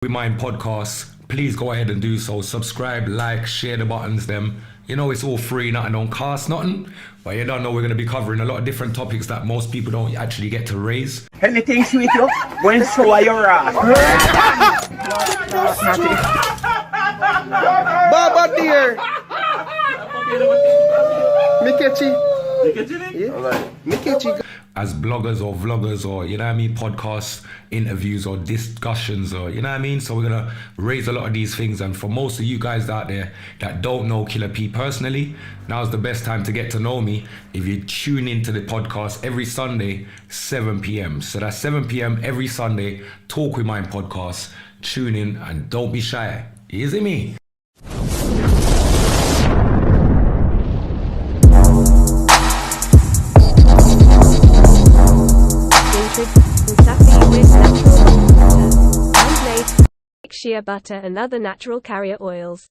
We Mind Podcasts, please go ahead and do so. Subscribe, like, share the buttons them. You know it's all free, nothing don't cost nothing. But you don't know we're going to be covering a lot of different topics that most people don't actually get to raise. Anything sweet you? When so are your ass? Baba dear. Mikechi. Mikechi. As bloggers or vloggers or, you know what I mean, podcasts, interviews or discussions or, you know what I mean? So we're going to raise a lot of these things. And for most of you guys out there that don't know Killer P personally, now's the best time to get to know me if you tune into the podcast every Sunday, 7 p.m. So that's 7 p.m. every Sunday, Talk With Mind podcast. Tune in and don't be shy. Easy me. Shea butter and other natural carrier oils.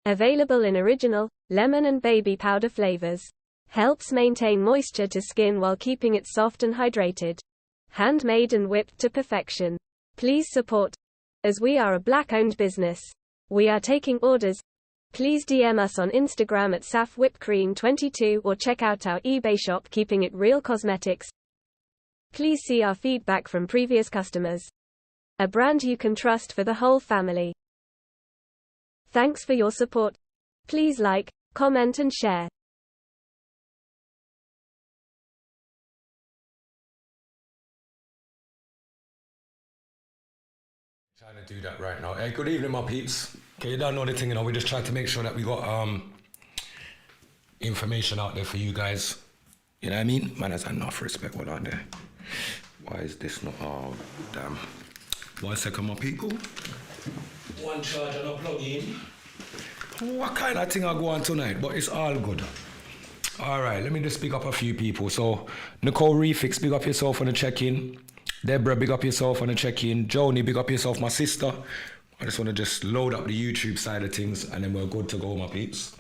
Available in original, lemon and baby powder flavors. Helps maintain moisture to skin while keeping it soft and hydrated. Handmade and whipped to perfection. Please support, as we are a black-owned business. We are taking orders. Please DM us on Instagram at safwhipcream22 or check out our eBay shop Keeping It Real Cosmetics. Please see our feedback from previous customers. A brand you can trust for the whole family. Thanks for your support. Please like, comment and share. Trying to do that right now. Hey, good evening, my peeps. Okay, you don't know the thing, you know, we just trying to make sure that we got information out there for you guys. You know what I mean? Man, that's enough respect what out there. Why is this not? Oh, damn. 1 second, my people. One charge and a plug in. What kind of thing I go on tonight? But it's all good. All right, let me just pick up a few people. So, Nicole Refix, big up yourself on the check-in. Deborah, big up yourself on the check-in. Joni, big up yourself, my sister. I just want to just load up the YouTube side of things and then we're good to go, my peeps.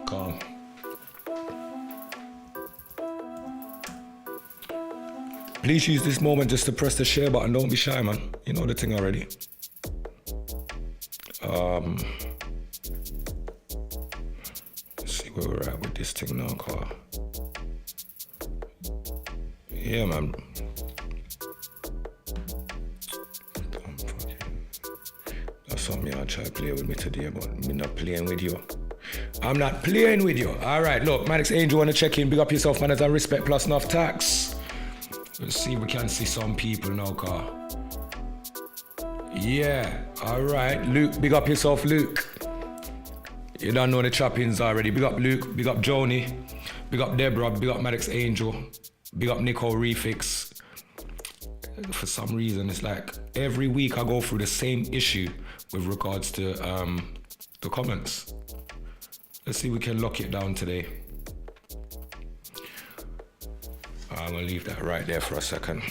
Calm. Please use this moment just to press the share button. Don't be shy, man. You know the thing already. Let's see where we're at with this thing now, car. Yeah, man. That's something I'll try to play with me today, but I'm not playing with you. I'm not playing with you. All right, look, Maddox Angel want to check in. Big up yourself, man. As I respect plus enough tax. Let's see if we can see some people now, car. Yeah, all right. Luke, big up yourself, Luke. You don't know the trappings already. Big up Luke, big up Joni, big up Deborah, big up Maddox Angel, big up Nicole Refix. For some reason, it's like every week I go through the same issue with regards to the comments. Let's see if we can lock it down today. I'm gonna leave that right there for a second.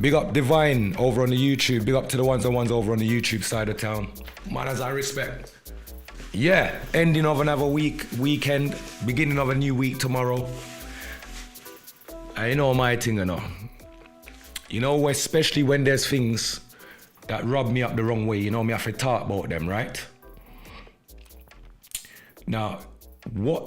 Big up Divine over on the YouTube. Big up to the ones over on the YouTube side of town. Man, as I respect. Yeah, ending of another weekend, beginning of a new week tomorrow. I know my thing, you know. You know, especially when there's things that rub me up the wrong way, you know, me have to talk about them, right? Now, what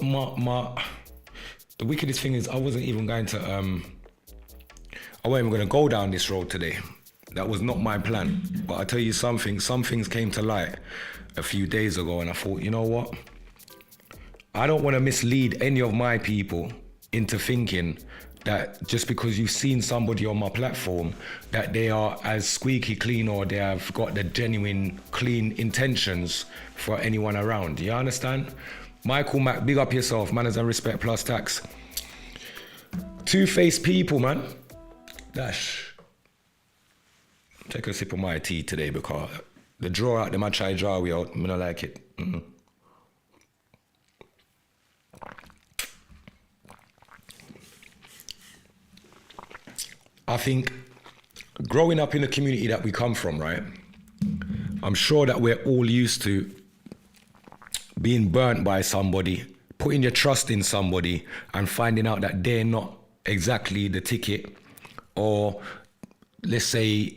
the wickedest thing is I wasn't even going to, I wasn't even going to go down this road today. That was not my plan. But I'll tell you something, some things came to light a few days ago and I thought, you know what? I don't want to mislead any of my people into thinking that just because you've seen somebody on my platform, that they are as squeaky clean or they have got the genuine clean intentions for anyone around. You understand? Michael Mack, big up yourself, manners and respect plus tax. Two-faced people, man. Dash. Take a sip of my tea today because the draw out, them I try draw we out, I don't like it. Mm-hmm. I think growing up in the community that we come from, right? I'm sure that we're all used to being burnt by somebody putting your trust in somebody and finding out that they're not exactly the ticket, or let's say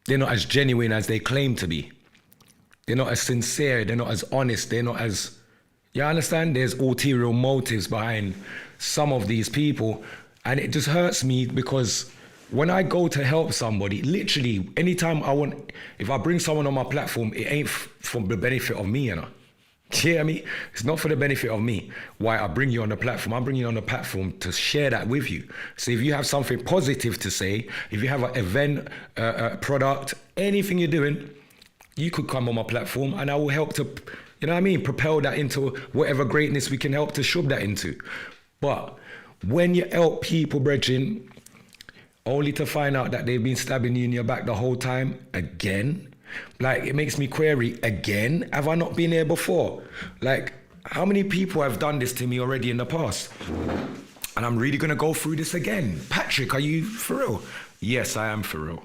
they're not as genuine as they claim to be. They're not as sincere, they're not as honest, they're not as, you understand? There's ulterior motives behind some of these people. And it just hurts me because when I go to help somebody, literally, anytime if I bring someone on my platform, it ain't for the benefit of me, you know? Do you hear me? It's not for the benefit of me. Why I bring you on the platform, I bring you on the platform to share that with you. So if you have something positive to say, if you have an event, a product, anything you're doing, you could come on my platform and I will help to, you know what I mean, propel that into whatever greatness we can help to shove that into. But when you help people, brethren, only to find out that they've been stabbing you in your back the whole time, again, like, it makes me query, again, have I not been here before? Like, how many people have done this to me already in the past? And I'm really gonna go through this again. Patrick, are you for real? Yes, I am for real.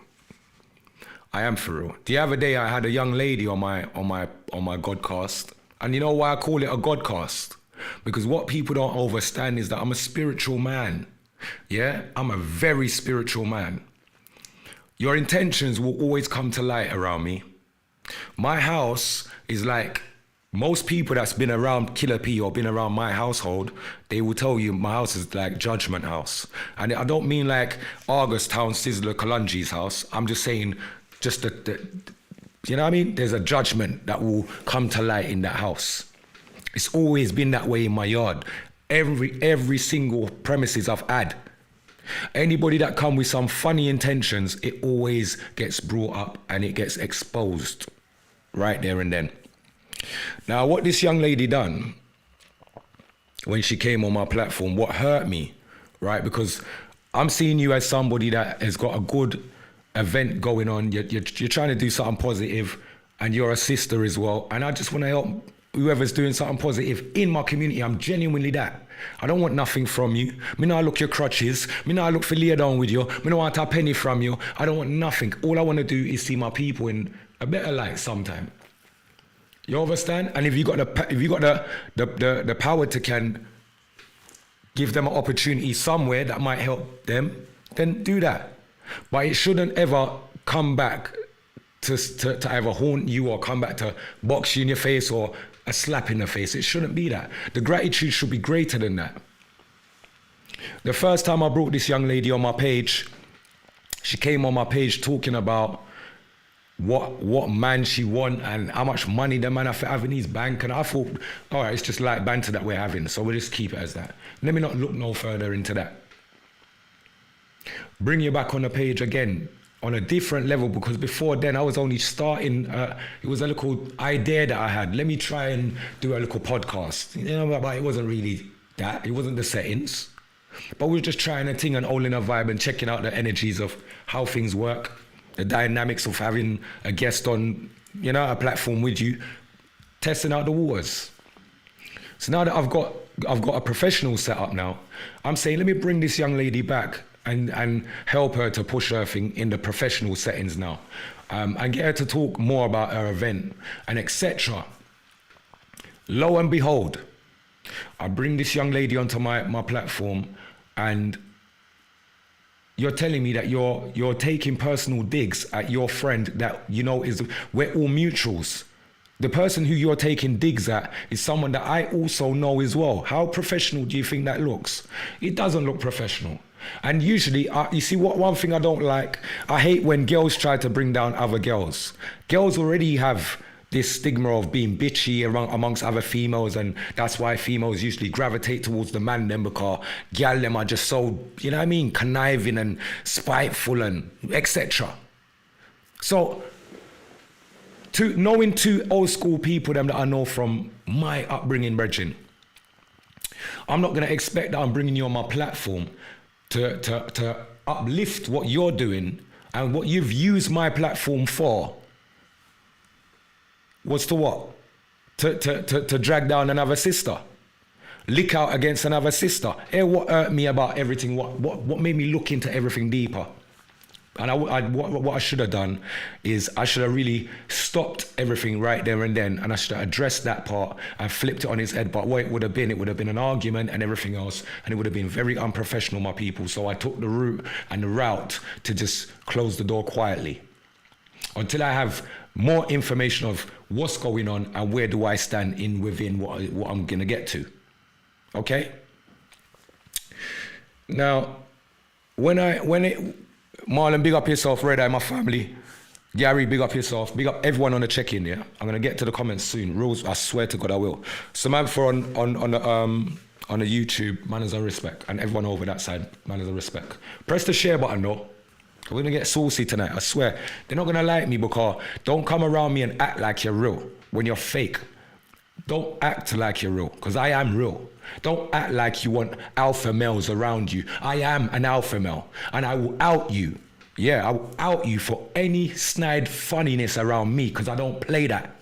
I am for real. The other day I had a young lady on my Godcast, and you know why I call it a Godcast? Because what people don't understand is that I'm a spiritual man. Yeah, I'm a very spiritual man. Your intentions will always come to light around me. My house is like, most people that's been around Killer P or been around my household, they will tell you my house is like Judgment House. And I don't mean like August Town Sizzler Kalunji's house. I'm just saying, just the you know what I mean? There's a judgment that will come to light in that house. It's always been that way in my yard. Every single premises I've had. Anybody that come with some funny intentions, it always gets brought up and it gets exposed right there and then. Now, what this young lady done when she came on my platform, what hurt me, right? Because I'm seeing you as somebody that has got a good event going on. You're trying to do something positive, and you're a sister as well. And I just want to help whoever's doing something positive in my community. I'm genuinely that. I don't want nothing from you. Me not look your crutches. Me not look for lay down with you. Me not want a penny from you. I don't want nothing. All I want to do is see my people in a better light sometime. You understand? And if you got the power to can give them an opportunity somewhere that might help them, then do that. But it shouldn't ever come back to either haunt you or come back to box you in your face or a slap in the face. It shouldn't be that. The gratitude should be greater than that. The first time I brought this young lady on my page, she came on my page talking about what man she want and how much money the man have in his bank. And I thought, all right, it's just like banter that we're having, so we'll just keep it as that. Let me not look no further into that. Bring you back on the page again on a different level, because before then I was only starting, it was a little idea that I had. Let me try and do a little podcast. You know, but it wasn't really that. It wasn't the settings. But we were just trying a thing and all in a vibe and checking out the energies of how things work, the dynamics of having a guest on, you know, a platform with you, testing out the waters. So now that I've got a professional setup now, I'm saying, let me bring this young lady back and help her to push her thing in the professional settings now, and get her to talk more about her event and etc. Lo and behold, I bring this young lady onto my platform, and you're telling me that you're taking personal digs at your friend that you know we're all mutuals. The person who you're taking digs at is someone that I also know as well. How professional do you think that looks? It doesn't look professional. And usually, you see what one thing I don't like? I hate when girls try to bring down other girls. Girls already have this stigma of being bitchy amongst other females, and that's why females usually gravitate towards the man them, because gal them are just so, you know what I mean, conniving and spiteful and etc. So, knowing two old school people them that I know from my upbringing, brethren, I'm not going to expect that I'm bringing you on my platform to uplift what you're doing and what you've used my platform for was to what? To drag down another sister, lick out against another sister. What hurt me about everything? What made me look into everything deeper? And what I should have done is I should have really stopped everything right there and then, and I should have addressed that part and flipped it on its head. But what it would have been an argument and everything else, and it would have been very unprofessional, my people. So I took the route to just close the door quietly until I have more information of what's going on and where do I stand within what I'm gonna get to. Okay. Now, Marlon, big up yourself, Red Eye, my family. Gary, big up yourself. Big up everyone on the check-in, yeah? I'm going to get to the comments soon. Rules, I swear to God I will. So, man, for on the YouTube, manners and respect. And everyone over that side, manners and respect. Press the share button, though. We're going to get saucy tonight, I swear. They're not going to like me because don't come around me and act like you're real when you're fake. Don't act like you're real, because I am real. Don't act like you want alpha males around you. I am an alpha male, and I will out you. Yeah, I will out you for any snide funniness around me, because I don't play that.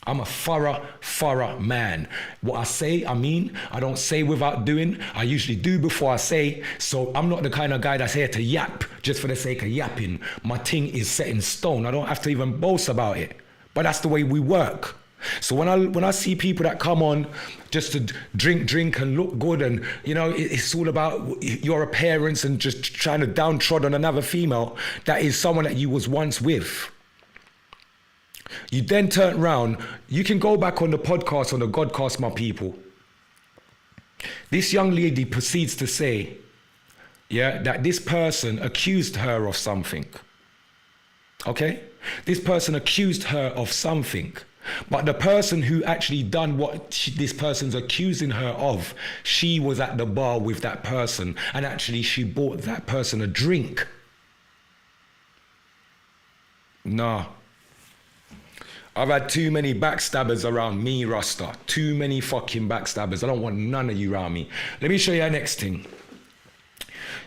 I'm a thorough man. What I say, I mean. I don't say without doing. I usually do before I say. So I'm not the kind of guy that's here to yap just for the sake of yapping. My thing is set in stone. I don't have to even boast about it. But that's the way we work. So when I see people that come on just to drink and look good, and you know it's all about your appearance and just trying to downtrod on another female that is someone that you was once with, you then turn around. You can go back on the podcast, on the Godcast, my people. This young lady proceeds to say, yeah, that this person accused her of something. Okay, this person accused her of something. But the person who actually done what this person's accusing her of, she was at the bar with that person, and actually she bought that person a drink. Nah. I've had too many backstabbers around me, Rasta. Too many fucking backstabbers. I don't want none of you around me. Let me show you the next thing.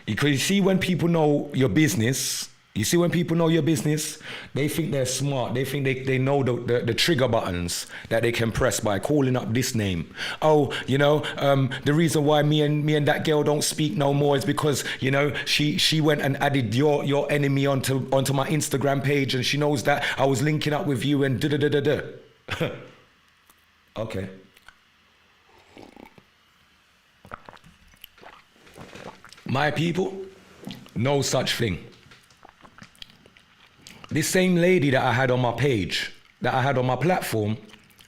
Because you see, when people know your business, they think they're smart. They think they know the trigger buttons that they can press by calling up this name. Oh, you know, the reason why me and that girl don't speak no more is because, you know, she went and added your enemy onto my Instagram page, and she knows that I was linking up with you and da. Okay. My people, no such thing. This same lady that I had on my page, that I had on my platform,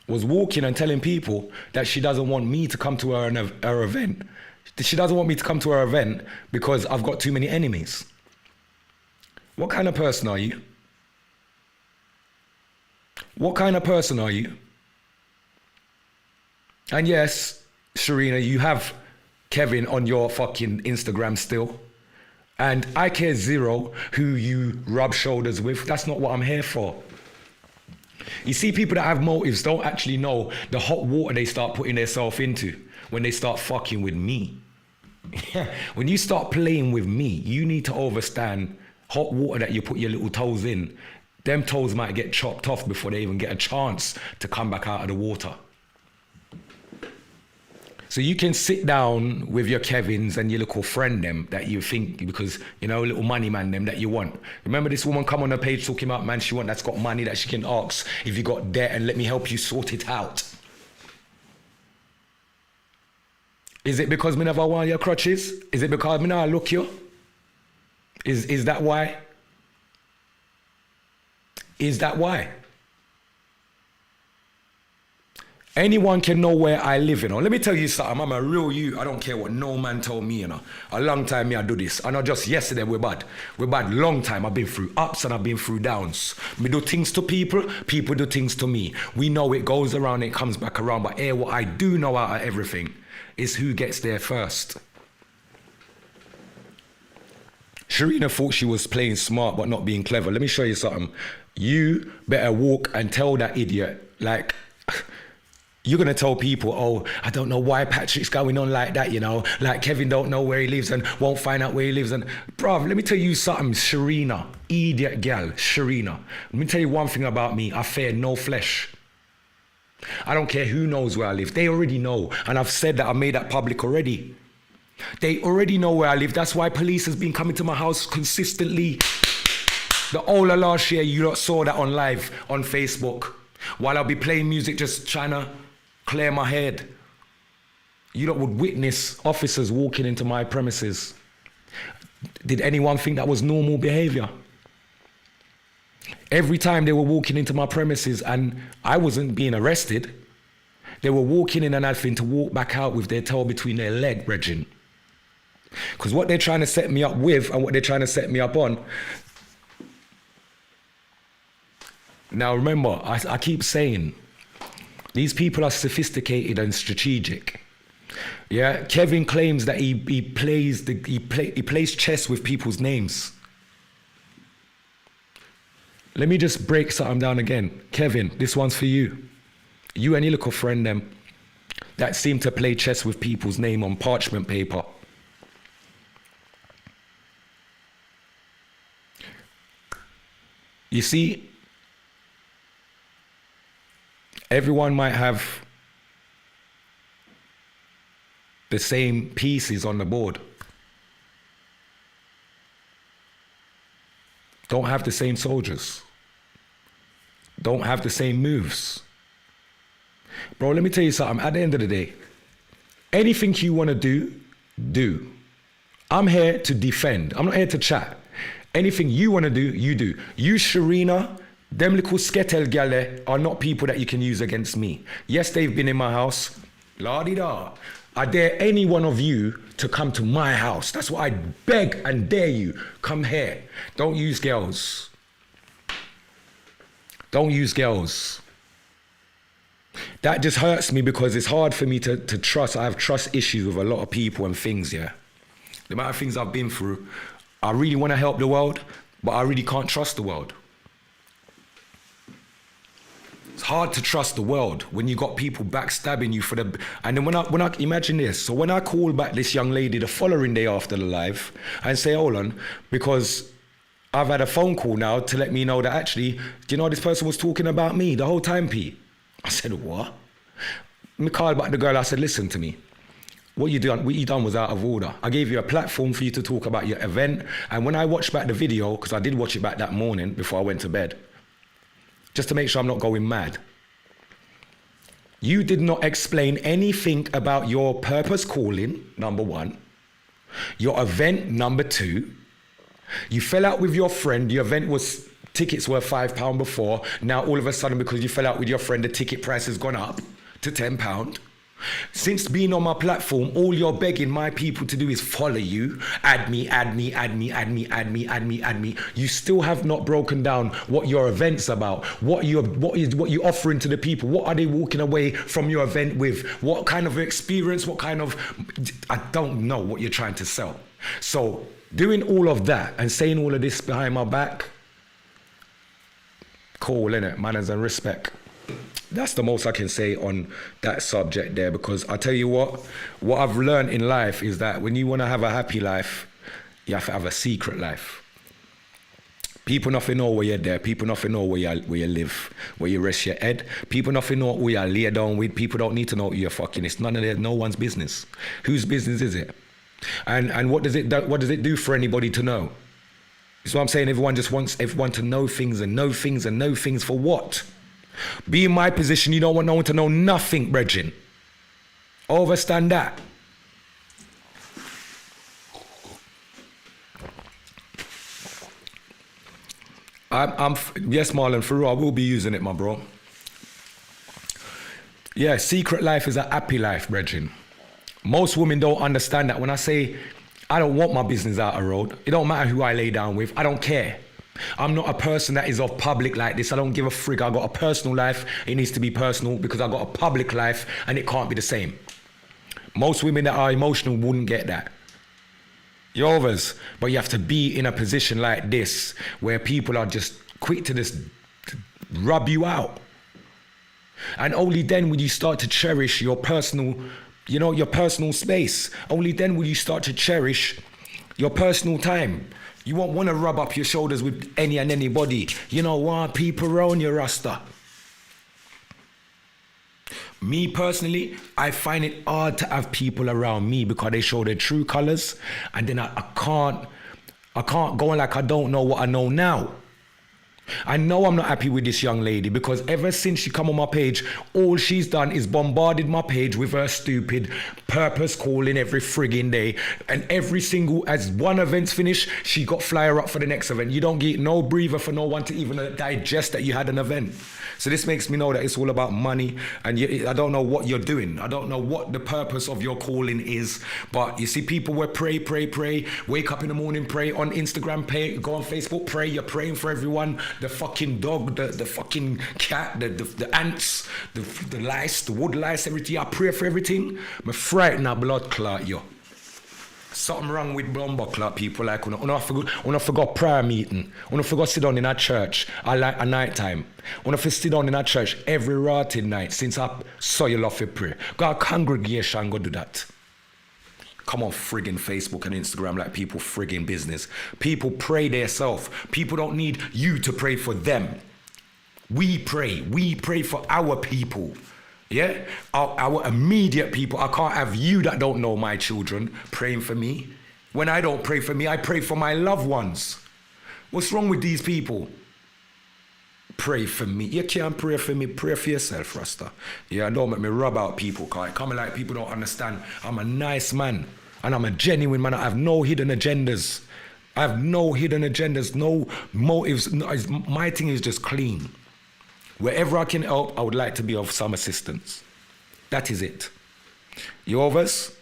was walking and telling people that she doesn't want me to come to her event. She doesn't want me to come to her event because I've got too many enemies. What kind of person are you? What kind of person are you? And yes, Sharina, you have Kevin on your fucking Instagram still. And I care zero who you rub shoulders with. That's not what I'm here for. You see, people that have motives don't actually know the hot water they start putting themselves into when they start fucking with me. When you start playing with me, you need to understand hot water that you put your little toes in. Them toes might get chopped off before they even get a chance to come back out of the water. So you can sit down with your Kevins and your little friend them that you think, because, you know, little money man them that you want. Remember this woman come on her page talking about, man, she want that's got money that she can ask if you got debt and let me help you sort it out. Is it because me never want your crutches? Is it because me not look you? Is that why? Is that why? Anyone can know where I live, you know. Let me tell you something, I'm a real you. I don't care what no man told me, you know. A long time me I do this. And not just yesterday we're bad. We're bad long time. I've been through ups and I've been through downs. Me do things to people, people do things to me. We know it goes around, it comes back around. But here, what I do know out of everything is who gets there first. Sharina thought she was playing smart but not being clever. Let me show you something. You better walk and tell that idiot, like, you're going to tell people, oh, I don't know why Patrick's going on like that, you know, like Kevin don't know where he lives and won't find out where he lives. And bruv, let me tell you something, Sharina, idiot gal, Sharina. Let me tell you one thing about me, I fear no flesh. I don't care who knows where I live. They already know. And I've said that, I made that public already. They already know where I live. That's why police has been coming to my house consistently. The whole of last year, you lot saw that on live on Facebook. While I'll be playing music, just trying to clear my head. You lot would witness officers walking into my premises. Did anyone think that was normal behavior? Every time they were walking into my premises and I wasn't being arrested, they were walking in and having to walk back out with their tail between their leg, Regin. Because what they're trying to set me up with and what they're trying to set me up on. Now remember, I keep saying, these people are sophisticated and strategic. Yeah, Kevin claims that he plays chess with people's names. Let me just break something down again. Kevin, this one's for you. You and your little friend them that seem to play chess with people's name on parchment paper. You see, everyone might have the same pieces on the board. Don't have the same soldiers. Don't have the same moves. Bro, let me tell you something. At the end of the day, anything you want to do, do. I'm here to defend. I'm not here to chat. Anything you want to do, you do. You, Sharina, them little skettel gale are not people that you can use against me. Yes, they've been in my house. La-di-da. I dare any one of you to come to my house. That's what I beg and dare you. Come here. Don't use girls. Don't use girls. That just hurts me because it's hard for me to trust. I have trust issues with a lot of people and things, yeah. The amount of things I've been through, I really want to help the world, but I really can't trust the world. It's hard to trust the world when you got people backstabbing you for the... And then when I imagine this, so when I call back this young lady the following day after the live and say, hold on, because I've had a phone call now to let me know that actually, do you know this person was talking about me the whole time, P? I said, what? I called back the girl, I said, listen to me. What you done was out of order. I gave you a platform for you to talk about your event. And when I watched back the video, because I did watch it back that morning before I went to bed, just to make sure I'm not going mad. You did not explain anything about your purpose calling, number one. Your event, number two. You fell out with your friend. Your event was, tickets were £5 before. Now all of a sudden, because you fell out with your friend, the ticket price has gone up to £10. Since being on my platform, all you're begging my people to do is follow you, add me. You still have not broken down what your event's about, what you're offering to the people. What are they walking away from your event with? What kind of experience? I don't know what you're trying to sell. So doing all of that and saying all of this behind my back, cool, innit? Manners and respect. That's the most I can say on that subject there, because I tell you what I've learned in life is that when you want to have a happy life, you have to have a secret life. People nothing know where you're there. People nothing know where you live, where you rest your head. People nothing know who you lay down with. People don't need to know who you're fucking. It's none of their, no one's business. Whose business is it? And what does it do for anybody to know? That's what I'm saying. Everyone just wants everyone to know things and know things and know things for what? Be in my position, you don't want no one to know nothing, Bregin. Overstand that. Yes, Marlon, for real, I will be using it, my bro. Yeah, secret life is a happy life, Bregin. Most women don't understand that. When I say I don't want my business out of road, it don't matter who I lay down with, I don't care. I'm not a person that is of public like this. I don't give a frig. I got a personal life. It needs to be personal because I got a public life and it can't be the same. Most women that are emotional wouldn't get that. You're overs, but you have to be in a position like this where people are just quick to just rub you out. And only then will you start to cherish your personal, your personal space. Only then will you start to cherish your personal time. You won't want to rub up your shoulders with any and anybody. You know what? People around you, Rasta. Me personally, I find it hard to have people around me because they show their true colors, and then I can't go on like I don't know what I know now. I know I'm not happy with this young lady because ever since she come on my page, all she's done is bombarded my page with her stupid purpose calling every frigging day. And every single, as one event's finished, she got flyer up for the next event. You don't get no breather for no one to even digest that you had an event. So this makes me know that it's all about money, and I don't know what you're doing. I don't know what the purpose of your calling is, but you see people will pray, wake up in the morning, pray on Instagram, pray, go on Facebook, pray, you're praying for everyone, the fucking dog, the fucking cat, the ants, the lice, the wood lice, everything. I pray for everything. I'm frightened of blood clot, yo. Something wrong with bomber clot people like I forgot prayer meeting. I forgot sit down in a church at night time. I sit down in a church every rotting night since I saw you love to pray. Go a congregation go do that. Come on friggin' Facebook and Instagram like people friggin' business. People pray themselves. People don't need you to pray for them. We pray for our people. Yeah, our immediate people. I can't have you that don't know my children praying for me. When I don't pray for me, I pray for my loved ones. What's wrong with these people? Pray for me. You can't pray for me. Pray for yourself, Rasta. Yeah, don't make me rub out people. Cause it coming like people don't understand. I'm a nice man and I'm a genuine man. I have no hidden agendas. I have no hidden agendas, no motives. No, my thing is just clean. Wherever I can help, I would like to be of some assistance. That is it. You overs?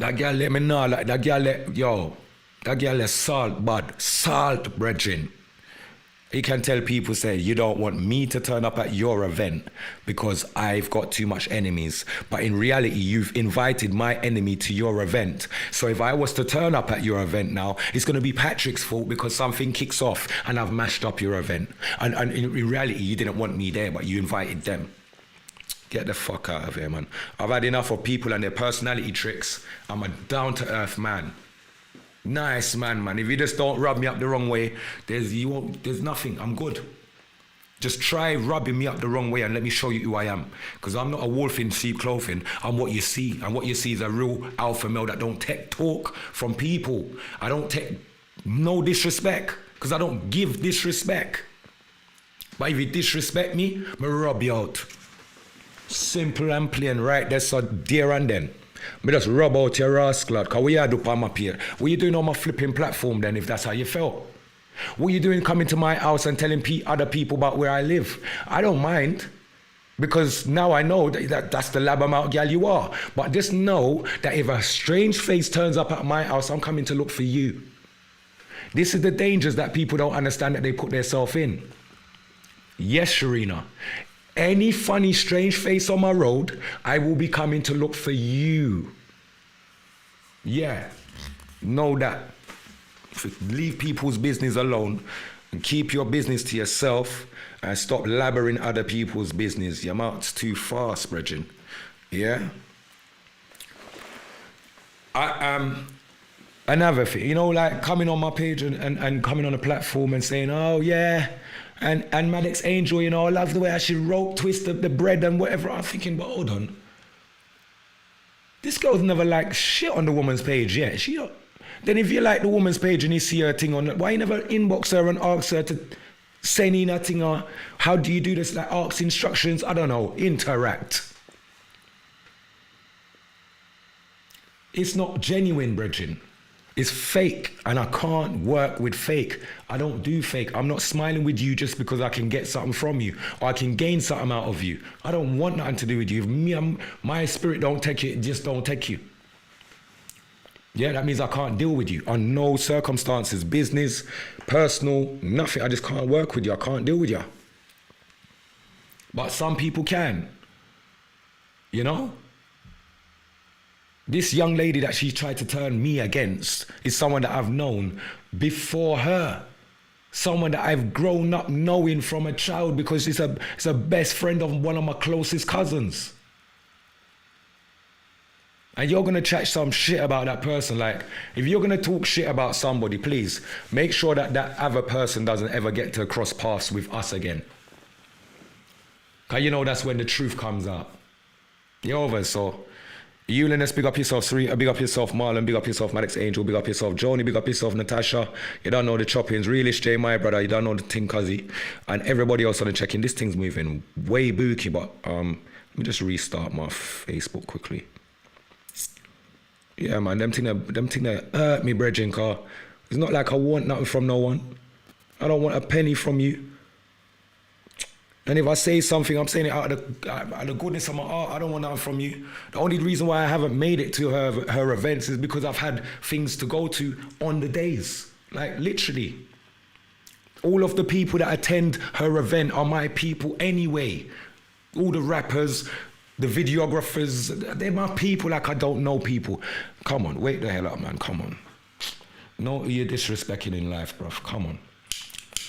That girl let me know, like that girl let salt, bud. Salt, brethren. You can tell people, say, you don't want me to turn up at your event because I've got too much enemies. But in reality, you've invited my enemy to your event. So if I was to turn up at your event now, it's going to be Patrick's fault because something kicks off and I've mashed up your event. And in reality, you didn't want me there, but you invited them. Get the fuck out of here, man. I've had enough of people and their personality tricks. I'm a down-to-earth man. Nice man. If you just don't rub me up the wrong way, there's nothing. I'm good. Just try rubbing me up the wrong way and let me show you who I am. Because I'm not a wolf in sheep clothing. I'm what you see. And what you see is a real alpha male that don't take talk from people. I don't take no disrespect because I don't give disrespect. But if you disrespect me, I'll rub you out. Simple and plain, right? That's so there and then. Me just rub out your rascal, cause what you do on my peer? What you doing on my flipping platform then if that's how you felt? What you doing coming to my house and telling other people about where I live? I don't mind, because now I know that's the labamouth gal you are. But just know that if a strange face turns up at my house, I'm coming to look for you. This is the dangers that people don't understand that they put themselves in. Yes, Sharina. Any funny, strange face on my road, I will be coming to look for you. Yeah, know that. Leave people's business alone and keep your business to yourself and stop laboring other people's business. Your mouth's too fast, brethren. Yeah? Another thing, you know, like coming on my page and coming on a platform and saying, oh yeah, and Maddox Angel, you know, I love the way she rope twist the bread and whatever. I'm thinking, but hold on. This girl's never liked shit on the woman's page yet. Then if you like the woman's page and you see her thing on, why you never inbox her and ask her to send in a thing, or how do you do this? Like ask instructions, I don't know, interact. It's not genuine, brethren. It's fake, and I can't work with fake. I don't do fake. I'm not smiling with you just because I can get something from you or I can gain something out of you. I don't want nothing to do with you. If my spirit don't take you, it just don't take you. Yeah, that means I can't deal with you on no circumstances, business, personal, nothing. I just can't work with you. I can't deal with you. But some people can, you know? This young lady that she tried to turn me against is someone that I've known before her. Someone that I've grown up knowing from a child because she's a best friend of one of my closest cousins. And you're going to chat some shit about that person. Like, if you're going to talk shit about somebody, please make sure that that other person doesn't ever get to cross paths with us again. Because you know that's when the truth comes out. You're over, so... Eulinus, big up yourself. Serena, big up yourself. Marlon, big up yourself. Maddox Angel, big up yourself. Joni, big up yourself. Natasha, you don't know the choppings. Realist J, my brother, you don't know the thing, cuzzy. And everybody else on the check-in. This thing's moving way booky, but let me just restart my Facebook quickly. Yeah, man, them thing that hurt me, brethren, car. It's not like I want nothing from no one. I don't want a penny from you. And if I say something, I'm saying it out of the goodness of my heart. I don't want nothing from you. The only reason why I haven't made it to her events is because I've had things to go to on the days. Like, literally. All of the people that attend her event are my people anyway. All the rappers, the videographers, they're my people like I don't know people. Come on, wake the hell up, man. Come on. No, you're disrespecting in life, bruv. Come on.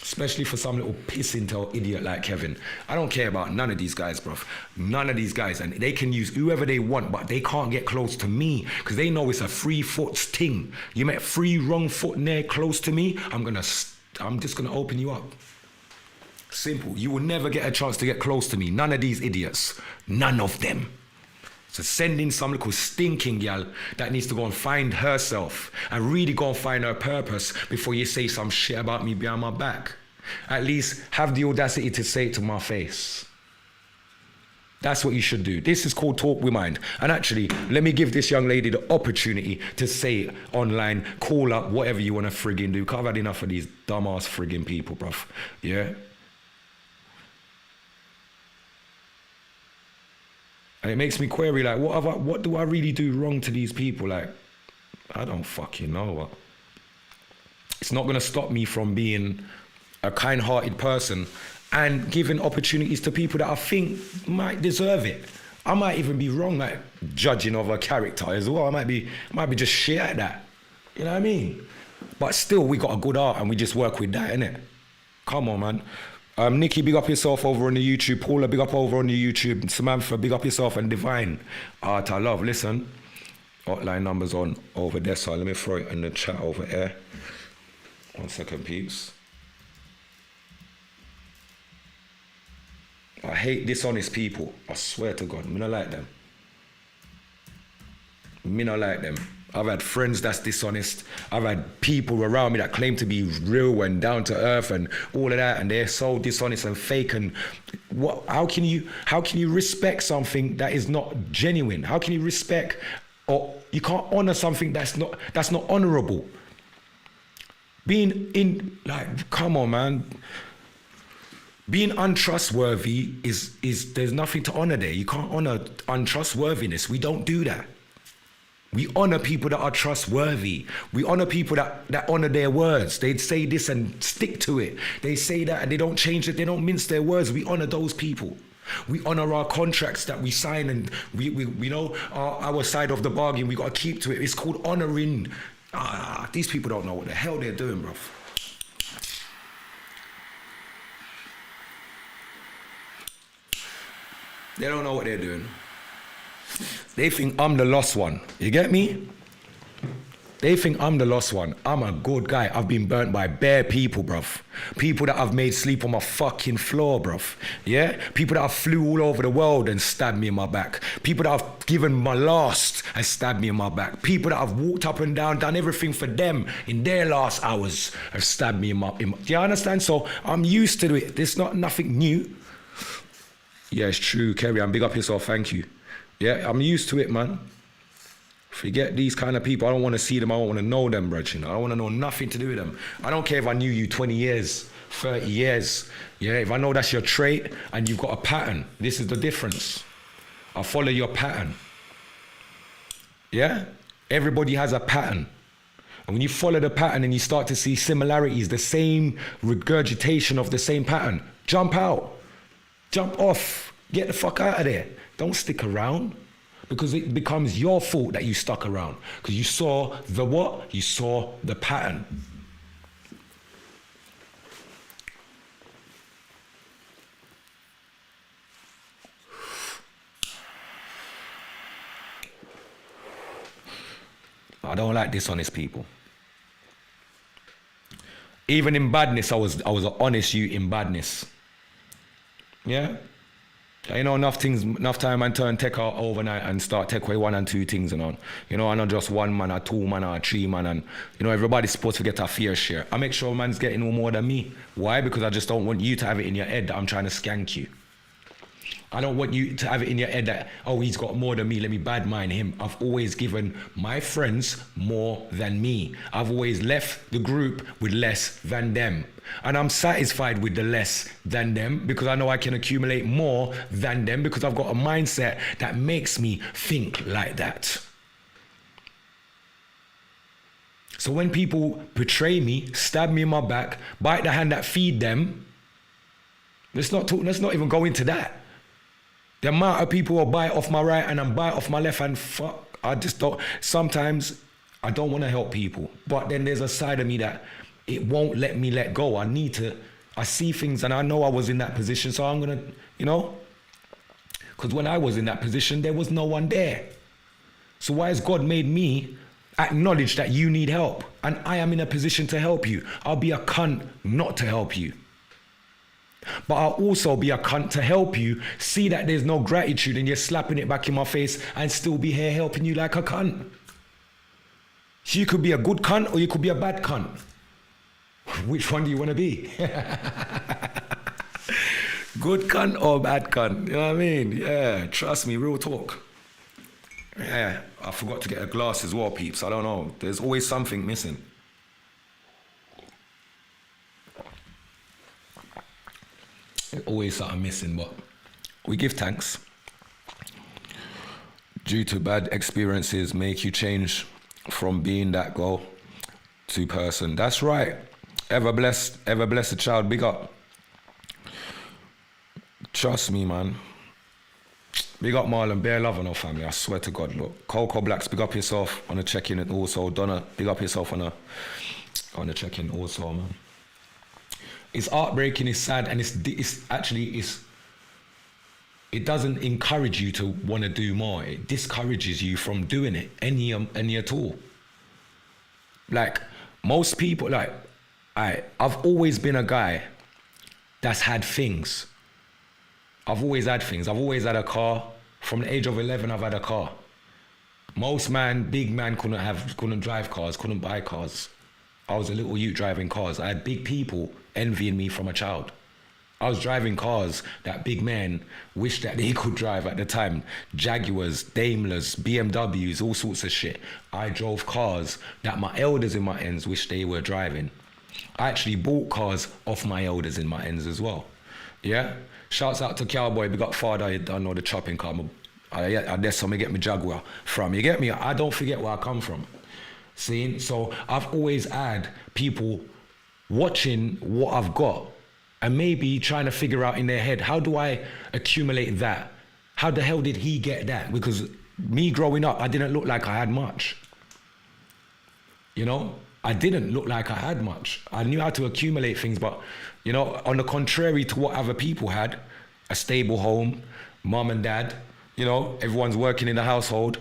Especially for some little pissing tail idiot like Kevin. I don't care about none of these guys, bruv. None of these guys. And they can use whoever they want, but they can't get close to me because they know it's a free foot thing. You met free wrong foot near close to me, I'm just gonna open you up. Simple. You will never get a chance to get close to me. None of these idiots. None of them. So send in some little stinking gal that needs to go and find herself and really go and find her purpose before you say some shit about me behind my back. At least have the audacity to say it to my face. That's what you should do. This is called Talk With Mind. And actually, let me give this young lady the opportunity to say it online, call up, whatever you want to frigging do. 'Cause I've had enough of these dumbass frigging people, bruv. Yeah? And it makes me query, like, what do I really do wrong to these people? Like, I don't fucking know what. It's not gonna stop me from being a kind-hearted person and giving opportunities to people that I think might deserve it. I might even be wrong at judging of a character as well. I might be just shit at that. You know what I mean? But still, we got a good art and we just work with that, innit? Come on, man. Nikki, big up yourself over on the YouTube. Paula, big up over on the YouTube. Samantha, big up yourself. And Divine, art I love. Listen, hotline numbers on over there. So let me throw it in the chat over here. 1 second, peeps. I hate dishonest people. I swear to God, me not like them. Me not like them. I've had friends that's dishonest. I've had people around me that claim to be real and down to earth and all of that, and they're so dishonest and fake. And what? How can you respect something that is not genuine? How can you respect, or you can't honor something that's not honorable? Being in, like, come on, man. Being untrustworthy is there's nothing to honor there. You can't honor untrustworthiness. We don't do that. We honor people that are trustworthy. We honor people that honor their words. They say this and stick to it. They say that and they don't change it. They don't mince their words. We honor those people. We honor our contracts that we sign, and we know our side of the bargain. We got to keep to it. It's called honoring. These people don't know what the hell they're doing, bruv. They don't know what they're doing. They think I'm the lost one. You get me? They think I'm the lost one. I'm a good guy. I've been burnt by bare people, bruv. People that I've made sleep on my fucking floor, bruv. Yeah? People that I've flew all over the world and stabbed me in my back. People that I've given my last and stabbed me in my back. People that I've walked up and down, done everything for them in their last hours have stabbed me in my... Do you understand? So I'm used to it. There's not nothing new. Yeah, it's true, Kerry. Big up yourself. Thank you. Yeah, I'm used to it, man. Forget these kind of people. I don't want to see them. I don't want to know them, bro. You know? I don't want to know nothing to do with them. I don't care if I knew you 20 years, 30 years. Yeah, if I know that's your trait and you've got a pattern, this is the difference. I follow your pattern. Yeah? Everybody has a pattern. And when you follow the pattern and you start to see similarities, the same regurgitation of the same pattern, jump out. Jump off. Get the fuck out of there. Don't stick around, because it becomes your fault that you stuck around, because you saw the what? You saw the pattern. I don't like dishonest people. Even in badness, I was an honest you in badness. Yeah? You know, enough time and turn take out overnight and start take away 1 and 2 things and on. You know, and not just 1 man or 2 man or 3 man, and you know, everybody's supposed to get a fair share. I make sure man's getting no more than me. Why? Because I just don't want you to have it in your head that I'm trying to skank you. I don't want you to have it in your head that, oh, he's got more than me, let me bad mind him. I've always given my friends more than me. I've always left the group with less than them. And I'm satisfied with the less than them because I know I can accumulate more than them because I've got a mindset that makes me think like that. So when people betray me, stab me in my back, bite the hand that feed them, let's not even go into that. The amount of people who bite off my right hand and bite off my left hand, fuck, I just don't. Sometimes I don't want to help people, but then there's a side of me that it won't let me let go. I see things and I know I was in that position, so I'm gonna, you know, because when I was in that position, there was no one there. So why has God made me acknowledge that you need help? And I am in a position to help you. I'll be a cunt not to help you. But I'll also be a cunt to help you see that there's no gratitude and you're slapping it back in my face and still be here helping you like a cunt. You could be a good cunt or you could be a bad cunt. Which one do you want to be? Good cunt or bad cunt? You know what I mean? Yeah, trust me, real talk. Yeah, I forgot to get a glass as well, peeps. I don't know. There's always something missing. There's always something missing, but we give thanks. Due to bad experiences, make you change from being that girl to person. That's right. Ever blessed a child, big up. Trust me, man. Big up Marlon, bare love on our family, I swear to God. Look, Coco Blacks, big up yourself on the check-in, and also Donna, big up yourself on the check-in also, man. It's heartbreaking, it's sad, and it doesn't encourage you to want to do more. It discourages you from doing it any at all. Like most people, like I've always been a guy that's had things. I've always had things. I've always had a car. From the age of 11, I've had a car. Most big man couldn't drive cars, couldn't buy cars. I was a little youth driving cars. I had big people envying me from a child. I was driving cars that big men wished that they could drive at the time. Jaguars, Daimlers, BMWs, all sorts of shit. I drove cars that my elders in my ends wished they were driving. I actually bought cars off my elders in my ends as well. Yeah? Shouts out to Cowboy, we got father, I don't know the chopping car. That's where I get my Jaguar from. You get me? I don't forget where I come from. See? So I've always had people watching what I've got and maybe trying to figure out in their head, how do I accumulate that? How the hell did he get that? Because me growing up, I didn't look like I had much. You know? I didn't look like I had much. I knew how to accumulate things, but, you know, on the contrary to what other people had, a stable home, mom and dad, you know, everyone's working in the household.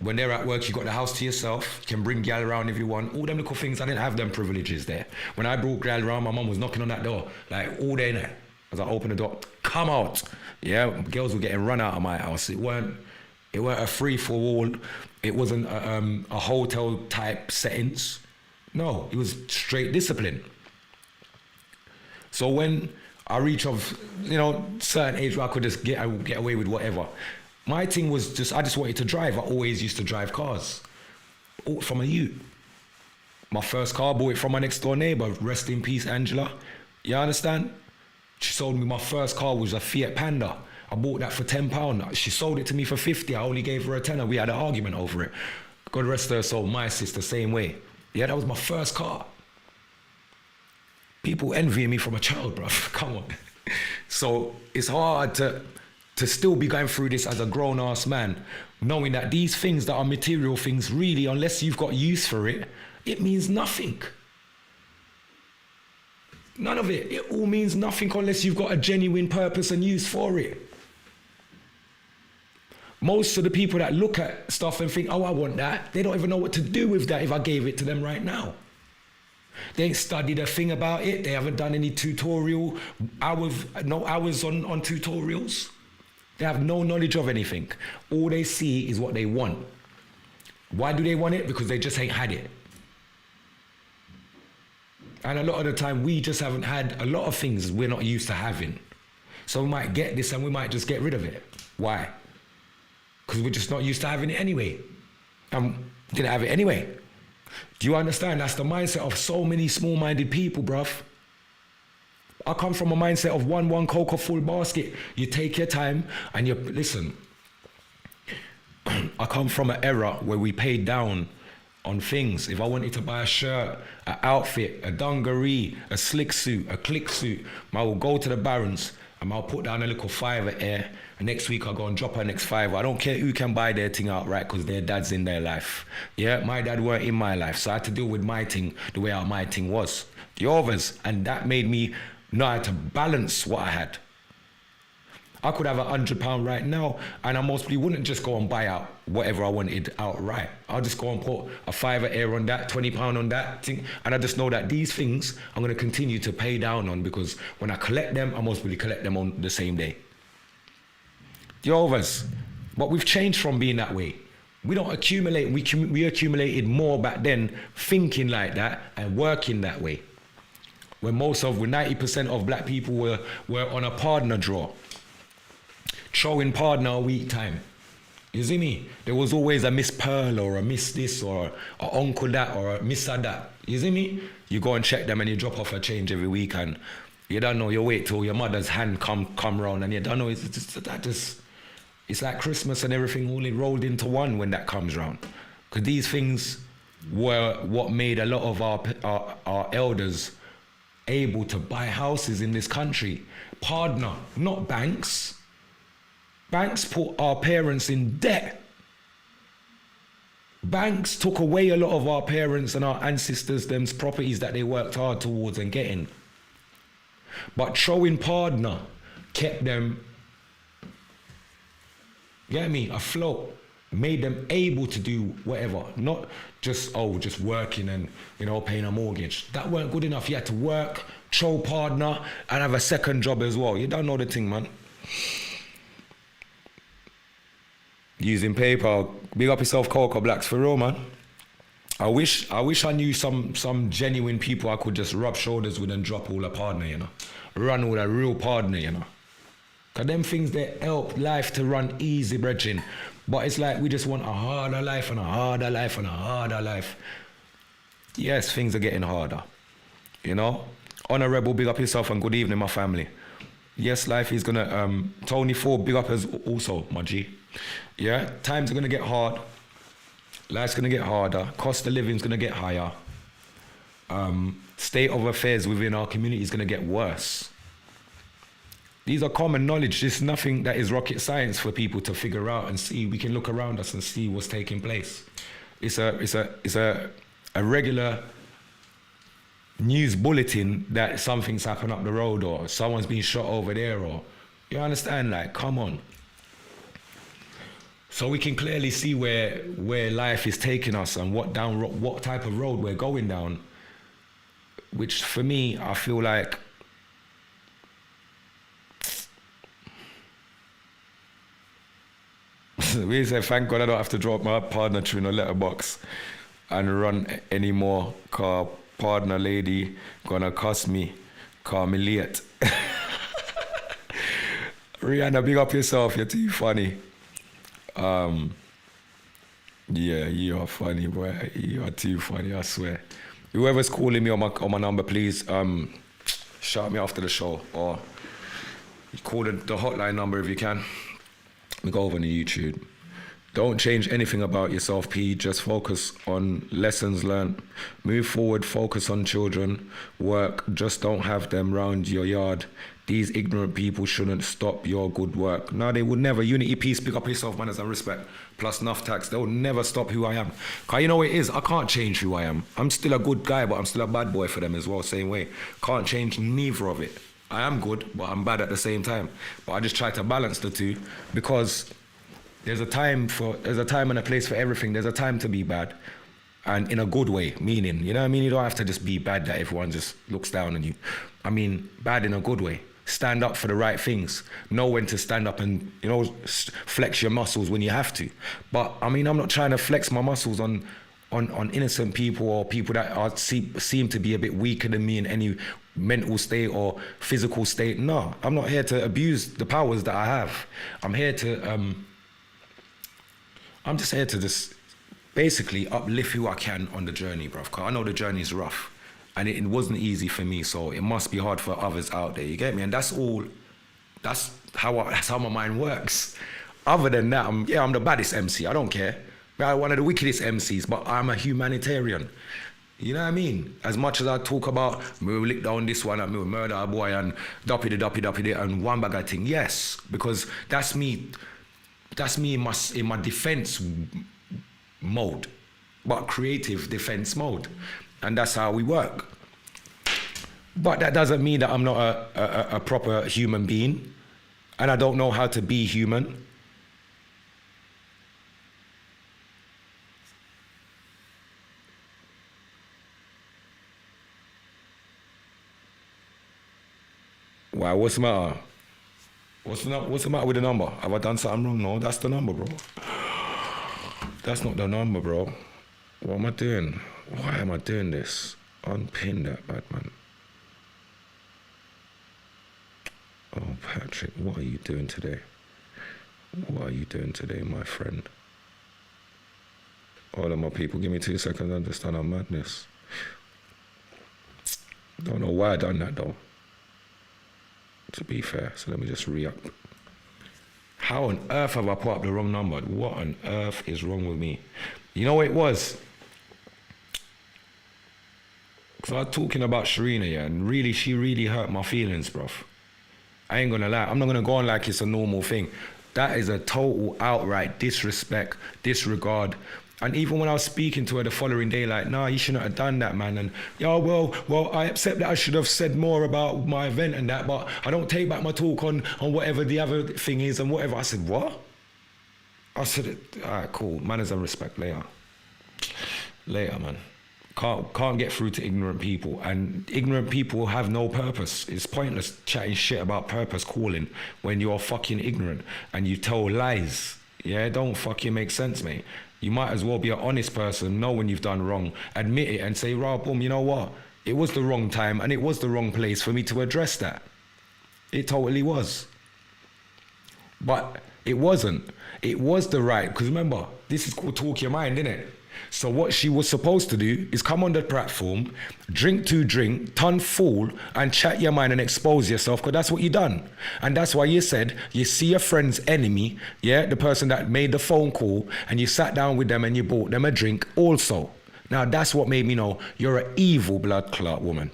When they're at work, you got the house to yourself, you can bring gal around if you want, all them little things. I didn't have them privileges there. When I brought gal around, my mom was knocking on that door, like all day now. As I opened the door, come out. Yeah, girls were getting run out of my house. It weren't a free for all. It wasn't a hotel type settings. No, it was straight discipline. So when I reach of, you know, certain age where I could just get away with whatever, my thing was I just wanted to drive. I always used to drive cars from a youth. My first car, bought it from my next door neighbor. Rest in peace, Angela. You understand? She sold me my first car, was a Fiat Panda. I bought that for £10. She sold it to me for 50. I only gave her a tenner. We had an argument over it. God rest her soul, my sister, same way. Yeah, that was my first car. People envying me from a child, bruv. Come on. So it's hard to still be going through this as a grown-ass man, knowing that these things that are material things, really, unless you've got use for it, it means nothing. None of it. It all means nothing unless you've got a genuine purpose and use for it. Most of the people that look at stuff and think, oh, I want that, they don't even know what to do with that if I gave it to them right now. They ain't studied a thing about it. They haven't done any hours on tutorials. They have no knowledge of anything. All they see is what they want. Why do they want it? Because they just ain't had it. And a lot of the time, we just haven't had a lot of things we're not used to having. So we might get this and we might just get rid of it. Why? Because we're just not used to having it anyway. And didn't have it anyway. Do you understand? That's the mindset of so many small-minded people, bruv. I come from a mindset of one cocoa full basket. You take your time and you listen. I come from an era where we paid down on things. If I wanted to buy a shirt, an outfit, a dungaree, a slick suit, a click suit, I will go to the Barons and I'll put down a little $5 there. And next week I'll go and drop her next $5. I don't care who can buy their thing outright because their dad's in their life. Yeah, my dad weren't in my life, so I had to deal with my thing the way my thing was. The others, and that made me know how to balance what I had. I could have £100 right now, and I mostly wouldn't just go and buy out whatever I wanted outright. I'll just go and put a $5 here on that, £20 on that thing, and I just know that these things I'm going to continue to pay down on because when I collect them, I mostly collect them on the same day. The others, but we've changed from being that way. We don't accumulate. We accumulated more back then, thinking like that and working that way. When 90% of black people were on a partner draw. Throwing partner a week time. You see me? There was always a Miss Pearl or a Miss this or a Uncle that or a Miss that. You see me? You go and check them and you drop off a change every week and you don't know, you wait till your mother's hand come round and you don't know, it's like Christmas and everything all rolled into one when that comes round. Because these things were what made a lot of our elders able to buy houses in this country. Partner, not banks. Banks put our parents in debt. Banks took away a lot of our parents and our ancestors, them's properties that they worked hard towards and getting. But throwing partner kept them, get me, afloat, made them able to do whatever, not just working and, paying a mortgage. That weren't good enough. You had to work, throw partner, and have a second job as well. You don't know the thing, man. Using PayPal, big up yourself, Coca Blacks, for real, man. I wish I knew some genuine people I could just rub shoulders with and drop all a partner, Run with a real partner, Cause them things that help life to run easy, brethren. But it's like we just want a harder life and a harder life and a harder life. Yes, things are getting harder, Honorable, big up yourself and good evening, my family. Yes, life is gonna, Tony Ford, big up as also, my G. Yeah, times are gonna get hard. Life's gonna get harder. Cost of living's gonna get higher. State of affairs within our community is gonna get worse. These are common knowledge. There's nothing that is rocket science for people to figure out and see. We can look around us and see what's taking place. It's a regular news bulletin that something's happened up the road or someone's been shot over there or, you understand, like, come on. So we can clearly see where life is taking us and what type of road we're going down, which for me, I feel like we say, thank God I don't have to drop my partner through a letterbox and run anymore, car partner lady gonna cost me, call me late. Rihanna, big up yourself, you're too funny. Yeah, you are funny, boy. You are too funny, I swear. Whoever's calling me on my number, please shout me after the show or call the hotline number if you can. We go over on YouTube. Don't change anything about yourself, P. Just focus on lessons learned. Move forward, focus on children. Work, just don't have them round your yard. These ignorant people shouldn't stop your good work. No, they would never. Unity, peace, pick up yourself, manners and respect. Plus enough tax. They'll never stop who I am. Cause you know what it is? I can't change who I am. I'm still a good guy, but I'm still a bad boy for them as well, same way. Can't change neither of it. I am good, but I'm bad at the same time. But I just try to balance the two because there's a time and a place for everything. There's a time to be bad and in a good way, meaning, you know what I mean? You don't have to just be bad that everyone just looks down on you. I mean, bad in a good way. stand up for the right things, know when to stand up and, you know, flex your muscles when you have to. But I mean, I'm not trying to flex my muscles on innocent people or people that seem to be a bit weaker than me in any mental state or physical state. No, I'm not here to abuse the powers that I have. I'm just here to just basically uplift who I can on the journey, bruv. Cause I know the journey is rough and it wasn't easy for me, so it must be hard for others out there, you get me? And that's how my mind works. Other than that, I'm the baddest MC, I don't care. I'm one of the wickedest MCs, but I'm a humanitarian. You know what I mean? As much as I talk about, me will lick down this one, and me will murder a boy and doppy and one bag of thing. Yes, because that's me in my defense mode, but creative defense mode. And that's how we work. But that doesn't mean that I'm not a proper human being and I don't know how to be human. Why, what's the matter? What's the matter with the number? Have I done something wrong? No, that's the number, bro. That's not the number, bro. What am I doing? Why am I doing this? Unpin that, bad man. Oh, Patrick, what are you doing today? What are you doing today, my friend? All of my people, give me 2 seconds to understand our madness. Don't know why I done that, though. To be fair, so let me just re-up. How on earth have I put up the wrong number? What on earth is wrong with me? You know what it was? Because I was talking about Sharina, yeah, and really, she really hurt my feelings, bruv. I ain't gonna lie, I'm not gonna go on like it's a normal thing. That is a total outright disrespect, disregard. And even when I was speaking to her the following day, like, nah, you shouldn't have done that, man. And, yeah, well, I accept that I should have said more about my event and that, but I don't take back my talk on whatever the other thing is and whatever. I said, what? I said, all right, cool, manners and respect, later. Later, man. Can't get through to ignorant people, and ignorant people have no purpose. It's pointless chatting shit about purpose calling when you're fucking ignorant and you tell lies. Yeah, don't fucking make sense, mate. You might as well be an honest person, know when you've done wrong, admit it and say, right, boom, you know what? It was the wrong time and it was the wrong place for me to address that. It totally was. But it wasn't. It was the right, because remember, this is called talk your mind, innit? So what she was supposed to do is come on the platform, drink, ton full, and chat your mind and expose yourself, because that's what you done. And that's why you said you see your friend's enemy, yeah, the person that made the phone call, and you sat down with them and you bought them a drink also. Now that's what made me know you're an evil blood clot woman.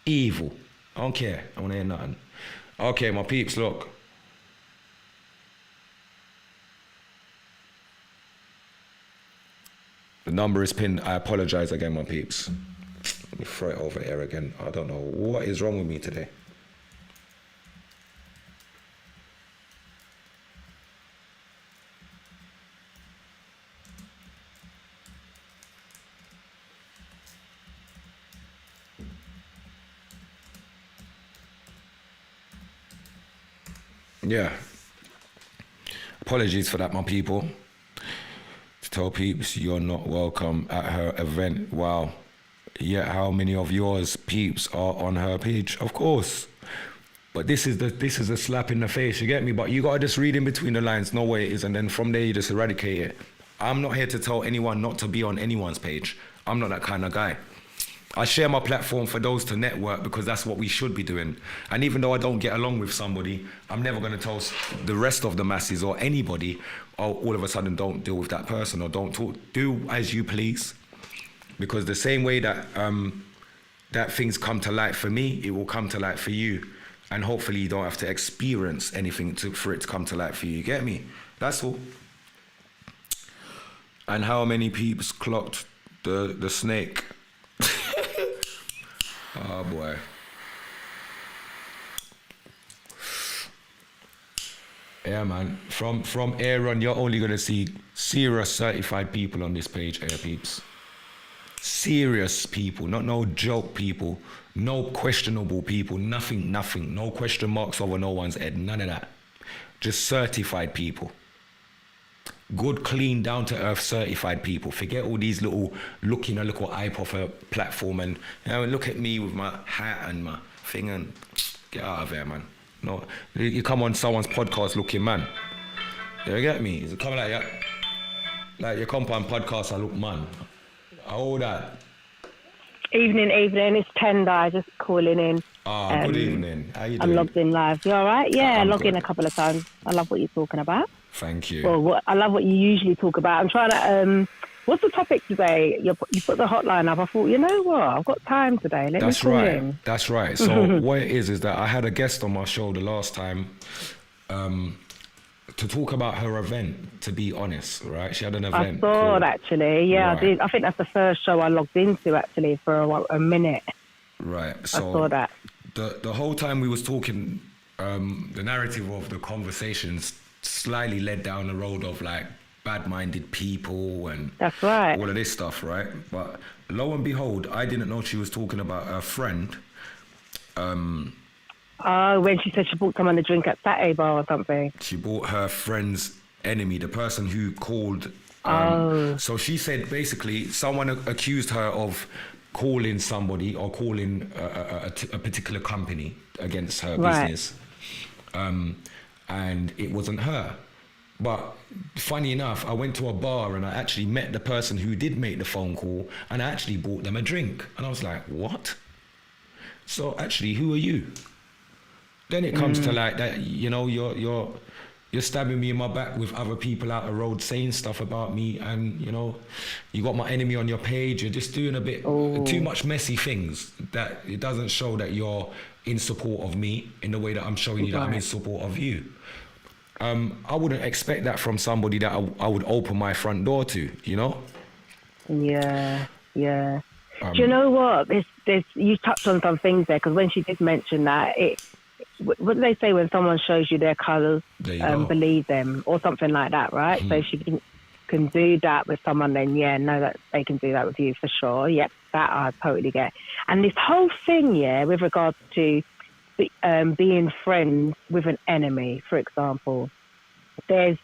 Evil. I don't care. I don't hear nothing. Okay, my peeps, look. The number is pinned. I apologize again, my peeps. Let me throw it over here again. I don't know what is wrong with me today. Yeah. Apologies for that, my people. Tell peeps you're not welcome at her event. Wow. Yet how many of yours peeps are on her page? Of course. But this is a slap in the face, you get me? But you gotta just read in between the lines, know where it is, and then from there you just eradicate it. I'm not here to tell anyone not to be on anyone's page. I'm not that kind of guy. I share my platform for those to network because that's what we should be doing. And even though I don't get along with somebody, I'm never going to tell the rest of the masses or anybody, oh, all of a sudden don't deal with that person or don't talk. Do as you please. Because the same way that that things come to light for me, it will come to light for you. And hopefully you don't have to experience anything for it to come to light for you. You get me? That's all. And how many peeps clocked the snake? Oh boy. Yeah, man. From here on, you're only gonna see serious certified people on this page, air peeps. serious people, not no joke people, no questionable people, nothing, no question marks over no one's head, none of that. Just certified people. Good, clean, down-to-earth certified people. Forget all these little looking a little hype off a platform and look at me with my hat and my thing and get out of there, man. No, you come on someone's podcast looking, man. You get me? It's coming like you come on podcast, I look, man. All that. Evening. It's Tenda, just calling in. Good evening. How you doing? I'm logged in live. You all right? Yeah, I I'm logged in good. a couple of times. I love what you're talking about. Thank you. Well, I love what you usually talk about. I'm trying to. What's the topic today? You put the hotline up. I thought, you know what? I've got time today. Let me call in. That's right. So what it is that I had a guest on my show the last time to talk about her event, to be honest, right? She had an event. I saw it, actually. Yeah, Right. I did. I think that's the first show I logged into, actually, for a minute. Right. I So saw that. the whole time we was talking, the narrative of the conversations slightly led down the road of like bad-minded people and That's right. all of this stuff, right? But lo and behold, I didn't know she was talking about her friend. Oh, when she said she bought someone a drink at Saturday Bar or something. She bought her friend's enemy, the person who called. So she said basically someone accused her of calling somebody or calling a particular company against her Right. business. And it wasn't her. But funny enough, I went to a bar and I actually met the person who did make the phone call and I actually bought them a drink. And I was like, what? So actually, who are you? Then it comes to like that, you know, you're stabbing me in my back with other people out the road saying stuff about me, and you know, you got my enemy on your page. You're just doing a bit too much messy things that it doesn't show that you're in support of me in the way that I'm showing you that I'm in support of you. I wouldn't expect that from somebody that I would open my front door to, you know? Yeah. Do you know what? There's you touched on some things there, because when she did mention that, what do they say when someone shows you their colours, believe them, or something like that, right? So if she can do that with someone, then that they can do that with you for sure. Yep, that I totally get. And this whole thing, with regards to being friends with an enemy, for example, there's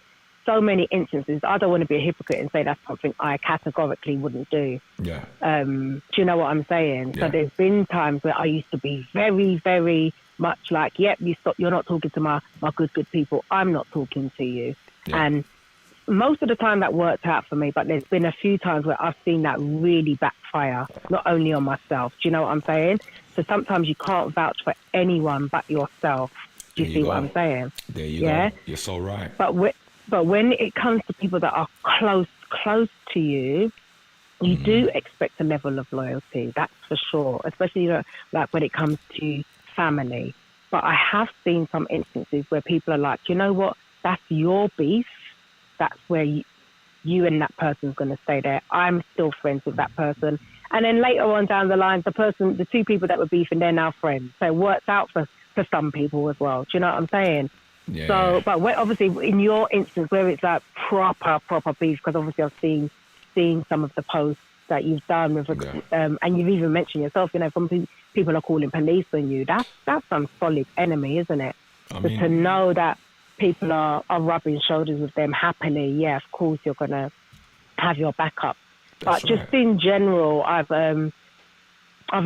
so many instances. I don't want to be a hypocrite and say that's something I categorically wouldn't do. Yeah. Do you know what I'm saying? Yeah. So there's been times where I used to be very, very much like, yep, you're not talking to my good people. I'm not talking to you. Yeah. And most of the time that worked out for me, but there's been a few times where I've seen that really backfire, not only on myself. Do you know what I'm saying? So sometimes you can't vouch for anyone but yourself. Do you see what I'm saying? There you go. You're so right. But when it comes to people that are close to you, you do expect a level of loyalty, that's for sure, especially like when it comes to family. But I have seen some instances where people are like, you know what, that's your beef. That's where you and that person's going to stay there. I'm still friends with that person. And then later on down the line, the two people that were beefing, they're now friends. So it works out for some people as well. Do you know what I'm saying? Yeah. So, but obviously in your instance where it's like proper beef, because obviously I've seen some of the posts that you've done with, and you've even mentioned yourself, you know, from people are calling police on you. That's some solid enemy, isn't it? To know that people are rubbing shoulders with them happily, yeah, of course you're going to have your backup. But just in general, I've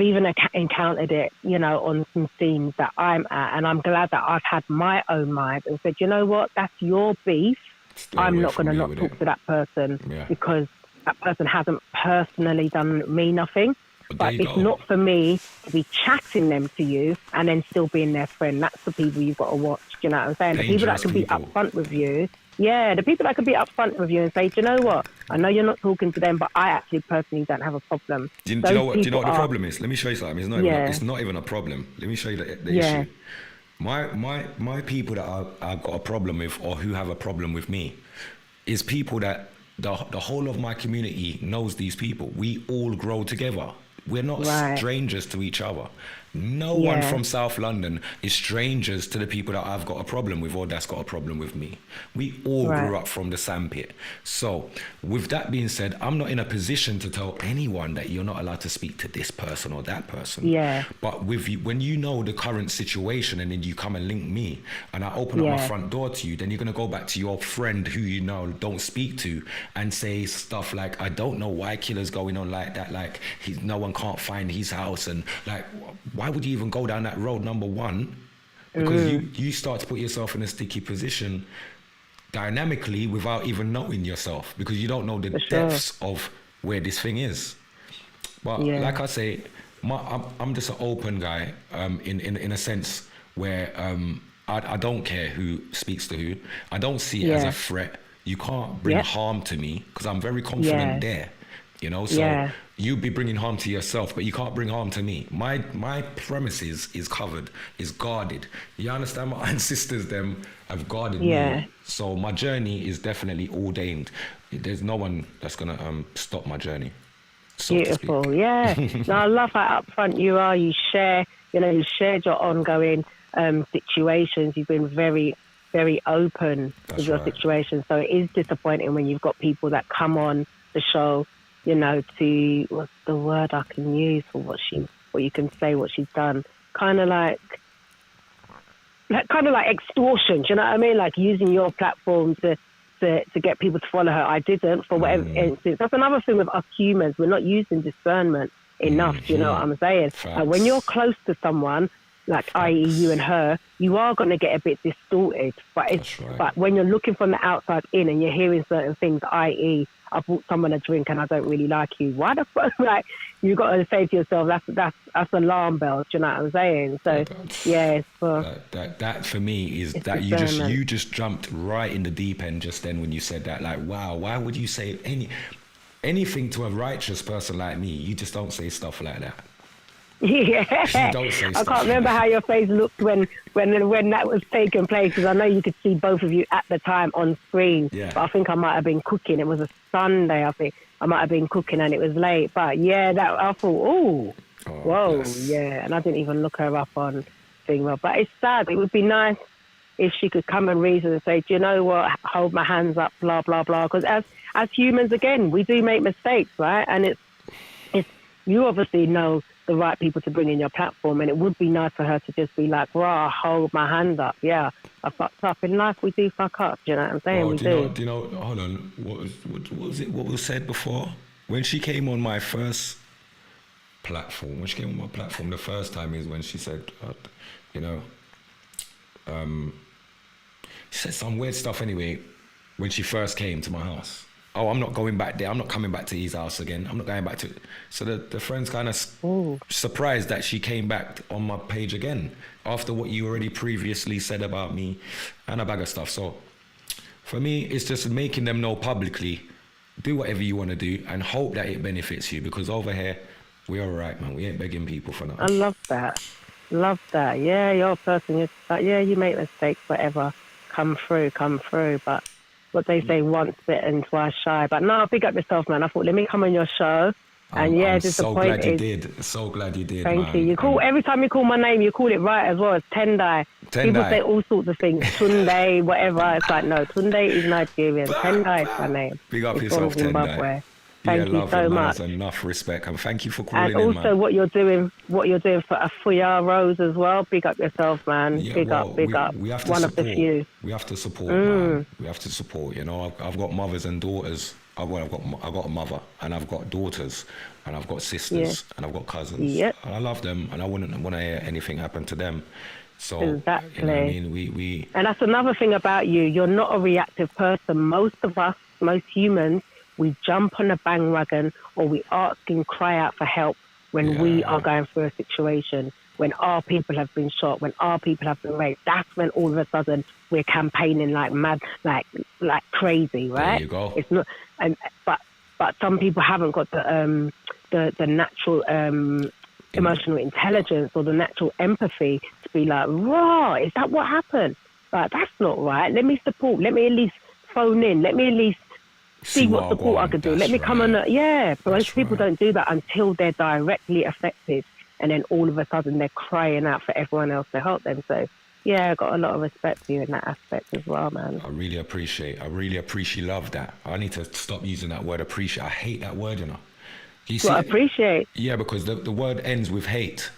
even encountered it, you know, on some scenes that I'm at, and I'm glad that I've had my own mind and said, you know what, that's your beef. I'm not going to not talk to that person because that person hasn't personally done me nothing. But it's not for me to be chatting them to you and then still being their friend. That's the people you've got to watch. Do you know what I'm saying? The people that can be upfront with you. Yeah, the people that can be upfront with you and say, do you know what? I know you're not talking to them, but I actually personally don't have a problem. Do you know what the problem is? Let me show you something. It's not even a problem. Let me show you the issue. My people that I've got a problem with, or who have a problem with me, is people that the whole of my community knows these people. We all grow together. We're not strangers to each other. No one Yeah. from South London is strangers to the people that I've got a problem with or that's got a problem with me. We all Right. grew up from the sandpit. So with that being said, I'm not in a position to tell anyone that you're not allowed to speak to this person or that person. Yeah. But with you, when you know the current situation and then you come and link me and I open up my Yeah. front door to you, then you're going to go back to your friend who you know don't speak to and say stuff like, I don't know why Killer's going on like that. Like no one can't find his house. And like, why would you even go down that road, number one? Because you start to put yourself in a sticky position dynamically without even knowing yourself, because you don't know the For sure. depths of where this thing is. But Yeah. like I say, I'm just an open guy in a sense where I don't care who speaks to who. I don't see it as Yeah. a threat. You can't bring Yeah. harm to me because I'm very confident Yeah. there. You know, so Yeah. you'd be bringing harm to yourself, but you can't bring harm to me. My premises is covered, is guarded. You understand? My ancestors them have guarded Yeah. me. So my journey is definitely ordained. There's no one that's gonna stop my journey. So to speak. Beautiful, yeah. No, I love how upfront you are. You share, you shared your ongoing situations. You've been very, very open That's with your right. situation. So it is disappointing when you've got people that come on the show, to, what's the word I can use for what you can say, what she's done. Kind of like extortion. Do you know what I mean? Like using your platform to get people to follow her. I didn't, for whatever instance. That's another thing with us humans. We're not using discernment enough. Do you know what I'm saying? Facts. When you're close to someone, like i.e. you and her, you are going to get a bit distorted. But That's right. but when you're looking from the outside in and you're hearing certain things, i.e. I bought someone a drink and I don't really like you. Why the fuck? Like, you got to say to yourself, that's alarm bells. Do you know what I'm saying? So yeah, it's for that for me is It's that discernment. you just jumped right in the deep end just then when you said that. Like, wow, why would you say anything to a righteous person like me? You just don't say stuff like that. yeah. You don't say I stuff can't remember like how your face looked when that was taking place, because I know you could see both of you at the time on screen. Yeah. But I think I might have been cooking. It was a Sunday. I think I might have been cooking and it was late. But yeah, that I thought, Oh, whoa, bless. yeah. And I didn't even look her up on thing. But it's sad. It would be nice if she could come and reason and say, do you know what? Hold my hands up, blah blah blah. Because as humans, again, we do make mistakes, right? And it's you obviously know the right people to bring in your platform, and it would be nice for her to just be like, "Rah, hold my hand up." Yeah, I fucked up in life. We do fuck up. Do you know what I'm saying? Oh, we do you know? Hold on. What was it? What was said before? When she came on my first platform, the first time is when she said, she said some weird stuff anyway. When she first came to my house. Oh, I'm not going back there. I'm not coming back to his house again. I'm not going back to it. So the friends kind of surprised that she came back on my page again after what you already previously said about me and a bag of stuff. So for me, it's just making them know publicly, do whatever you want to do and hope that it benefits you, because over here, we're all right, man. We ain't begging people for nothing. I love that. Love that. Yeah, you're a person. You're like, yeah, you make mistakes, whatever. Come through. But what they say, once bitten, twice shy. But no, big up yourself, man. I thought, let me come on your show. And I'm so disappointed. glad you did. So glad you did, Thank man. you. You call every time you call my name, you call it right as well. It's Tendai. People Tendai. say all sorts of things. Tunde, whatever. It's like, no, Tunde is Nigerian. Tendai is my name. Big up It's yourself, from Zimbabwe. Tendai. Thank you love so it, man. much. That's enough respect, and thank you for calling And in, also man. what you're doing for Afuya Rose as well. Big up yourself, man. Yeah, big well, up. We have to One support. of the few. We have to support, man. We have to support. You know, I've got mothers and daughters. I've got a mother, and I've got daughters, and I've got sisters, and I've got cousins. Yep. And I love them, and I wouldn't want to hear anything happen to them. So, Exactly. you know what I mean? We And that's another thing about you. You're not a reactive person. Most of us, most humans, we jump on a bandwagon or we ask and cry out for help when we are going through a situation, when our people have been shot, when our people have been raped. That's when all of a sudden we're campaigning like mad, like crazy, right? There you go. It's not, but some people haven't got the natural emotional intelligence or the natural empathy to be like, raw, is that what happened? Like, that's not right. Let me support. Let me at least phone in. Let me at least see what support I could do. Let me come on. But most people don't do that until they're directly affected. and then all of a sudden they're crying out for everyone else to help them. So yeah, I got a lot of respect for you in that aspect as well, man. I really appreciate love that. I need to stop using that word appreciate. I hate that word, you know. You see, appreciate. Yeah, because the word ends with hate.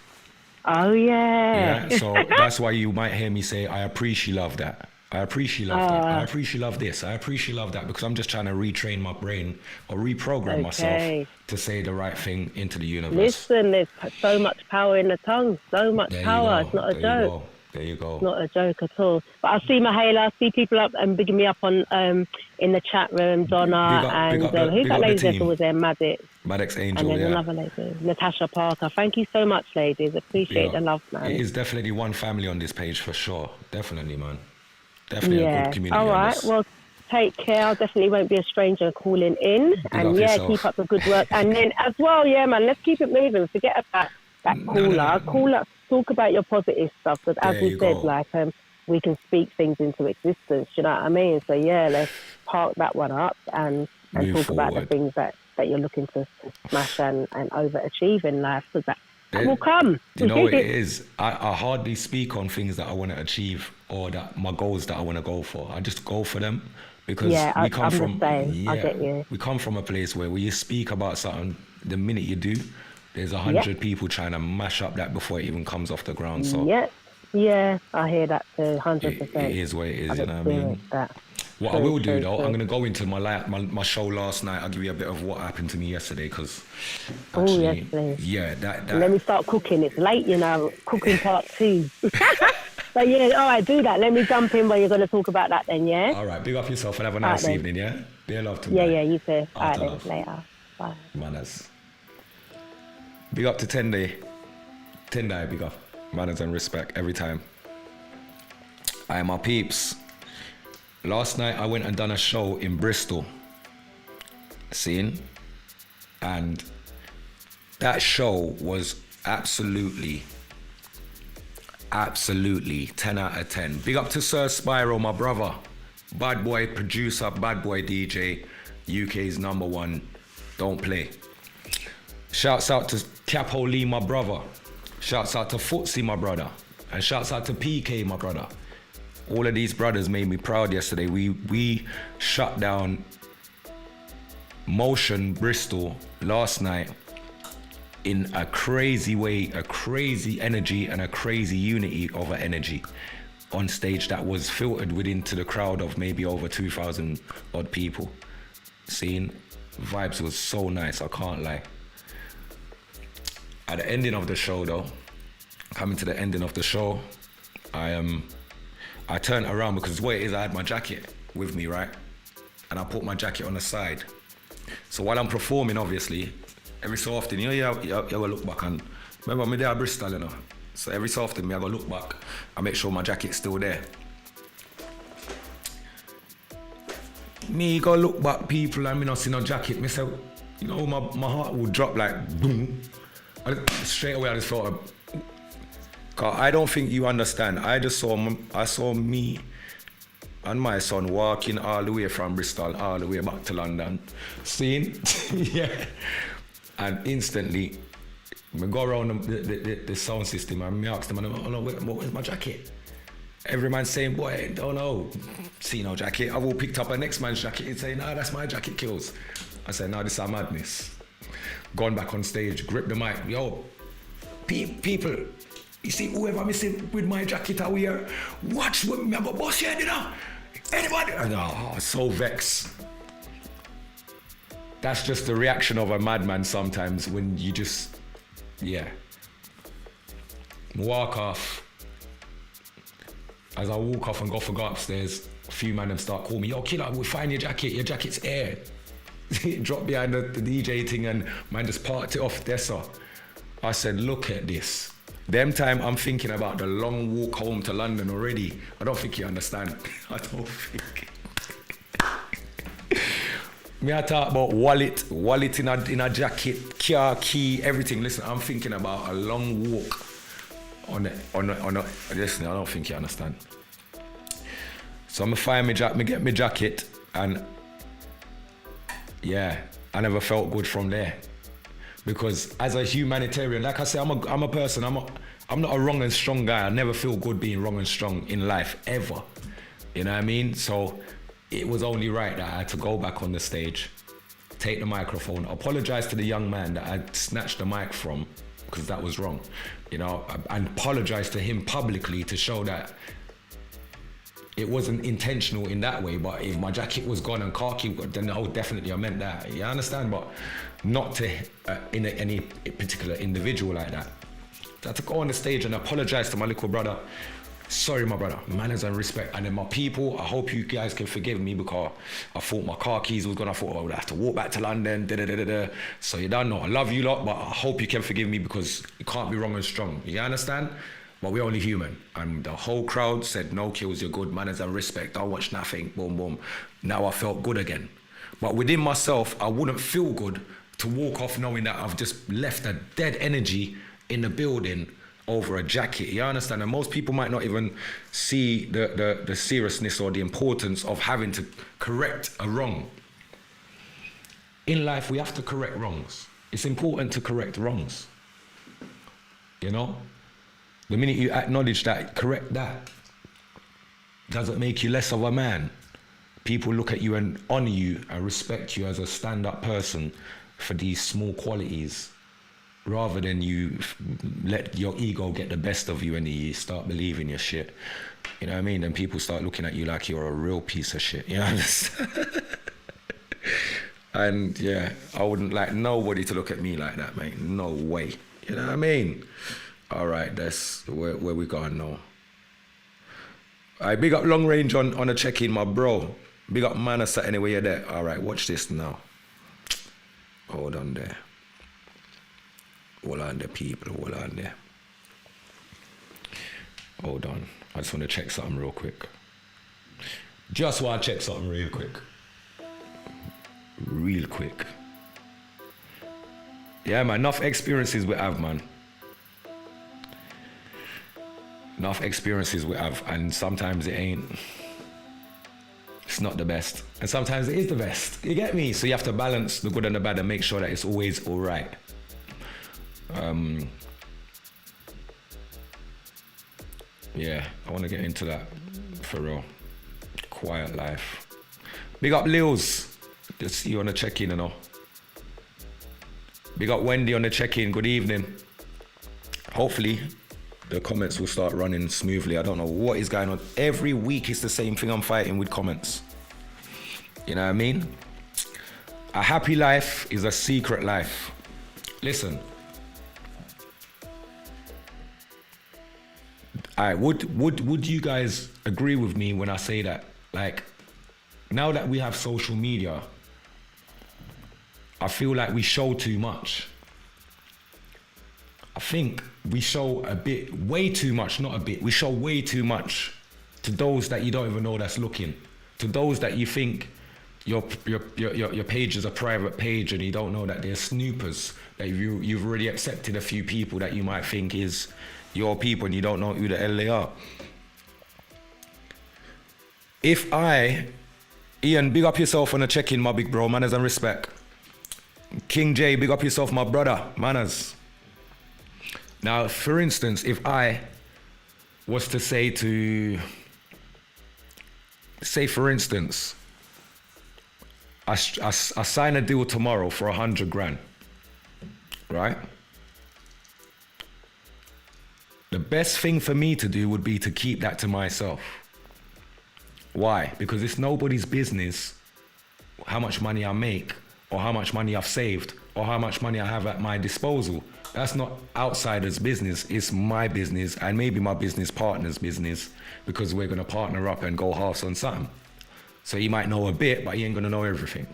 Oh yeah. Yeah, so that's why you might hear me say, I appreciate love that. I appreciate love that. I appreciate love this. I appreciate love that, because I'm just trying to retrain my brain or reprogram myself to say the right thing into the universe. Listen, there's so much power in the tongue. So much power. It's not a joke. There you go. Not a joke at all. But I see Mahela, I see people up and bigging me up on in the chat room, Donna, who's that lady that's always there, Maddox Angel, and there's another lady, Natasha Parker. Thank you so much, ladies. Appreciate the love, man. It is definitely one family on this page for sure. Definitely, man. Definitely a good community. All right. Well, take care. I definitely won't be a stranger calling in. And keep up the good work. And then as well, man, let's keep it moving. Forget about that caller. Call up. Talk about your positive stuff, because as we said, we can speak things into existence. You know what I mean? So let's park that one up and talk about the things that you're looking to smash and overachieve in life. So that will come. You know what it is? I hardly speak on things that I want to achieve or that my goals that I want to go for. I just go for them because we come from. I get you. We come from a place where when you speak about something, the minute you do, there's 100 people trying to mash up that before it even comes off the ground. So I hear that too, 100%. It is what it is, you know what I mean? What I will do though, I'm going to go into my show last night. I'll give you a bit of what happened to me yesterday, because yes, please. Yeah, that. Let me start cooking. It's late, you know. Cooking part 2. But all right, do that. Let me jump in where you're going to talk about that then, yeah? All right, big up yourself and have a nice evening, yeah? Be love to me. Yeah, you too. All right, then, later. Bye. Manners. Big up to 10 day. 10 day, big up. Manners and respect every time. Aye, my peeps. Last night I went and done a show in Bristol. And that show was absolutely 10 out of 10. Big up to Sir Spyro, my brother. Bad boy producer, bad boy DJ, UK's #1. Don't play. Shouts out to Capo Lee, my brother. Shouts out to Footsie, my brother. And shouts out to PK, my brother. All of these brothers made me proud yesterday. We shut down Motion Bristol last night in a crazy way, a crazy energy and a crazy unity of an energy on stage that was filtered into the crowd of maybe over 2,000 odd people. Vibes was so nice, I can't lie. At the ending of the show though, coming to the ending of the show, I turned around because what it is, I had my jacket with me, right? And I put my jacket on the side. So while I'm performing, obviously, every so often, you gotta look back and remember me there at Bristol, you know. So every so often, I gotta look back and make sure my jacket's still there. Me go look back, people, and me not see no jacket. Me say, you know, my heart would drop like boom. Straight away, I just thought, cause I don't think you understand. I saw me and my son walking all the way from Bristol, all the way back to London. Yeah. And instantly, I go around the sound system and I ask them, where's my jacket? Every man saying, boy, don't know. See no jacket. I've all picked up a next man's jacket and say, nah, that's my jacket, Kills. I said, nah, this is madness. Gone back on stage, grip the mic. Yo, people, you see whoever me see with my jacket out here, watch with me, I go boss your head, you know? Anybody? Oh, so vexed. That's just the reaction of a madman sometimes when you just, walk off. As I walk off and go upstairs, a few men start calling me, yo, killer, we'll find your jacket's air. Drop behind the DJ thing and man just parked it off there, sir. I said, look at this. Them time I'm thinking about the long walk home to London already. I don't think you understand. I don't think. Me I talk about wallet in a jacket, car, key, everything. Listen, I'm thinking about a long walk on a listen, I don't think you understand. So I'm gonna get my jacket and I never felt good from there. Because as a humanitarian, like I say, I'm a person. I'm not a wrong and strong guy. I never feel good being wrong and strong in life ever. You know what I mean? So it was only right that I had to go back on the stage, take the microphone, apologize to the young man that I snatched the mic from, because that was wrong. You know, and apologize to him publicly to show that it wasn't intentional in that way. But if my jacket was gone and khaki, then definitely I meant that. You understand? But not to any particular individual like that. I had to go on the stage and apologize to my little brother. Sorry, my brother, manners and respect. And then my people, I hope you guys can forgive me because I thought my car keys was gone. I thought I would have to walk back to London, So you don't know, I love you lot, but I hope you can forgive me because you can't be wrong and strong. You understand? But we're only human. And the whole crowd said, no kills, you're good, manners and respect. Don't watch nothing, boom, boom. Now I felt good again. But within myself, I wouldn't feel good to walk off knowing that I've just left a dead energy in the building over a jacket. You understand? And most people might not even see the seriousness or the importance of having to correct a wrong. In life, we have to correct wrongs. It's important to correct wrongs. You know? The minute you acknowledge that, correct that, doesn't make you less of a man. People look at you and honor you and respect you as a stand-up person for these small qualities, rather than you let your ego get the best of you and you start believing your shit. You know what I mean? And people start looking at you like you're a real piece of shit. You know what I mean? And yeah, I wouldn't like nobody to look at me like that, mate. No way. You know what I mean? All right, that's where we going now. I big up Long Range on a check-in, my bro. Big up Manasa anyway you're there. All right, watch this now. Hold on there. Hold on there, people. Hold on there. Hold on. I just want to check something real quick. Just want to check something real quick. Real quick. Yeah, man. Enough experiences we have, man. Enough experiences we have, and sometimes it ain't. It's not the best, and sometimes it is the best. You get me? So you have to balance the good and the bad and make sure that it's always all right. Yeah, I want to get into that for real. Quiet life. Big up Lils. Just see you on the check-in and all. Big up Wendy on the check-in. Good evening. Hopefully the comments will start running smoothly. I don't know what is going on. Every week it's the same thing I'm fighting with comments. You know what I mean? A happy life is a secret life. Listen. Alright, would you guys agree with me when I say that? Like, now that we have social media, I feel like we show too much. I think we show way too much, not a bit. We show way too much to those that you don't even know that's looking. To those that you think your page is a private page and you don't know that they're snoopers. That you've already accepted a few people that you might think is your people and you don't know who the hell they are. If Ian, big up yourself on a check-in, my big bro, manners and respect. King J, big up yourself, my brother, manners. Now, for instance, if I was to say for instance, I sign a deal tomorrow for 100 grand, right? The best thing for me to do would be to keep that to myself. Why? Because it's nobody's business how much money I make or how much money I've saved or how much money I have at my disposal. That's not outsiders' business, it's my business and maybe my business partner's business, because we're gonna partner up and go halves on something. So he might know a bit, but he ain't gonna know everything.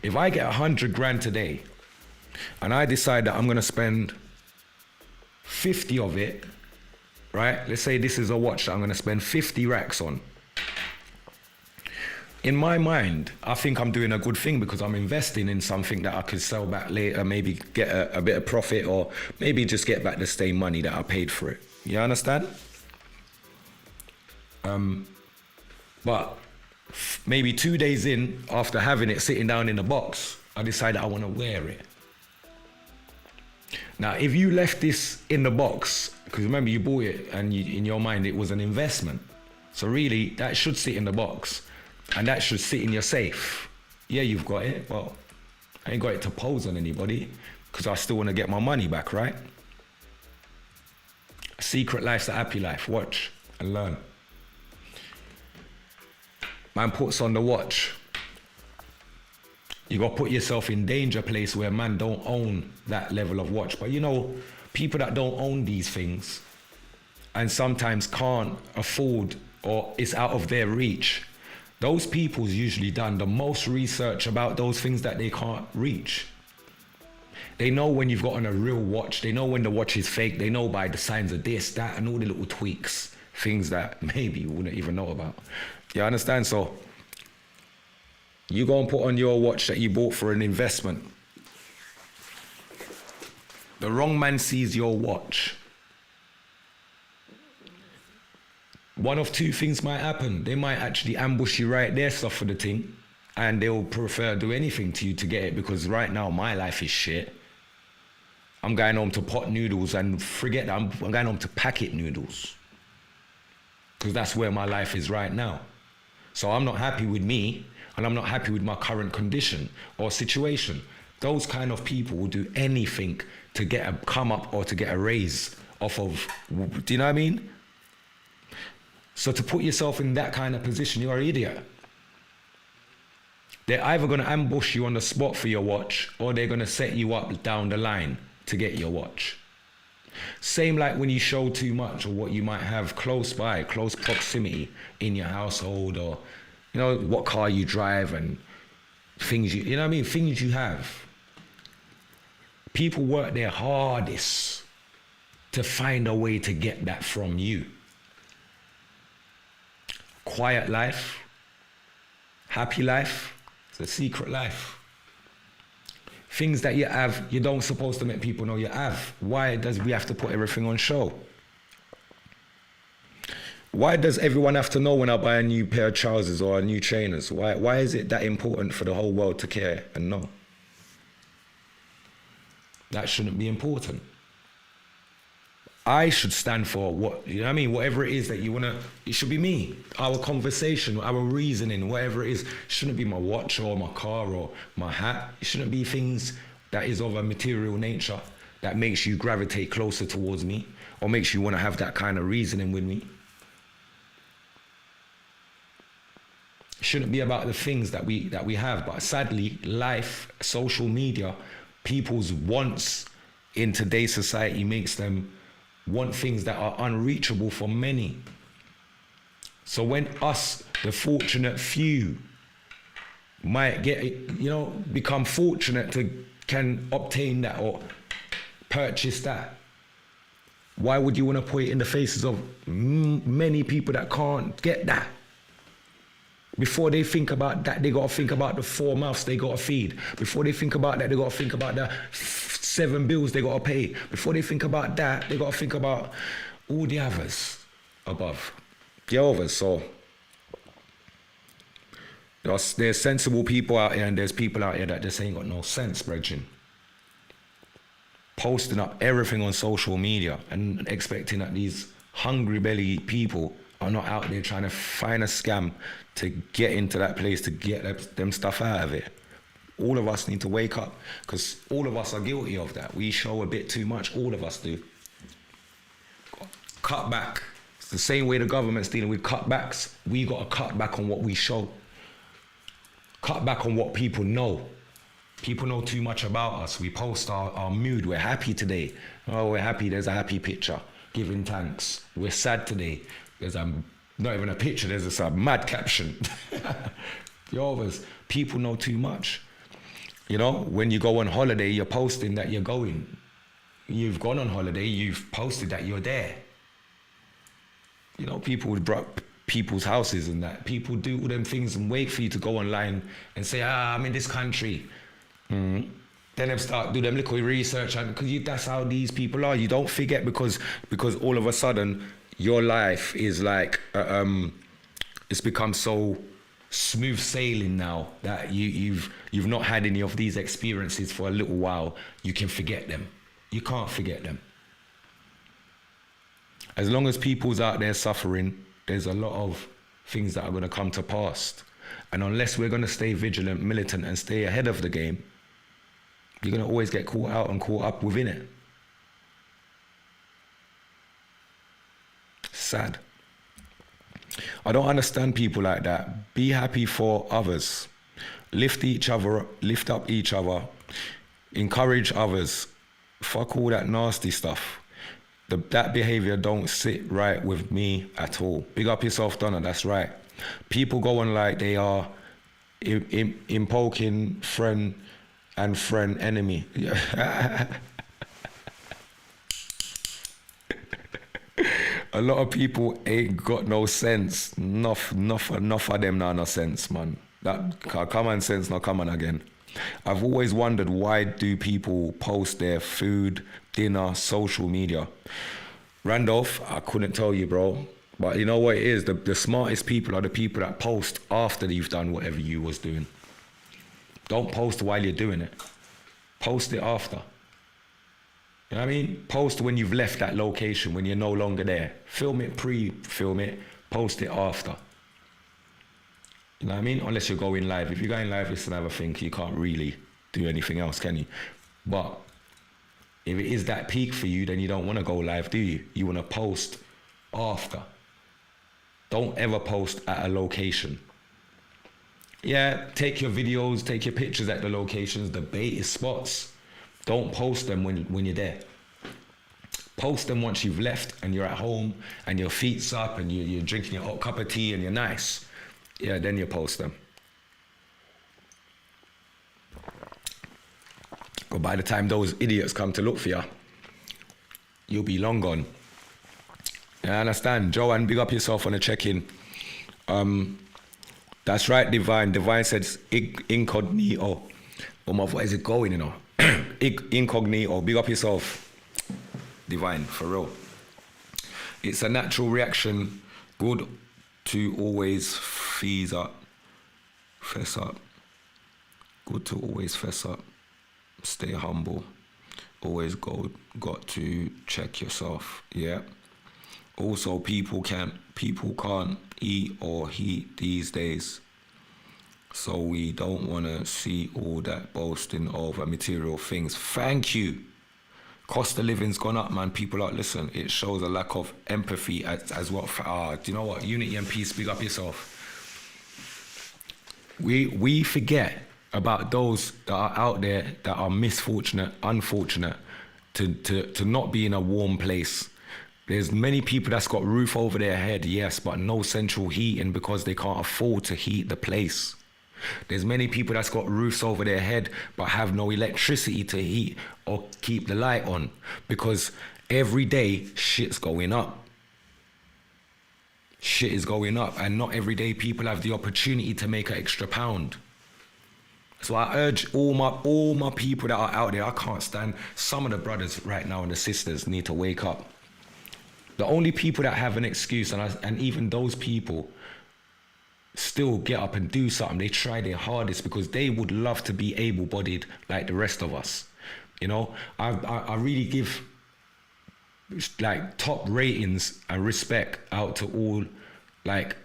If I get 100 grand today and I decide that I'm gonna spend 50 of it, right? Let's say this is a watch that I'm gonna spend 50 racks on. In my mind, I think I'm doing a good thing because I'm investing in something that I could sell back later, maybe get a bit of profit or maybe just get back the same money that I paid for it. You understand? But maybe 2 days in, after having it sitting down in the box, I decided I want to wear it. Now, if you left this in the box, because remember you bought it and in your mind it was an investment. So really, that should sit in the box and that should sit in your safe. Yeah, you've got it. Well, I ain't got it to pose on anybody because I still want to get my money back, right? Secret life's a happy life. Watch and learn. Man puts on the watch. You got to put yourself in danger place where man don't own that level of watch. But you know, people that don't own these things and sometimes can't afford or it's out of their reach, those people's usually done the most research about those things that they can't reach. They know when you've got on a real watch, they know when the watch is fake, they know by the signs of this, that, and all the little tweaks, things that maybe you wouldn't even know about. You understand? So you go and put on your watch that you bought for an investment. The wrong man sees your watch. One of two things might happen. They might actually ambush you right there, stuff for the thing, and they'll prefer do anything to you to get it because right now my life is shit. I'm going home to pot noodles and forget that I'm going home to packet noodles because that's where my life is right now. So I'm not happy with me and I'm not happy with my current condition or situation. Those kind of people will do anything to get a come up or to get a raise off of, do you know what I mean? So to put yourself in that kind of position, you're an idiot. They're either going to ambush you on the spot for your watch or they're going to set you up down the line to get your watch. Same like when you show too much or what you might have close by, close proximity in your household or, you know, what car you drive and things you know what I mean? Things you have. People work their hardest to find a way to get that from you. Quiet life, happy life, it's a secret life. Things that you have, you don't supposed to make people know you have. Why does we have to put everything on show? Why does everyone have to know when I buy a new pair of trousers or a new trainers? Why is it that important for the whole world to care and know? That shouldn't be important. I should stand for what, you know what I mean? Whatever it is that you wanna, it should be me. Our conversation, our reasoning, whatever it is, shouldn't be my watch or my car or my hat. It shouldn't be things that is of a material nature that makes you gravitate closer towards me or makes you wanna have that kind of reasoning with me. It shouldn't be about the things that we have, but sadly, life, social media, people's wants in today's society makes them want things that are unreachable for many. So when us, the fortunate few, might get, you know, become fortunate to can obtain that or purchase that, why would you want to put it in the faces of many people that can't get that? Before they think about that, they got to think about the 4 mouths they got to feed. Before they think about that, they got to think about the 7 bills they got to pay. Before they think about that, they got to think about all the others above. The others, so there's sensible people out here and there's people out here that just ain't got no sense, brethren. Posting up everything on social media and expecting that these hungry belly people are not out there trying to find a scam to get into that place, to get them stuff out of it. All of us need to wake up because all of us are guilty of that. We show a bit too much, all of us do. Cut back. It's the same way the government's dealing with cutbacks. We got to cut back on what we show. Cut back on what people know. People know too much about us. We post our mood. We're happy today. Oh, we're happy. There's a happy picture. Giving thanks. We're sad today. There's not even a picture. There's a mad caption. People know too much. You know, when you go on holiday, you're posting that you're going. You've gone on holiday. You've posted that you're there. You know, people would people's houses and that. People do all them things and wait for you to go online and say, I'm in this country. Mm-hmm. Then they start do them little research and because that's how these people are. You don't forget because all of a sudden your life is like it's become so smooth sailing now that you've not had any of these experiences for a little while. You can forget them. You can't forget them. As long as people's out there suffering, there's a lot of things that are going to come to pass. And unless we're going to stay vigilant, militant, and stay ahead of the game, you're going to always get caught out and caught up within it. Sad. I don't understand people like that. Be happy for others. Lift up each other. Encourage others. Fuck all that nasty stuff. That behavior don't sit right with me at all. Big up yourself, Donna, that's right. People go on like they are invoking friend and friend enemy. A lot of people ain't got no sense. Enough of them now, no sense, man. That common sense, not common again. I've always wondered, why do people post their food, dinner, social media? Randolph, I couldn't tell you, bro. But you know what it is? The smartest people are the people that post after you've done whatever you was doing. Don't post while you're doing it. Post it after. You know what I mean? Post when you've left that location, when you're no longer there. Film it, pre-film it, post it after. You know what I mean? Unless you're going live. If you're going live, it's another thing. You can't really do anything else, can you? But if it is that peak for you, then you don't want to go live, do you? You want to post after. Don't ever post at a location. Yeah, take your videos, take your pictures at the locations, the bait spots. Don't post them when you're there. Post them once you've left and you're at home and your feet's up and you're drinking your hot cup of tea and you're nice. Yeah, then you post them. But by the time those idiots come to look for you, you'll be long gone. I understand. Joanne, big up yourself on a check-in. That's right, Divine. Divine says incognito. Oh my, what is it going, you know? Incognito. Big up yourself, Divine, for real. It's a natural reaction. Good to always fess up. Good to always fess up. Stay humble. Always got to check yourself. Yeah. Also, people can't eat or heat these days. So we don't want to see all that boasting over material things. Thank you. Cost of living's gone up, man. People are, listen, it shows a lack of empathy as well. Do you know what? Unity and peace, big up yourself. We forget about those that are out there that are unfortunate to not be in a warm place. There's many people that's got roof over their head, yes, but no central heating because they can't afford to heat the place. There's many people that's got roofs over their head but have no electricity to heat or keep the light on because every day shit's going up. Shit is going up and not every day people have the opportunity to make an extra pound. So I urge all my people that are out there, I can't stand, some of the brothers right now and the sisters need to wake up. The only people that have an excuse, and even those people still get up and do something, they try their hardest because they would love to be able-bodied like the rest of us. You know, I really give like top ratings and respect out to all like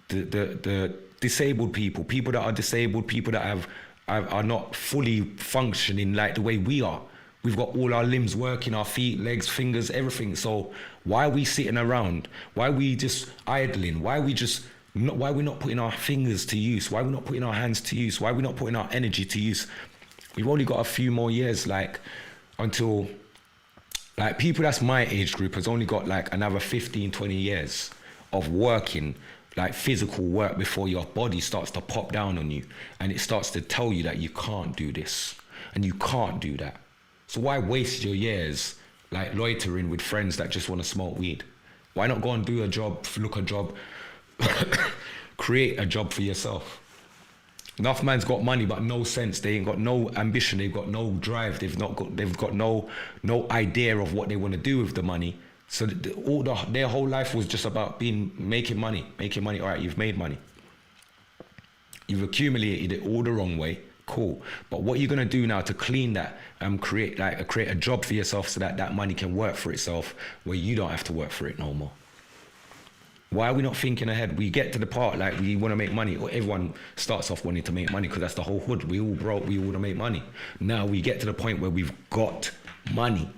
the disabled people that are disabled, people that are not fully functioning like the way we are. We've got all our limbs working, our feet, legs, fingers, everything. So why are we sitting around? Why are we just idling? Why are we not putting our fingers to use? Why are we not putting our hands to use? Why are we not putting our energy to use? We've only got a few more years, like, until, like, people that's my age group has only got like another 15, 20 years of working, like physical work, before your body starts to pop down on you and it starts to tell you that you can't do this and you can't do that. So why waste your years like loitering with friends that just want to smoke weed? Why not go and do a job, create a job for yourself? Enough man's got money but no sense. They ain't got no ambition. They've got no drive. They've got no idea of what they want to do with the money. So their whole life was just about making money. All right, you've made money. You've accumulated it all the wrong way. Cool. But what you're gonna do now to clean that and create a job for yourself so that that money can work for itself, where you don't have to work for it no more. Why are we not thinking ahead? We get to the part like we want to make money, or everyone starts off wanting to make money because that's the whole hood. We all broke, we all want to make money. Now we get to the point where we've got money.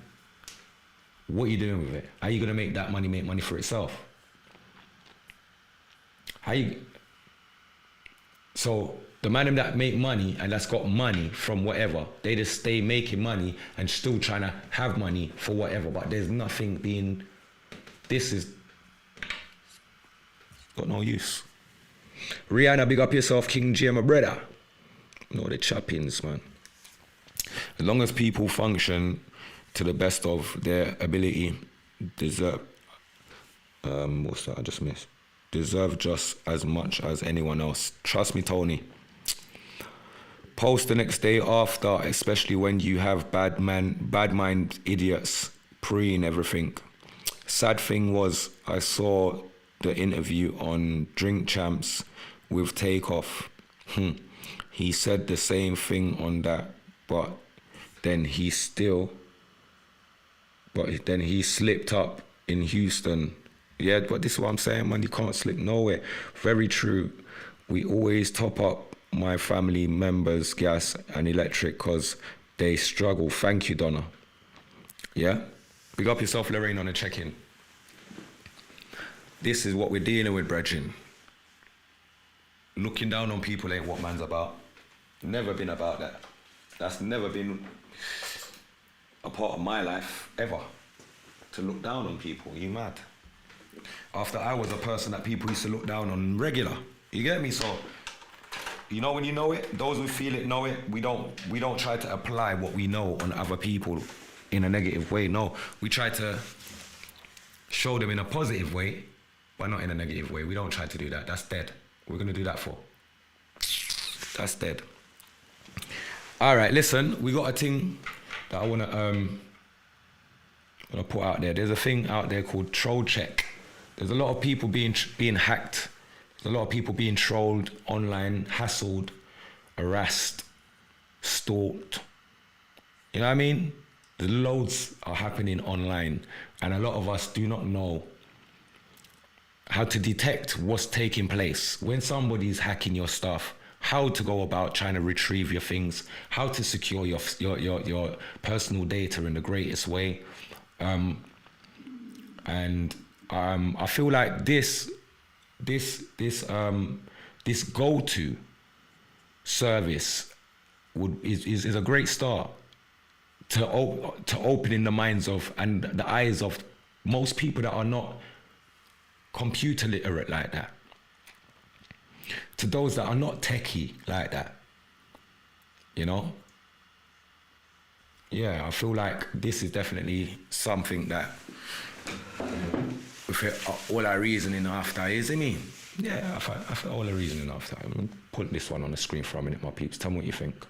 What are you doing with it? How are you going to make that money make money for itself? So the man that make money and that's got money from whatever, they just stay making money and still trying to have money for whatever, but there's nothing being, this is got no use. Rihanna, big up yourself. King J, my brother. No, the choppings, man. As long as people function to the best of their ability, deserve, what's that I just missed? Deserve just as much as anyone else. Trust me, Tony. Post the next day after, especially when you have bad mind idiots preying everything. Sad thing was, I saw the interview on Drink Champs with Takeoff. He said the same thing on that, but then he slipped up in Houston. Yeah, but this is what I'm saying, man, you can't slip nowhere. Very true. We always top up my family members' gas and electric because they struggle. Thank you, Donna. Yeah? Big up yourself, Lorraine, on a check-in. This is what we're dealing with, brethren. Looking down on people ain't what man's about. Never been about that. That's never been a part of my life, ever. To look down on people, you mad? After I was a person that people used to look down on regular. You get me? So, you know when you know it, those who feel it know it. We don't try to apply what we know on other people in a negative way. No, we try to show them in a positive way, but not in a negative way. We don't try to do that. That's dead. We're gonna do that for. That's dead. All right, listen, we got a thing that I wanna put out there. There's a thing out there called troll check. There's a lot of people being hacked. There's a lot of people being trolled online, hassled, harassed, stalked. You know what I mean? The loads are happening online, and a lot of us do not know how to detect what's taking place. When somebody's hacking your stuff, how to go about trying to retrieve your things, how to secure your personal data in the greatest way. I feel like this go-to service is a great start to opening the minds of and the eyes of most people that are not computer literate like that, to those that are not techie like that, you know? Yeah, I feel like this is definitely something that all our reasoning after is, I mean, yeah, I feel all the reasoning after. I'm gonna put this one on the screen for a minute, my peeps. Tell me what you think.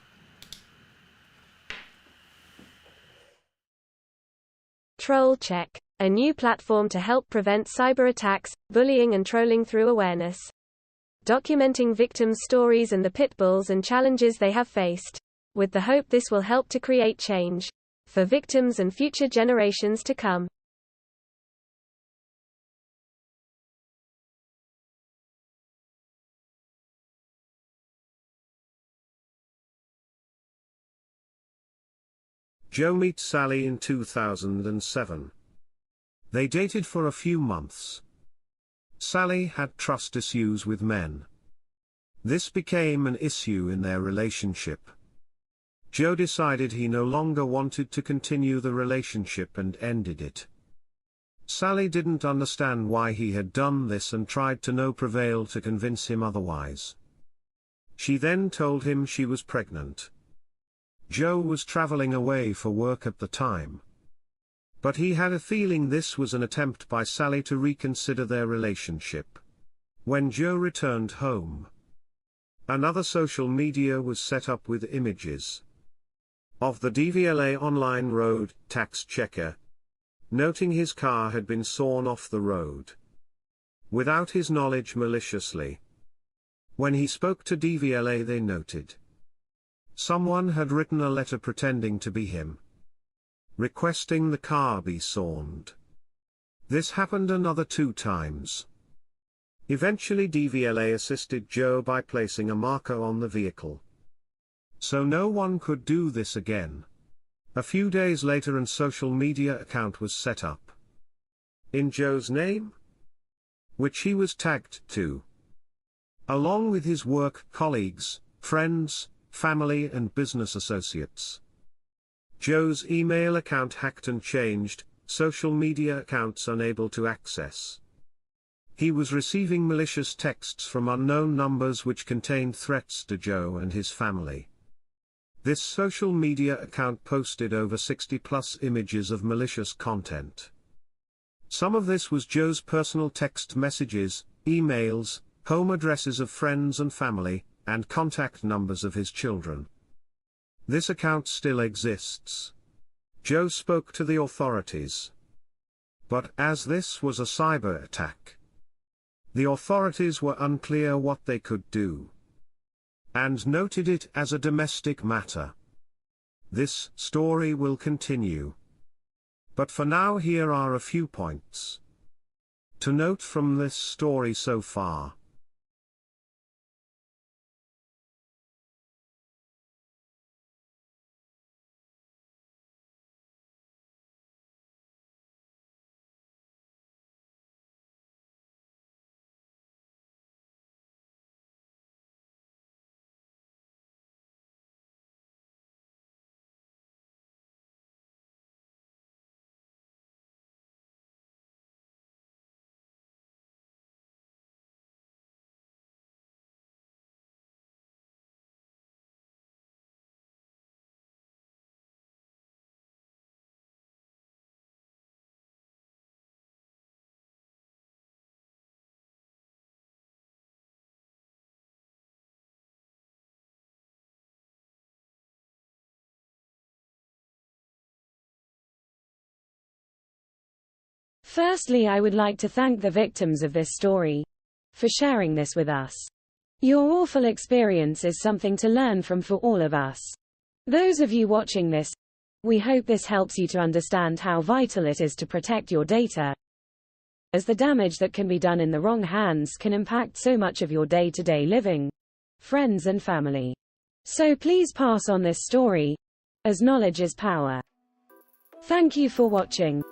Troll Check, a new platform to help prevent cyber attacks, bullying and trolling through awareness. Documenting victims' stories and the pitfalls and challenges they have faced, with the hope this will help to create change for victims and future generations to come. Joe meets Sally in 2007. They dated for a few months. Sally had trust issues with men. This became an issue in their relationship. Joe decided he no longer wanted to continue the relationship and ended it. Sally didn't understand why he had done this and tried to no prevail to convince him otherwise. She then told him she was pregnant. Joe was traveling away for work at the time. But he had a feeling this was an attempt by Sally to reconsider their relationship. When Joe returned home, another social media was set up with images of the DVLA online road tax checker, noting his car had been sawn off the road without his knowledge maliciously. When he spoke to DVLA, they noted Someone had written a letter pretending to be him, requesting the car be sawned. This happened another 2 times. Eventually DVLA assisted Joe by placing a marker on the vehicle, so no one could do this again. A few days later a social media account was set up in Joe's name, which he was tagged to, along with his work colleagues, friends, family and business associates. Joe's email account hacked and changed, social media accounts unable to access. He was receiving malicious texts from unknown numbers which contained threats to Joe and his family. This social media account posted over 60+ images of malicious content. Some of this was Joe's personal text messages, emails, home addresses of friends and family, and contact numbers of his children. This account still exists. Joe spoke to the authorities, but as this was a cyber attack, the authorities were unclear what they could do, and noted it as a domestic matter. This story will continue, but for now here are a few points to note from this story so far. Firstly, I would like to thank the victims of this story for sharing this with us. Your awful experience is something to learn from for all of us. Those of you watching this, we hope this helps you to understand how vital it is to protect your data, as the damage that can be done in the wrong hands can impact so much of your day-to-day living, friends and family. So please pass on this story, as knowledge is power. Thank you for watching.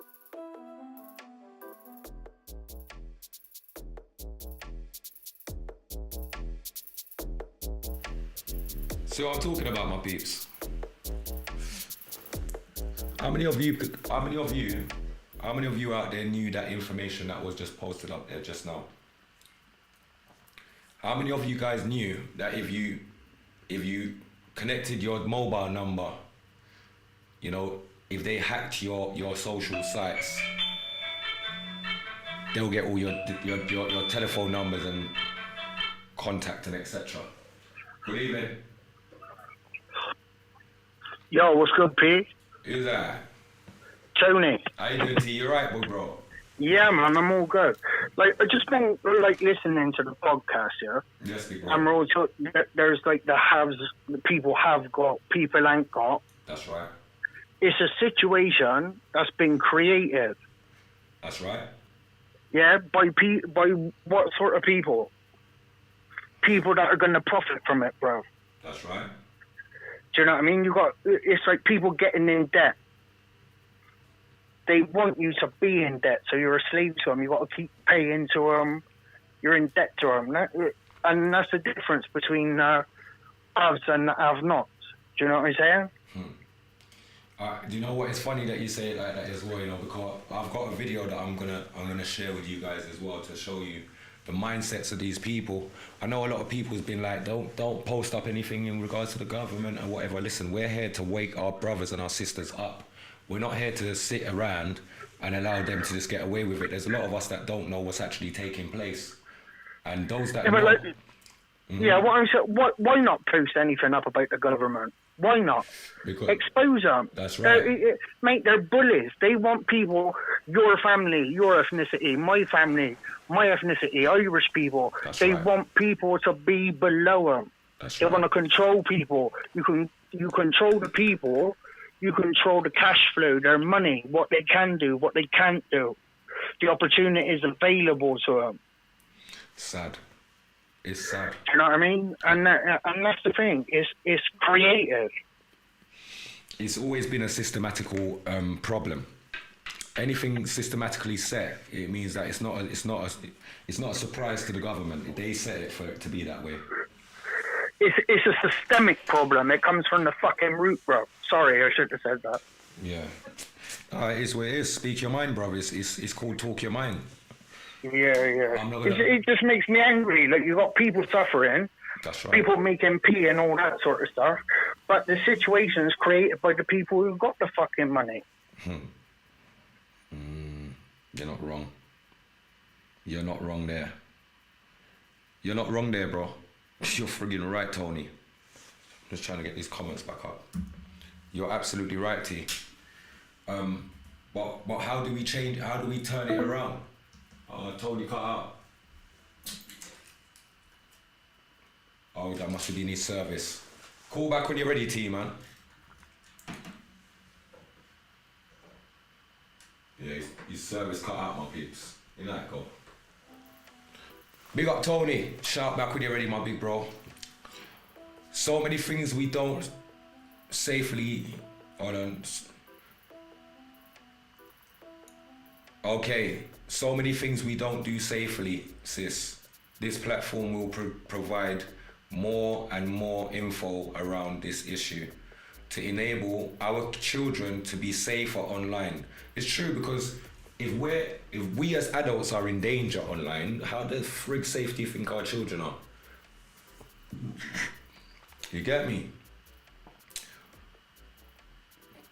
See what I'm talking about, my peeps? How many of you out there knew that information that was just posted up there just now? How many of you guys knew that if you connected your mobile number, you know, if they hacked your social sites, they'll get all your telephone numbers and contact and etc. Good evening. Yo, what's good, P? Who's that? Tony. How you doing, T? You right, bro? Yeah, man, I'm all good. Like, I just been like listening to the podcast, yeah. Yes, bro. And we're all there's like the haves, the people have got, people ain't got. That's right. It's a situation that's been created. That's right. Yeah, by what sort of people? People that are going to profit from it, bro. That's right. Do you know what I mean? It's like people getting in debt. They want you to be in debt, so you're a slave to them. You've got to keep paying to them. You're in debt to them. And that's the difference between haves and have-nots. Do you know what I'm saying? Do you know what? It's funny that you say it like that as well, you know, because I've got a video that I'm gonna share with you guys as well to show you the mindsets of these people. I know a lot of people's been like, don't post up anything in regards to the government and whatever. Listen, we're here to wake our brothers and our sisters up. We're not here to sit around and allow them to just get away with it. There's a lot of us that don't know what's actually taking place, and those that know. Yeah, what I'm saying, why not post anything up about the government? Why not? Because expose them. That's right. Mate, they're bullies. They want people, your family, your ethnicity, my family, my ethnicity, Irish people. That's they right. want people to be below them. That's they right. want to control people. You can you control the people, you control the cash flow, their money, what they can do, what they can't do, the opportunities available to them. Sad. It's sad. Do you know what I mean? And that's the thing. It's creative. It's always been a systematical problem. Anything systematically set, it means that it's not a surprise to the government. They set it for it to be that way. It's a systemic problem. It comes from the fucking root, bro. Sorry, I should have said that. Yeah. It is what it is. Speak your mind, bro. It's called talk your mind. Yeah. It just makes me angry. Like, you got people suffering. That's right. People making pee and all that sort of stuff. But the situation is created by the people who got the fucking money. You're not wrong. You're not wrong there. You're not wrong there, bro. You're friggin' right, Tony. Just trying to get these comments back up. You're absolutely right, T. But how do we change? How do we turn it around? Tony cut out. Oh, that must have been his service. Call back when you're ready, T, man. Yeah, his service cut out, my peeps. You know that, go. Big up, Tony. Shout back when you're ready, my big bro. So many things we don't safely... Hold on. Okay, so many things we don't do safely, sis. This platform will provide more and more info around this issue to enable our children to be safer online. It's true, because if we as adults are in danger online, how the frig safe do you think our children are? You get me?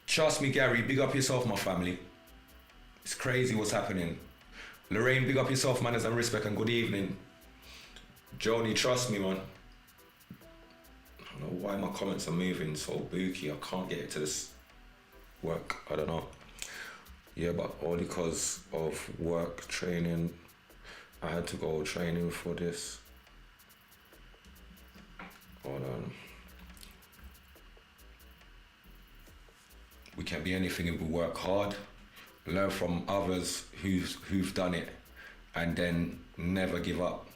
Trust me, Gary, big up yourself, my family. It's crazy what's happening. Lorraine, big up yourself, manners and respect, and good evening. Joni, trust me, man. I don't know why my comments are moving so booky. I can't get it to this work. I don't know. Yeah, but only because of work training. I had to go training for this. Hold on. We can be anything if we work hard, learn from others who've done it, and then never give up.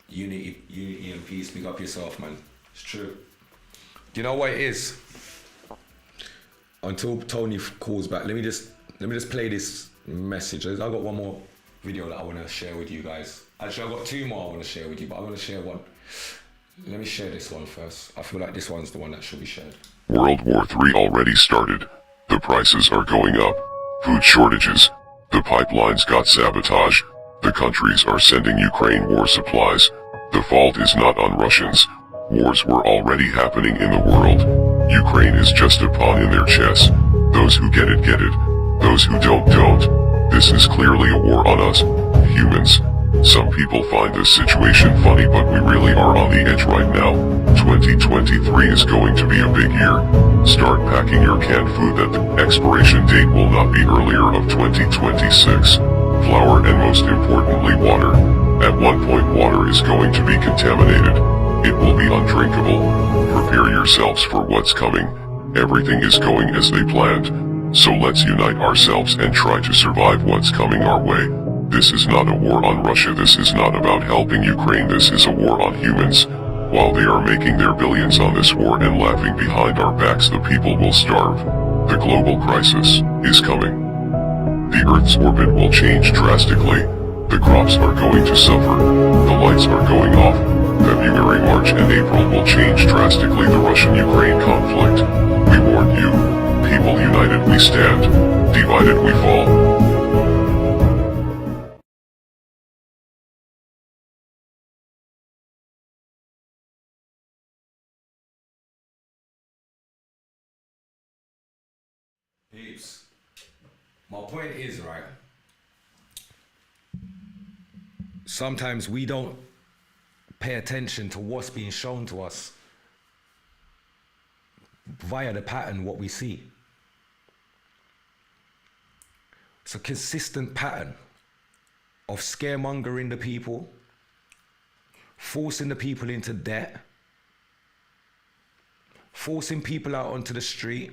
Unity and peace. Big up yourself, man. It's true. Do you know what it is? Until Tony calls back, let me just play this message. I got one more video that I want to share with you guys. Actually, I got two more I want to share with you, but I want to share one. Let me share this one first. I feel like this one's the one that should be shared. World War III already started. The prices are going up. Food shortages. The pipelines got sabotaged. The countries are sending Ukraine war supplies. The fault is not on Russians. Wars were already happening in the world. Ukraine is just a pawn in their chess. Those who get it, get it. Those who don't, don't. This is clearly a war on us, humans. Some people find this situation funny, but we really are on the edge right now. 2023 is going to be a big year. Start packing your canned food that the expiration date will not be earlier of 2026. Flour and most importantly water. At one point water is going to be contaminated. It will be undrinkable. Prepare yourselves for what's coming. Everything is going as they planned. So let's unite ourselves and try to survive what's coming our way. This is not a war on Russia. This is not about helping Ukraine. This is a war on humans. While they are making their billions on this war and laughing behind our backs, the people will starve. The global crisis is coming. The Earth's orbit will change drastically. The crops are going to suffer. The lights are going off. February, March, and April will change drastically. The Russian-Ukraine conflict. We warn you. People united we stand. Divided we fall. Peeps. My point is, right, sometimes we don't pay attention to what's being shown to us via the pattern, what we see. It's a consistent pattern of scaremongering the people, forcing the people into debt, forcing people out onto the street,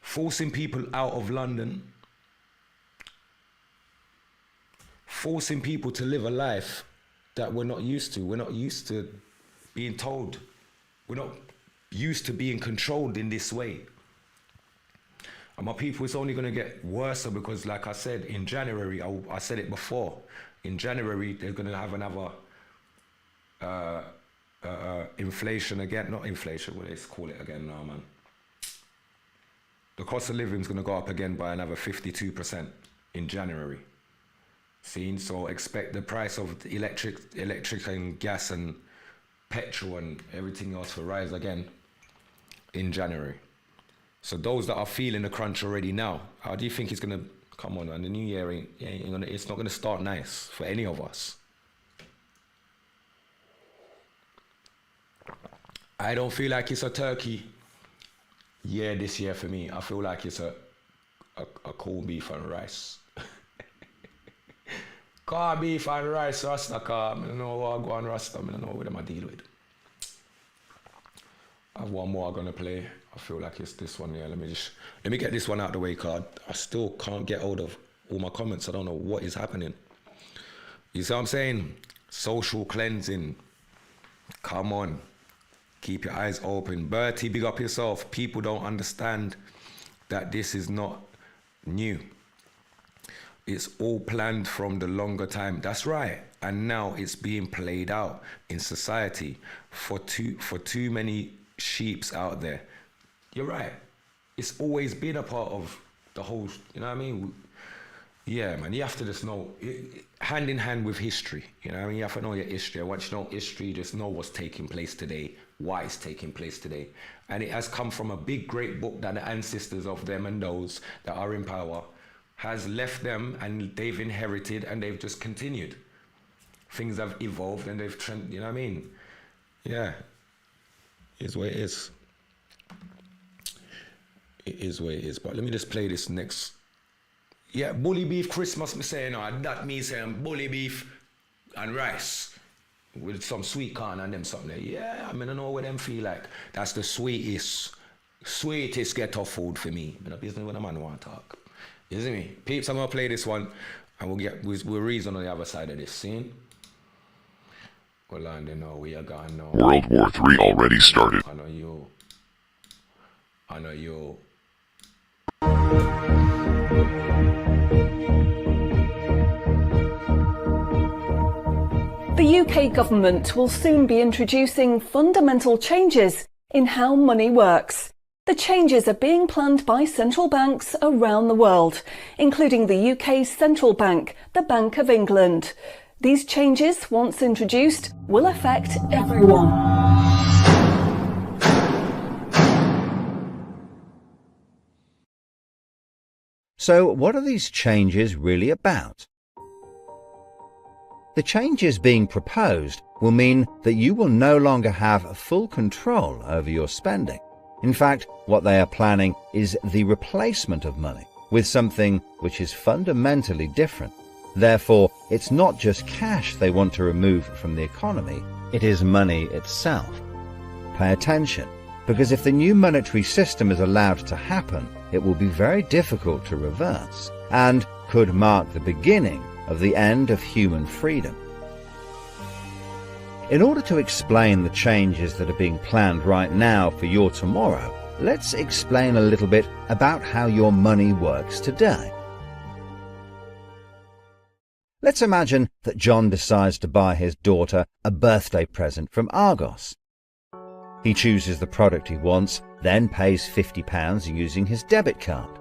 forcing people out of London, forcing people to live a life that we're not used to. We're not used to being told. We're not used to being controlled in this way. And my people, it's only going to get worse because, like I said, in January, I said it before, in January, they're going to have another inflation again. Not inflation, what do they call it again now, man? The cost of living is going to go up again by another 52% in January. Seen? So expect the price of the electric and gas and petrol and everything else to rise again in January. So those that are feeling the crunch already now, how do you think it's gonna come on? And the new year it's not gonna start nice for any of us. I don't feel like it's a turkey year this year for me. I feel like it's a corned beef and rice. Corned beef and rice, Rasta car. I don't know what I go on Rasta. I don't know what I'm deal with. I have one more I'm gonna play. I feel like it's this one. Yeah, let me get this one out the way, card. I still can't get hold of all my comments. I don't know what is happening. You see what I'm saying? Social cleansing. Come on. Keep your eyes open. Bertie, big up yourself. People don't understand that this is not new. It's all planned from the longer time. That's right. And now it's being played out in society for too many sheeps out there. You're right. It's always been a part of the whole, you know what I mean? Yeah, man, you have to just know, hand in hand with history, you know what I mean? You have to know your history. Once you know history, just know what's taking place today, why it's taking place today. And it has come from a big, great book that the ancestors of them and those that are in power has left them, and they've inherited, and they've just continued. Things have evolved and they've, you know what I mean? Yeah, it is what it is. It is what it is. But let me just play this next. Yeah, bully beef Christmas, me saying, that me saying bully beef and rice with some sweet corn and them something there. Yeah, I mean, I know what them feel like. That's the sweetest ghetto food for me. I don't business when a man want to talk. You see me? Peeps, I'm gonna play this one and we'll reason on the other side of this scene. Well, I don't know where you're going now. World War III already started. I know you. The UK government will soon be introducing fundamental changes in how money works. The changes are being planned by central banks around the world, including the UK's central bank, the Bank of England. These changes, once introduced, will affect everyone. So, what are these changes really about? The changes being proposed will mean that you will no longer have full control over your spending. In fact, what they are planning is the replacement of money with something which is fundamentally different. Therefore, it's not just cash they want to remove from the economy, it is money itself. Pay attention, because if the new monetary system is allowed to happen, it will be very difficult to reverse, and could mark the beginning of the end of human freedom. In order to explain the changes that are being planned right now for your tomorrow, let's explain a little bit about how your money works today. Let's imagine that John decides to buy his daughter a birthday present from Argos. He chooses the product he wants, then pays £50 using his debit card.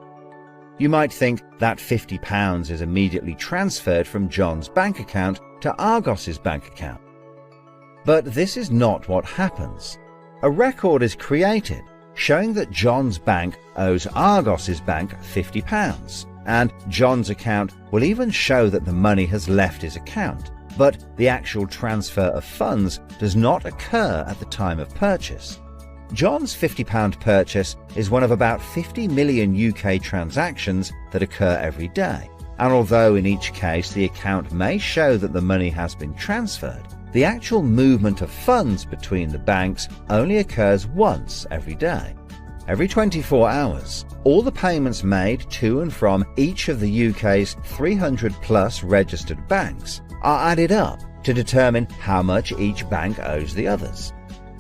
You might think that £50 is immediately transferred from John's bank account to Argos's bank account. But this is not what happens. A record is created showing that John's bank owes Argos's bank £50, and John's account will even show that the money has left his account, but the actual transfer of funds does not occur at the time of purchase. John's £50 purchase is one of about 50 million UK transactions that occur every day, and although in each case the account may show that the money has been transferred, the actual movement of funds between the banks only occurs once every day. Every 24 hours, all the payments made to and from each of the UK's 300 plus registered banks are added up to determine how much each bank owes the others.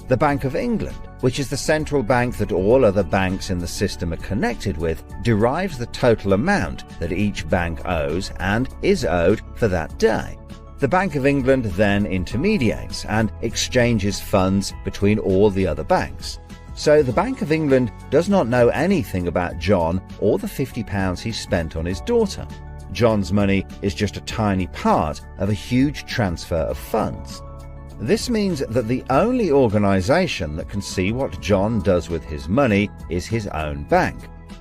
The Bank of England, which is the central bank that all other banks in the system are connected with, derives the total amount that each bank owes and is owed for that day. The Bank of England then intermediates and exchanges funds between all the other banks. So the Bank of England does not know anything about John or the £50 he spent on his daughter. John's money is just a tiny part of a huge transfer of funds. This means that the only organisation that can see what John does with his money is his own bank.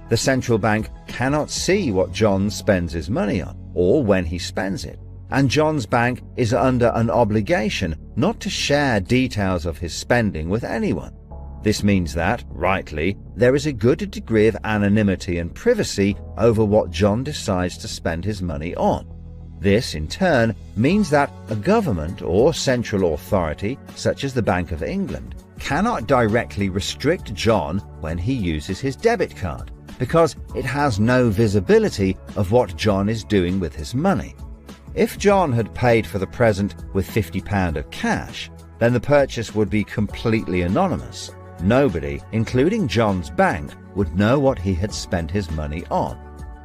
The central bank cannot see what John spends his money on or when he spends it. And John's bank is under an obligation not to share details of his spending with anyone. This means that, rightly, there is a good degree of anonymity and privacy over what John decides to spend his money on. This, in turn, means that a government or central authority, such as the Bank of England, cannot directly restrict John when he uses his debit card, because it has no visibility of what John is doing with his money. If John had paid for the present with £50 of cash, then the purchase would be completely anonymous. Nobody, including John's bank, would know what he had spent his money on.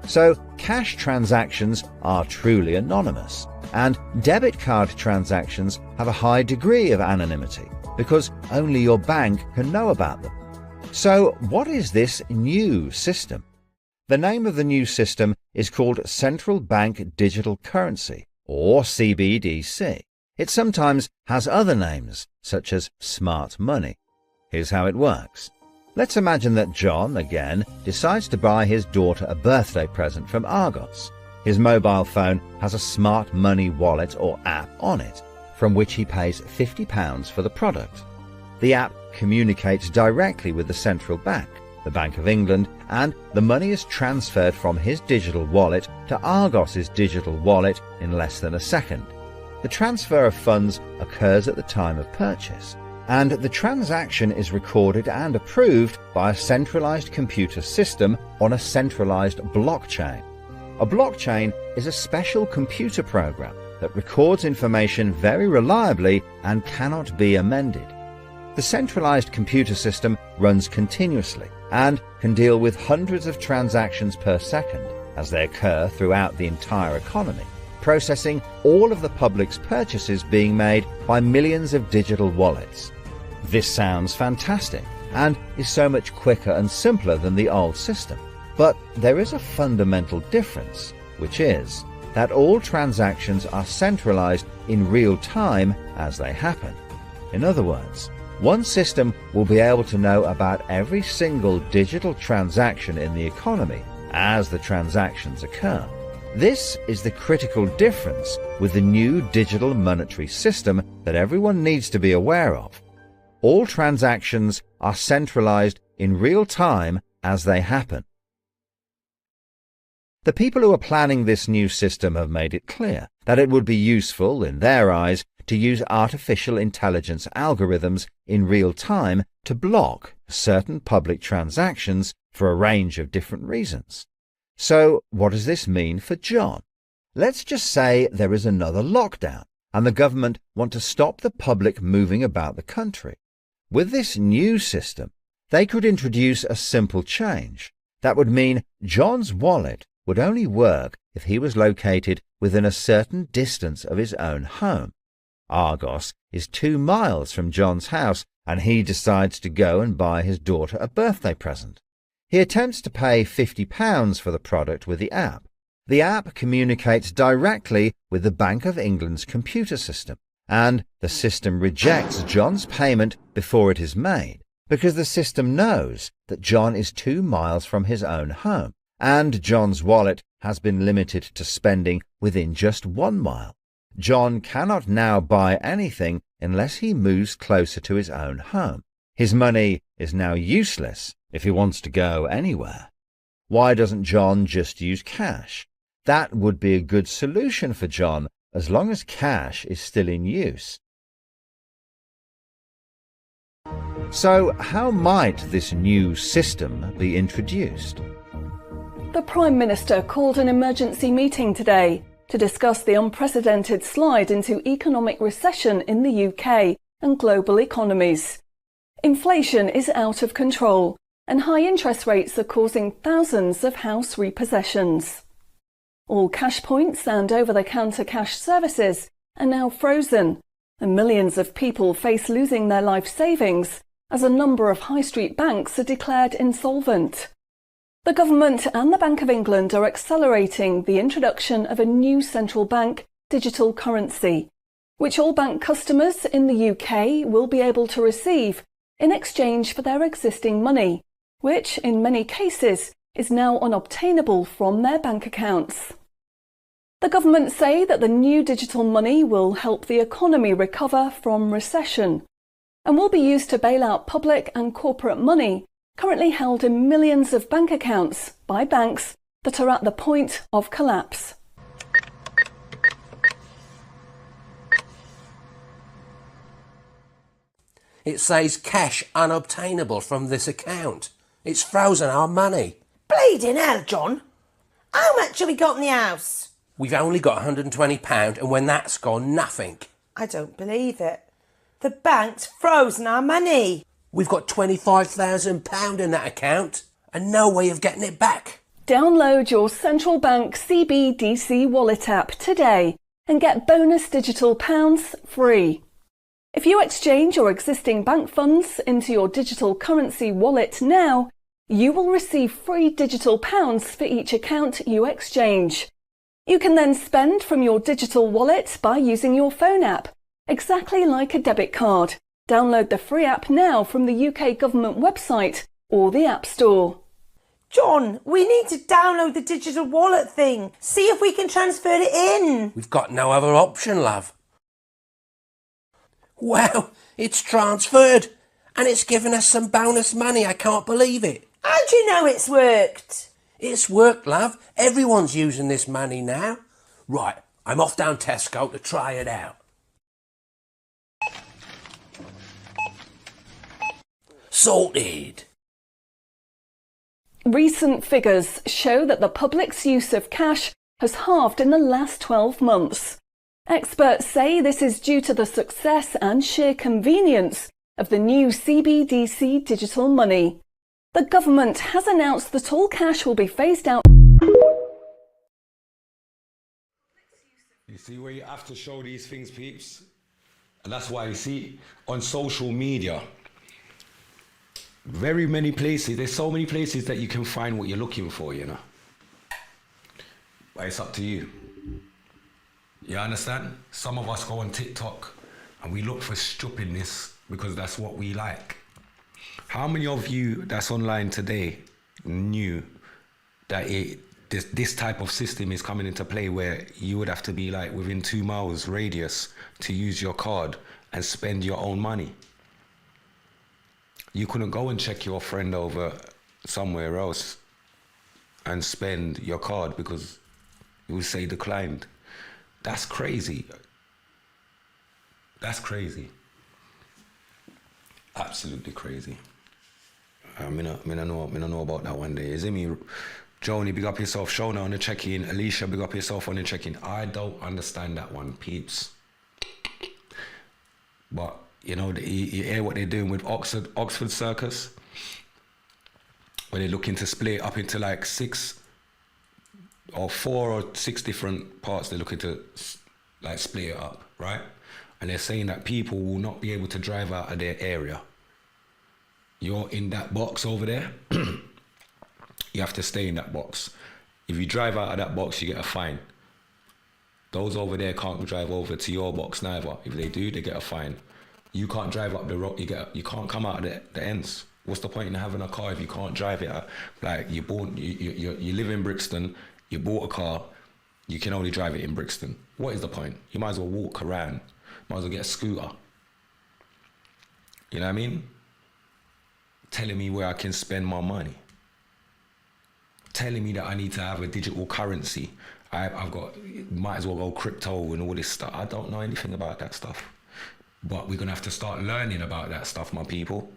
So cash transactions are truly anonymous, and debit card transactions have a high degree of anonymity because only your bank can know about them. So what is this new system? The name of the new system is called Central Bank Digital Currency, or CBDC. It sometimes has other names, such as smart money. Here's how it works. Let's imagine that John, again, decides to buy his daughter a birthday present from Argos. His mobile phone has a smart money wallet or app on it, from which he pays £50 for the product. The app communicates directly with the central bank, the Bank of England, and the money is transferred from his digital wallet to Argos's digital wallet in less than a second. The transfer of funds occurs at the time of purchase, and the transaction is recorded and approved by a centralized computer system on a centralized blockchain. A blockchain is a special computer program that records information very reliably and cannot be amended. The centralized computer system runs continuously and can deal with hundreds of transactions per second as they occur throughout the entire economy, processing all of the public's purchases being made by millions of digital wallets. This sounds fantastic and is so much quicker and simpler than the old system. But there is a fundamental difference, which is that all transactions are centralized in real time as they happen. In other words, one system will be able to know about every single digital transaction in the economy as the transactions occur. This is the critical difference with the new digital monetary system that everyone needs to be aware of. All transactions are centralized in real time as they happen. The people who are planning this new system have made it clear that it would be useful, in their eyes, to use artificial intelligence algorithms in real time to block certain public transactions for a range of different reasons. So, what does this mean for John? Let's just say there is another lockdown, and the government want to stop the public moving about the country. With this new system, they could introduce a simple change. That would mean John's wallet would only work if he was located within a certain distance of his own home. Argos is 2 miles from John's house, and he decides to go and buy his daughter a birthday present. He attempts to pay £50 for the product with the app. The app communicates directly with the Bank of England's computer system, and the system rejects John's payment before it is made, because the system knows that John is 2 miles from his own home, and John's wallet has been limited to spending within just 1 mile. John cannot now buy anything unless he moves closer to his own home. His money is now useless if he wants to go anywhere. Why doesn't John just use cash? That would be a good solution for John as long as cash is still in use. So, how might this new system be introduced? The Prime Minister called an emergency meeting today to discuss the unprecedented slide into economic recession in the UK and global economies. Inflation is out of control, and high interest rates are causing thousands of house repossessions. All cash points and over-the-counter cash services are now frozen, and millions of people face losing their life savings as a number of high street banks are declared insolvent. The government and the Bank of England are accelerating the introduction of a new central bank digital currency, which all bank customers in the UK will be able to receive in exchange for their existing money, which in many cases is now unobtainable from their bank accounts. The government say that the new digital money will help the economy recover from recession and will be used to bail out public and corporate money currently held in millions of bank accounts by banks that are at the point of collapse. It says cash unobtainable from this account. It's frozen our money. Bleeding hell, John. How much have we got in the house? We've only got £120, and when that's gone, nothing. I don't believe it. The bank's frozen our money. We've got £25,000 in that account, and no way of getting it back. Download your central bank CBDC wallet app today and get bonus digital pounds free. If you exchange your existing bank funds into your digital currency wallet now, you will receive free digital pounds for each account you exchange. You can then spend from your digital wallet by using your phone app, exactly like a debit card. Download the free app now from the UK government website or the App Store. John, we need to download the digital wallet thing. See if we can transfer it in. We've got no other option, love. Wow, it's transferred, and it's given us some bonus money. I can't believe it. How do you know it's worked? It's worked, love. Everyone's using this money now. Right, I'm off down Tesco to try it out. Sorted. Recent figures show that the public's use of cash has halved in the last 12 months. Experts say this is due to the success and sheer convenience of the new CBDC digital money. The government has announced that all cash will be phased out. You see where you have to show these things, peeps? And that's why you see on social media, very many places, there's so many places that you can find what you're looking for, you know. But it's up to you. You understand? Some of us go on TikTok and we look for stupidness because that's what we like. How many of you that's online today knew that this type of system is coming into play where you would have to be like within 2 miles radius to use your card and spend your own money? You couldn't go and check your friend over somewhere else and spend your card because it would say declined. That's crazy. That's crazy. Absolutely crazy. I know about that one day. Is it me? Joni, big up yourself. Shona on the check-in. Alicia, big up yourself on the check-in. I don't understand that one, peeps. But, you know, you hear what they're doing with Oxford Circus? Where they're looking to split it up into like 4 or 6 different parts. They're looking to like split it up, right? And they're saying that people will not be able to drive out of their area. You're in that box over there. You have to stay in that box. If you drive out of that box, you get a fine. Those over there can't drive over to your box neither. If they do, they get a fine. You can't drive up the road. You can't come out of the ends. What's the point in having a car if you can't drive it out? Like you live in Brixton, you bought a car, you can only drive it in Brixton. What is the point? You might as well walk around. Might as well get a scooter. You know what I mean? Telling me where I can spend my money. Telling me that I need to have a digital currency. Might as well go crypto and all this stuff. I don't know anything about that stuff. But we're gonna have to start learning about that stuff, my people.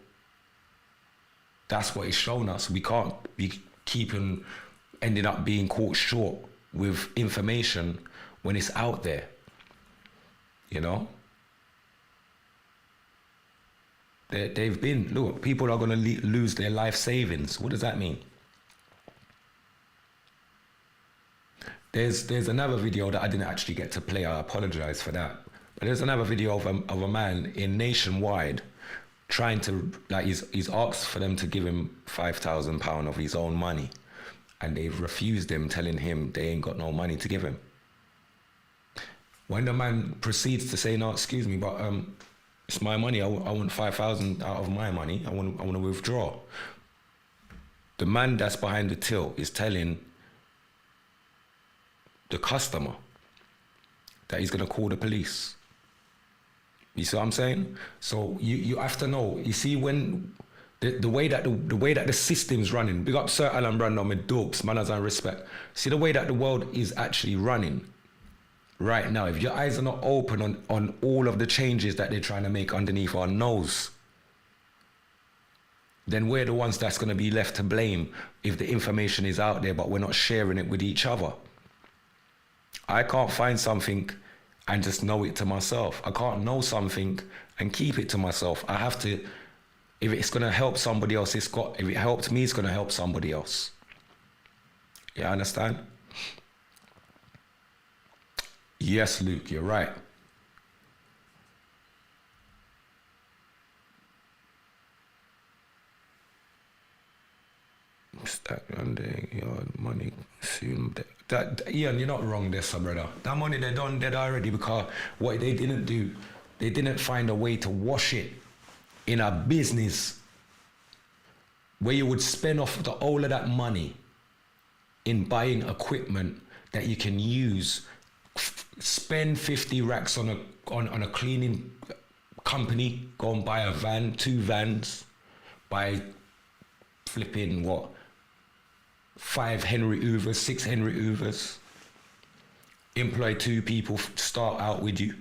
That's what it's shown us. We can't be ending up being caught short with information when it's out there, you know? They've been, look, people are going to lose their life savings. What does that mean? There's another video that I didn't actually get to play. I apologize for that. But there's another video of a man in Nationwide trying to, like, he's asked for them to give him £5,000 of his own money. And they've refused him, telling him they ain't got no money to give him. When the man proceeds to say, no, excuse me, but it's my money. I want 5,000 out of my money. I want to withdraw. The man that's behind the till is telling the customer that he's going to call the police. You see what I'm saying? So you have to know. You see, when the way that the system's running, big up Sir Alan Brandon with dopes, manners and respect. See the way that the world is actually running right now. If your eyes are not open on all of the changes that they're trying to make underneath our nose, then we're the ones that's going to be left to blame if the information is out there but we're not sharing it with each other. I can't find something and just know it to myself. I can't know something and keep it to myself. I have to, if it's going to help somebody else, if it helped me, it's going to help somebody else. You understand? Yes, Luke, you're right. Stack under your money soon. That Ian, you're not wrong there, son, brother. That money they done dead already, because what they didn't do, they didn't find a way to wash it in a business where you would spend off all of that money in buying equipment that you can use. Spend 50 racks on a cleaning company, go and buy a van, 2 vans, buy flipping what? 5 Henry Hoovers, 6 Henry Hoovers, employ 2 people, start out with you.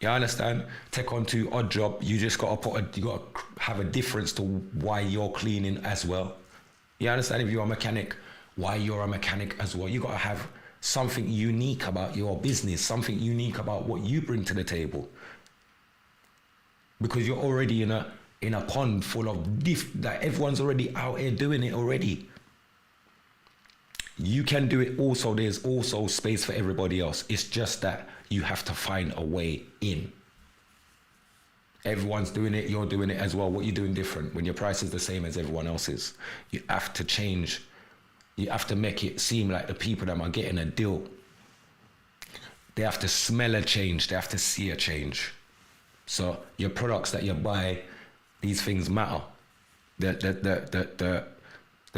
You understand? Take on 2 odd job. You just got to have a difference to why you're cleaning as well. You understand? If you're a mechanic, why you're a mechanic as well. You got to have something unique about your business, something unique about what you bring to the table. Because you're already in a pond full of that everyone's already out here doing it already. You can do it also. There's also space for everybody else. It's just that you have to find a way in. Everyone's doing it, you're doing it as well. What are you doing different when your price is the same as everyone else's? You have to change. You have to make it seem like the people that are getting a deal, they have to smell a change, they have to see a change. So your products that you buy, these things matter. The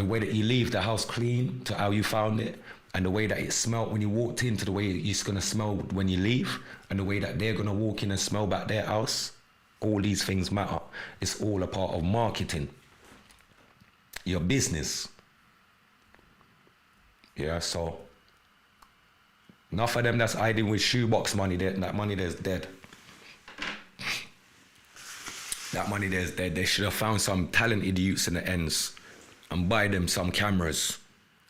way that you leave the house clean to how you found it, and the way that it smelled when you walked in to the way it's going to smell when you leave, and the way that they're going to walk in and smell back their house, all these things matter. It's all a part of marketing. Your business. Yeah, so enough of them that's hiding with shoebox money, that money there's dead. That money there's dead. They should have found some talented youths in the ends and buy them some cameras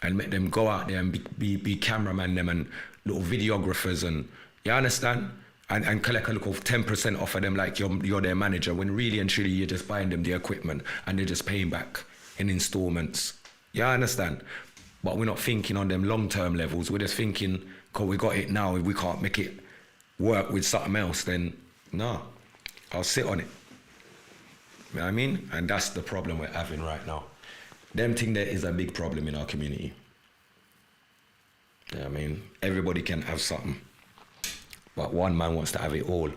and make them go out there and be cameraman them and little videographers, and you understand? And collect a little 10% off of them like you're their manager, when really and truly you're just buying them the equipment and they're just paying back in installments. You understand? But we're not thinking on them long-term levels. We're just thinking, because we got it now, if we can't make it work with something else, then no, I'll sit on it. You know what I mean? And that's the problem we're having right now. Them thing there is a big problem in our community. You know what I mean? Everybody can have something, but one man wants to have it all.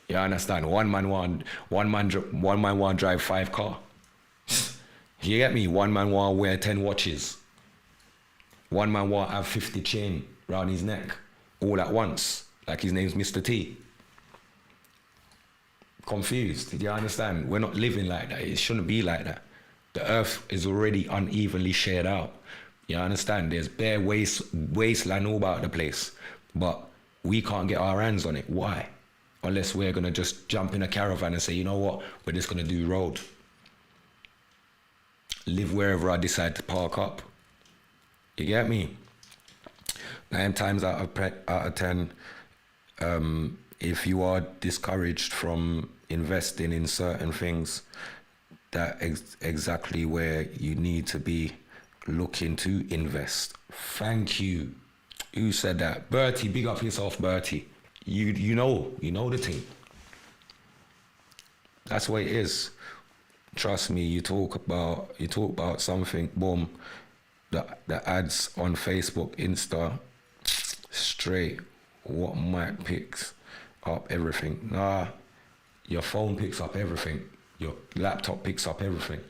You understand? One man want drive 5 cars. You get me? One man want wear 10 watches. One man want have 50 chain round his neck all at once, like his name's Mr. T. Confused. Did you understand? We're not living like that. It shouldn't be like that. The earth is already unevenly shared out. You understand? There's bare wasteland all about the place, but we can't get our hands on it. Why? Unless we're gonna just jump in a caravan and say, you know what, we're just gonna do road. live wherever I decide to park up. You get me? 9 times out of 10, if you are discouraged from investing in certain things, that exactly where you need to be looking to invest. Thank you. Who said that? Bertie, big up yourself, Bertie. You know the thing. That's what it is. Trust me, you talk about something, boom, the ads on Facebook, Insta, straight, what mic picks up everything. Nah, your phone picks up everything. Your laptop picks up everything.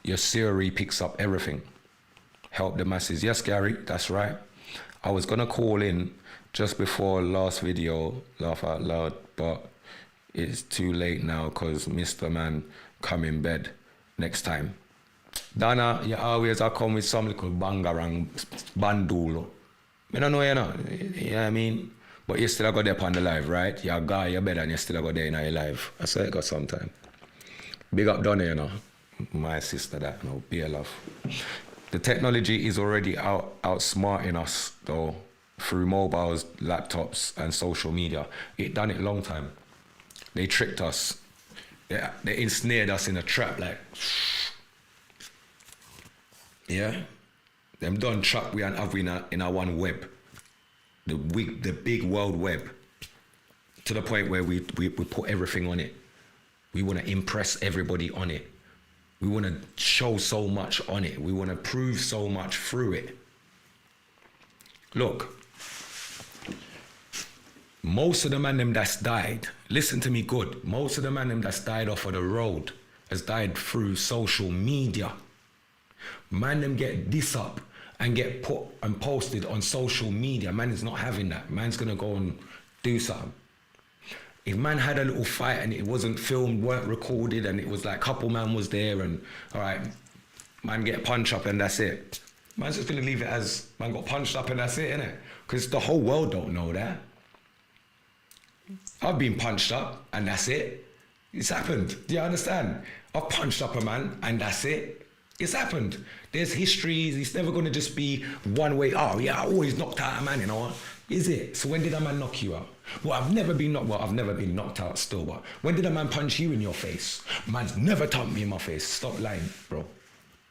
Your Siri picks up everything. Help the masses. Yes, Gary, that's right. I was gonna call in just before last video, laugh out loud, but it's too late now because Mr. Man come in bed next time. Dana, you always come with some little bangarang bandulo. I don't know, you know what I mean? But you still got there on the live, right? You're a guy, you're better, and you still got there in your live. I say it got sometime. Big up Donna, you know. My sister, that, you know, be a love. The technology is already outsmarting us, though, through mobiles, laptops, and social media. It done it a long time. They tricked us. They ensnared us in a trap, like, yeah? Them done trap we and have in our one web. The big world web. To the point where we put everything on it. We want to impress everybody on it. We want to show so much on it. We want to prove so much through it. Look, most of the man them that's died, listen to me good, most of the man them that's died off of the road has died through social media. Man them get this up and get put and posted on social media. Man is not having that. Man's gonna go and do something. If man had a little fight and it wasn't filmed, weren't recorded, and it was like couple man was there and all right, man get punched up and that's it. Man's just gonna leave it as man got punched up and that's it, innit? Because the whole world don't know that. I've been punched up and that's it. It's happened. Do you understand? I've punched up a man and that's it. It's happened. There's history. It's never going to just be one way. Oh, yeah, I always knocked out a man, you know. Is it? So when did a man knock you out? Well, I've never been knocked out still, but when did a man punch you in your face? Man's never thumped me in my face. Stop lying, bro.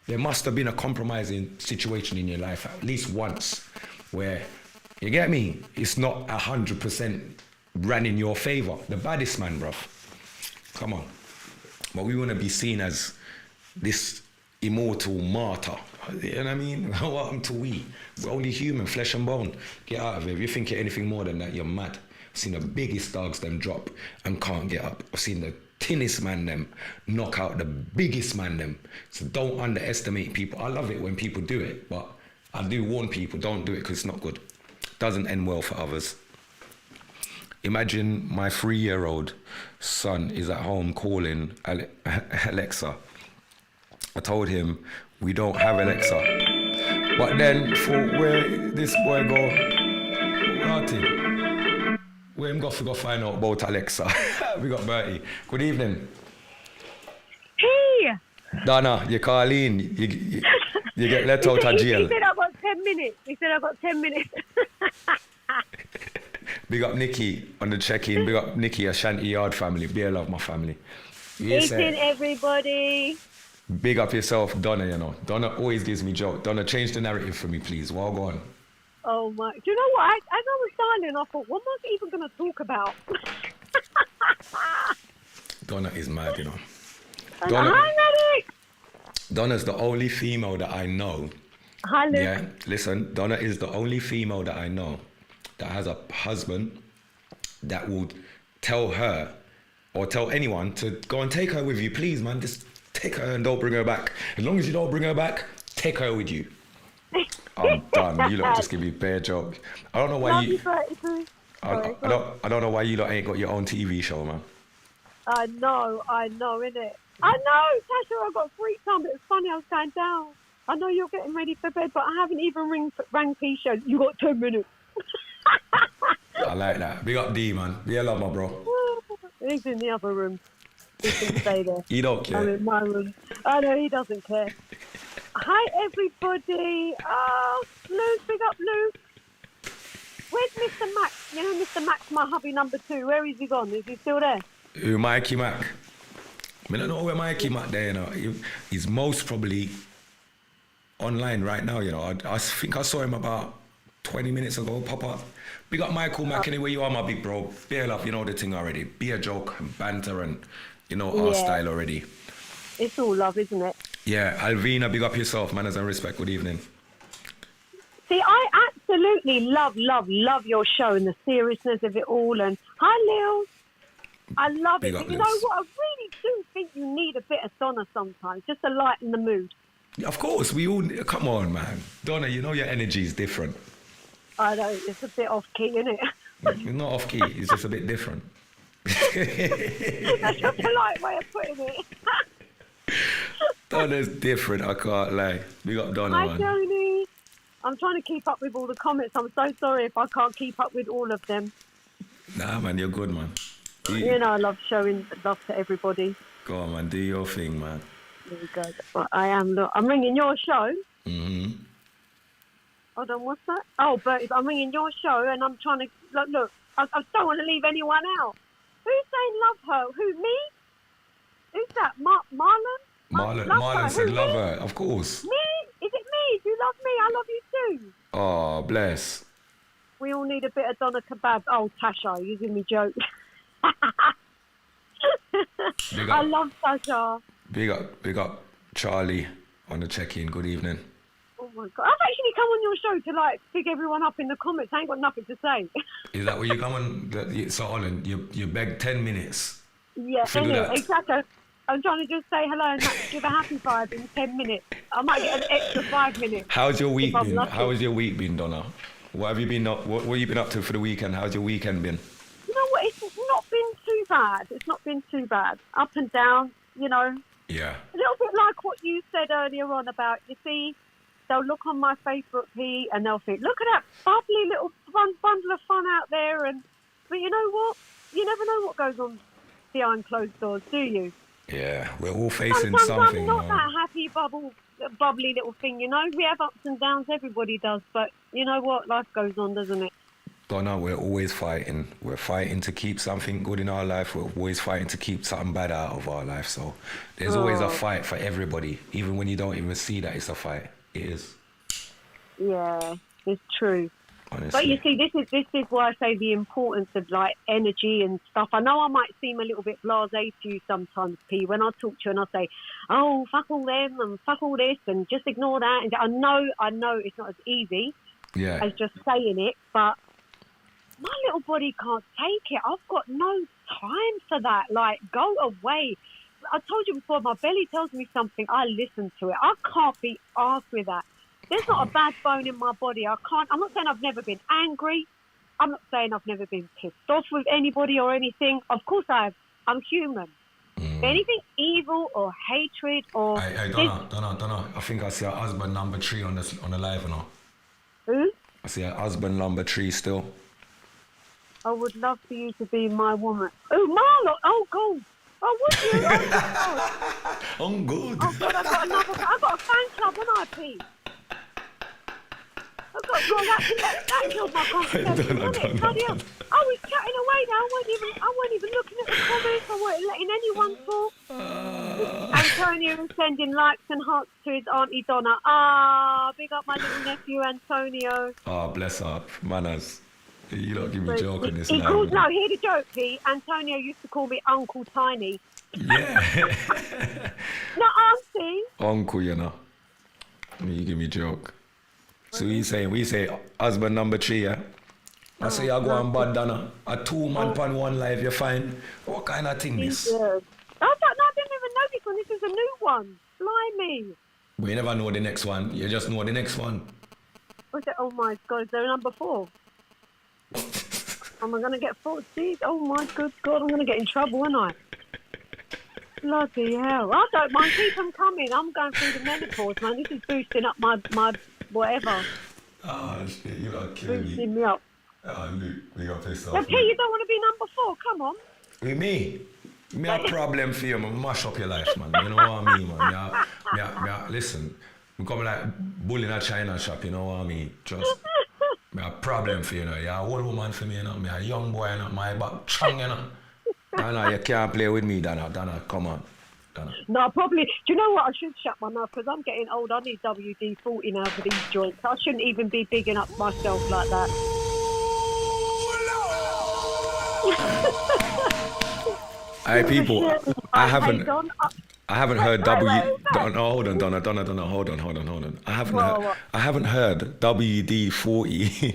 There must have been a compromising situation in your life at least once where, you get me? It's not 100% ran in your favor. The baddest man, bruv. Come on. But we want to be seen as this immortal martyr. You know what I mean? Welcome to we. We're only human, flesh and bone. Get out of it. If you think you're anything more than that, you're mad. I've seen the biggest dogs them drop and can't get up. I've seen the tinnest man them knock out the biggest man them. So don't underestimate people. I love it when people do it, but I do warn people, don't do it because it's not good. Doesn't end well for others. Imagine my 3-year-old son is at home calling Alexa. I told him we don't have Alexa. But then for where this boy go, where him go to go find out about Alexa. We got Bertie. Good evening. Hey! Donna, you call in. You get let out of jail. He said I got 10 minutes. Big up Nikki on the check-in. Big up Nikki, Ashanti Yard family. Be a love, my family. Yes, everybody. Big up yourself, Donna, you know. Donna always gives me joke. Donna, change the narrative for me, please. Well, go on. Oh, my. Do you know what? As I was dialing, I thought, what am I even going to talk about? Donna is mad, you know. Hi, Medic. Donna's the only female that I know. Hi, Luke. Yeah, listen, Donna is the only female that I know that has a husband that would tell her or tell anyone to go and take her with you. Please, man, just take her and don't bring her back. As long as you don't bring her back, take her with you. I'm done. You lot just give me a bare joke. I don't know why I don't know why you lot ain't got your own TV show, man. I know, innit? I know, Tasha, I got free time, but it's funny, I was going down. I know you're getting ready for bed, but I haven't even rang Keisha. You got 10 minutes. I like that. Big up D, man. Be a love, my bro. He's in the other room. He can stay there. You don't care. I'm in my room. I know he doesn't care. Hi, everybody. Oh, Luke, big up Luke. Where's Mr. Max? You know Mr. Max, my hubby number 2. Where is he gone? Is he still there? Who, Mikey Mac? I don't know where Mikey Mac there, you know. He's most probably online right now, you know. I think I saw him about 20 minutes ago pop up. Big up Michael Mac anyway, you are my big bro. Beer love, you know the thing already. Be a joke and banter and, you know, our style already. It's all love, isn't it? Yeah, Alvina, big up yourself, manners and respect. Good evening. See, I absolutely love your show and the seriousness of it all. And hi, Lil. I love it. But you know what? I really do think you need a bit of Donna sometimes, just to lighten the mood. Of course, we all... Come on, man. Donna, you know your energy is different. I know, it's a bit off-key, isn't it? It's not off-key, it's just a bit different. That's a polite way of putting it. Donna's different, I can't lie. Big up Donna, Hi, man. Joni. I'm trying to keep up with all the comments. I'm so sorry if I can't keep up with all of them. Nah, man, you're good, man. You know I love showing love to everybody. Go on, man, do your thing, man. There we go. Well, I am. Look, I'm ringing your show. Mm-hmm. Hold on, what's that? Oh, Bertie, I'm ringing your show and I'm trying to... Look, I don't want to leave anyone out. Who's saying love her? Who, me? Who's that? Marlon? Marlon said love her, of course. Me? Is it me? Do you love me? I love you too. Oh, bless. We all need a bit of doner kebab. Oh, Tasha, you give me joke. I love Tasha. Big up Charlie on the check-in. Good evening. Oh my God. I've actually come on your show to like pick everyone up in the comments. I ain't got nothing to say. Is that where you come on? So hold on, you beg 10 minutes. Yeah, anyway, exactly. I'm trying to just say hello and give a happy vibe in 10 minutes. I might get an extra 5 minutes. How's your week been? How has your week been, Donna? What have you been up? What have you been up to for the weekend? How's your weekend been? You know what? It's not been too bad. It's not been too bad. Up and down, you know. Yeah. A little bit like what you said earlier on about, you see, they'll look on my Facebook feed and they'll think, look at that bubbly little bundle of fun out there. But you know what? You never know what goes on behind closed doors, do you? Yeah, we're all facing Sometimes something. I'm not that happy, bubbly little thing, you know. We have ups and downs, everybody does. But you know what? Life goes on, doesn't it? Donna, we're always fighting. We're fighting to keep something good in our life. We're always fighting to keep something bad out of our life. So there's always a fight for everybody, even when you don't even see that it's a fight. It is. Yeah, it's true. Honestly. But you see, this is why I say the importance of like energy and stuff. I know I might seem a little bit blasé to you sometimes, P, when I talk to you and I say, oh, fuck all them and fuck all this and just ignore that. And I know it's not as easy as just saying it, but my little body can't take it. I've got no time for that. Like, go away. I told you before, my belly tells me something. I listen to it. I can't be arsed with that. There's not a bad bone in my body. I'm not saying I've never been angry. I'm not saying I've never been pissed off with anybody or anything. Of course I have. I'm human. Anything evil or hatred or... Hey, Donna. I think I see a husband number 3 on the live now. Who? I see a husband number 3 still. I would love for you to be my woman. Oh, Marlon. Oh, God. Oh, would you? I'm good. Oh, God, I've got a fan club, haven't I, Pete? That killed my conversation, didn't it? Bloody hell. I was chatting away now. I wasn't even looking at the comments. I wasn't letting anyone talk. Antonio is sending likes and hearts to his auntie Donna. Big up my little nephew Antonio. Bless up. Manners. You don't give me a joke on this He now. calls, no, hear the joke, Pete. Antonio used to call me Uncle Tiny. Yeah. Not auntie. Uncle, you know. You give me a joke. So we say husband number 3, yeah? I say I go on bad, Donna. A 2-man pan one life, you find? What kind of thing this? I didn't even know this one. This is a new one. Blimey. We never know the next one. You just know the next one. Oh my God, is there a number 4? Am I going to get 4? Jeez, oh my good God, I'm going to get in trouble, aren't I? Bloody hell. I don't mind. Keep them coming. I'm going through the menopause, man. This is boosting up my whatever. Oh, shit, you are killing me. Boosting me up. Oh, Luke, we got pissed off. But P, you don't want to be number 4. Come on. With me? Me a problem for you, man. Mash up your life, man. You know what I mean, man? Listen, we come like bull in a China shop, you know what I mean? Just, me a problem for you, you know. You're an old woman for me, you know. Me a young boy, you know. My back strong, you know. Donna, you can't play with me, Donna, come on. Donna. No, probably. Do you know what? I should shut my mouth because I'm getting old. I need WD-40 now for these joints. I shouldn't even be bigging up myself like that. Hey people, I haven't heard hold on, Donna, hold on. I haven't heard WD-40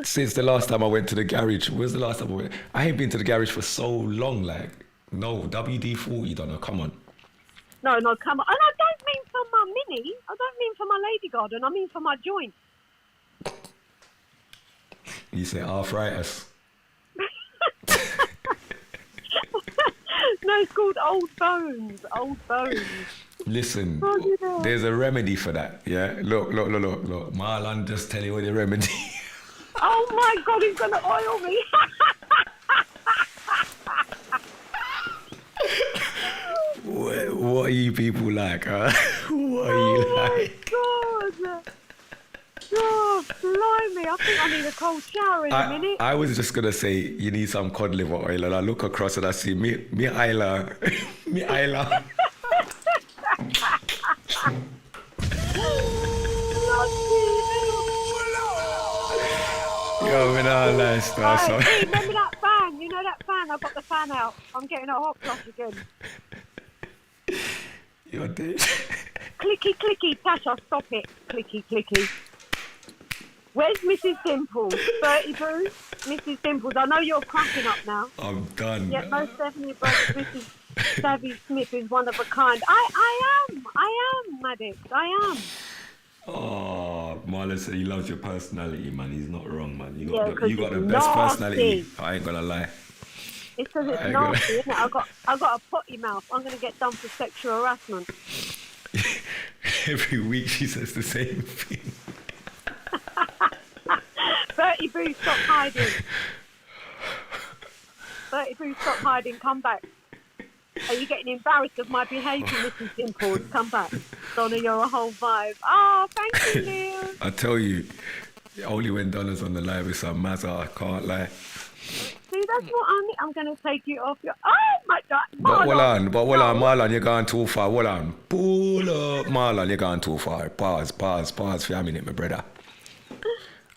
since the last time I went to the garage. Where's the last time I went? I ain't been to the garage for so long. Like, no, WD-40, Donna, come on. No, come on. And I don't mean for my mini. I don't mean for my lady garden. I mean for my joint. You say arthritis. No, it's called old bones. Listen, there's a remedy for that. Yeah, look. Marlon just tell you the remedy. Oh my God, he's gonna oil me. What are you people like, huh? What are you like? Oh my God. Oh, blimey, I think I need a cold shower in a minute. I was just gonna say you need some cod liver oil, and I look across and I see me Isla. Yo, man, all nice stuff. Hey, remember that fan? You know that fan? I've got the fan out. I'm getting a hot flush again. You're dead. Clicky, Tasha, stop it. Clicky. Where's Mrs. Dimples? 30 Brew? Mrs. Dimples, I know you're cracking up now. I'm done. Yeah, most definitely, but Mrs. Savvy Smith is one of a kind. I am, Maddox. I am. Oh, Marlon said he loves your personality, man. He's not wrong, man. You got the it's best nasty. personality. I ain't gonna lie. It's because it's nasty, isn't it? I got a potty mouth. I'm gonna get done for sexual harassment. Every week she says the same thing. 30 Boo, stop hiding. 30 Boo, stop hiding. Come back. Are you getting embarrassed of my behaviour, Mrs. Dimples? Come back. Donna, you're a whole vibe. Oh, thank you, Neil. I tell you, only when Donna's on the live with some mazza, I can't lie. See, that's what I mean. I'm going to take you off your... Oh, my God. But hold on, Marlon, you're going too far. Hold on. Pull up. Marlon, you're going too far. Pause for a minute, my brother.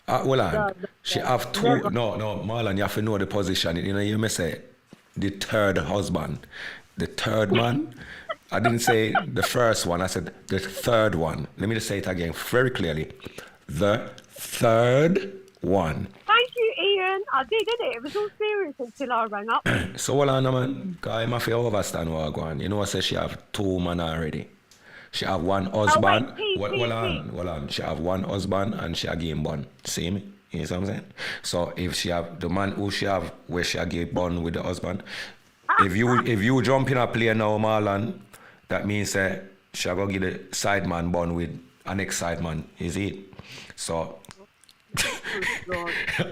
Hold on. She have two... No, Marlon, you have to know the position. You know, you may say the third husband. The third man. I didn't say the first one. I said the third one. Let me just say it again very clearly. The third one. Thank you, Ian. I did it? It was all serious until I rang up. So hold on, man. Because I must understand what I'm going. You know, I said she have two men already. She have one husband. Hold on. She have one husband and she have game born. See me? You know what I'm saying? So if she have the man who she have where she have game born with the husband, if you jump in a play now, Marlon, that means that she go get the side man born with an next side man. Is it? So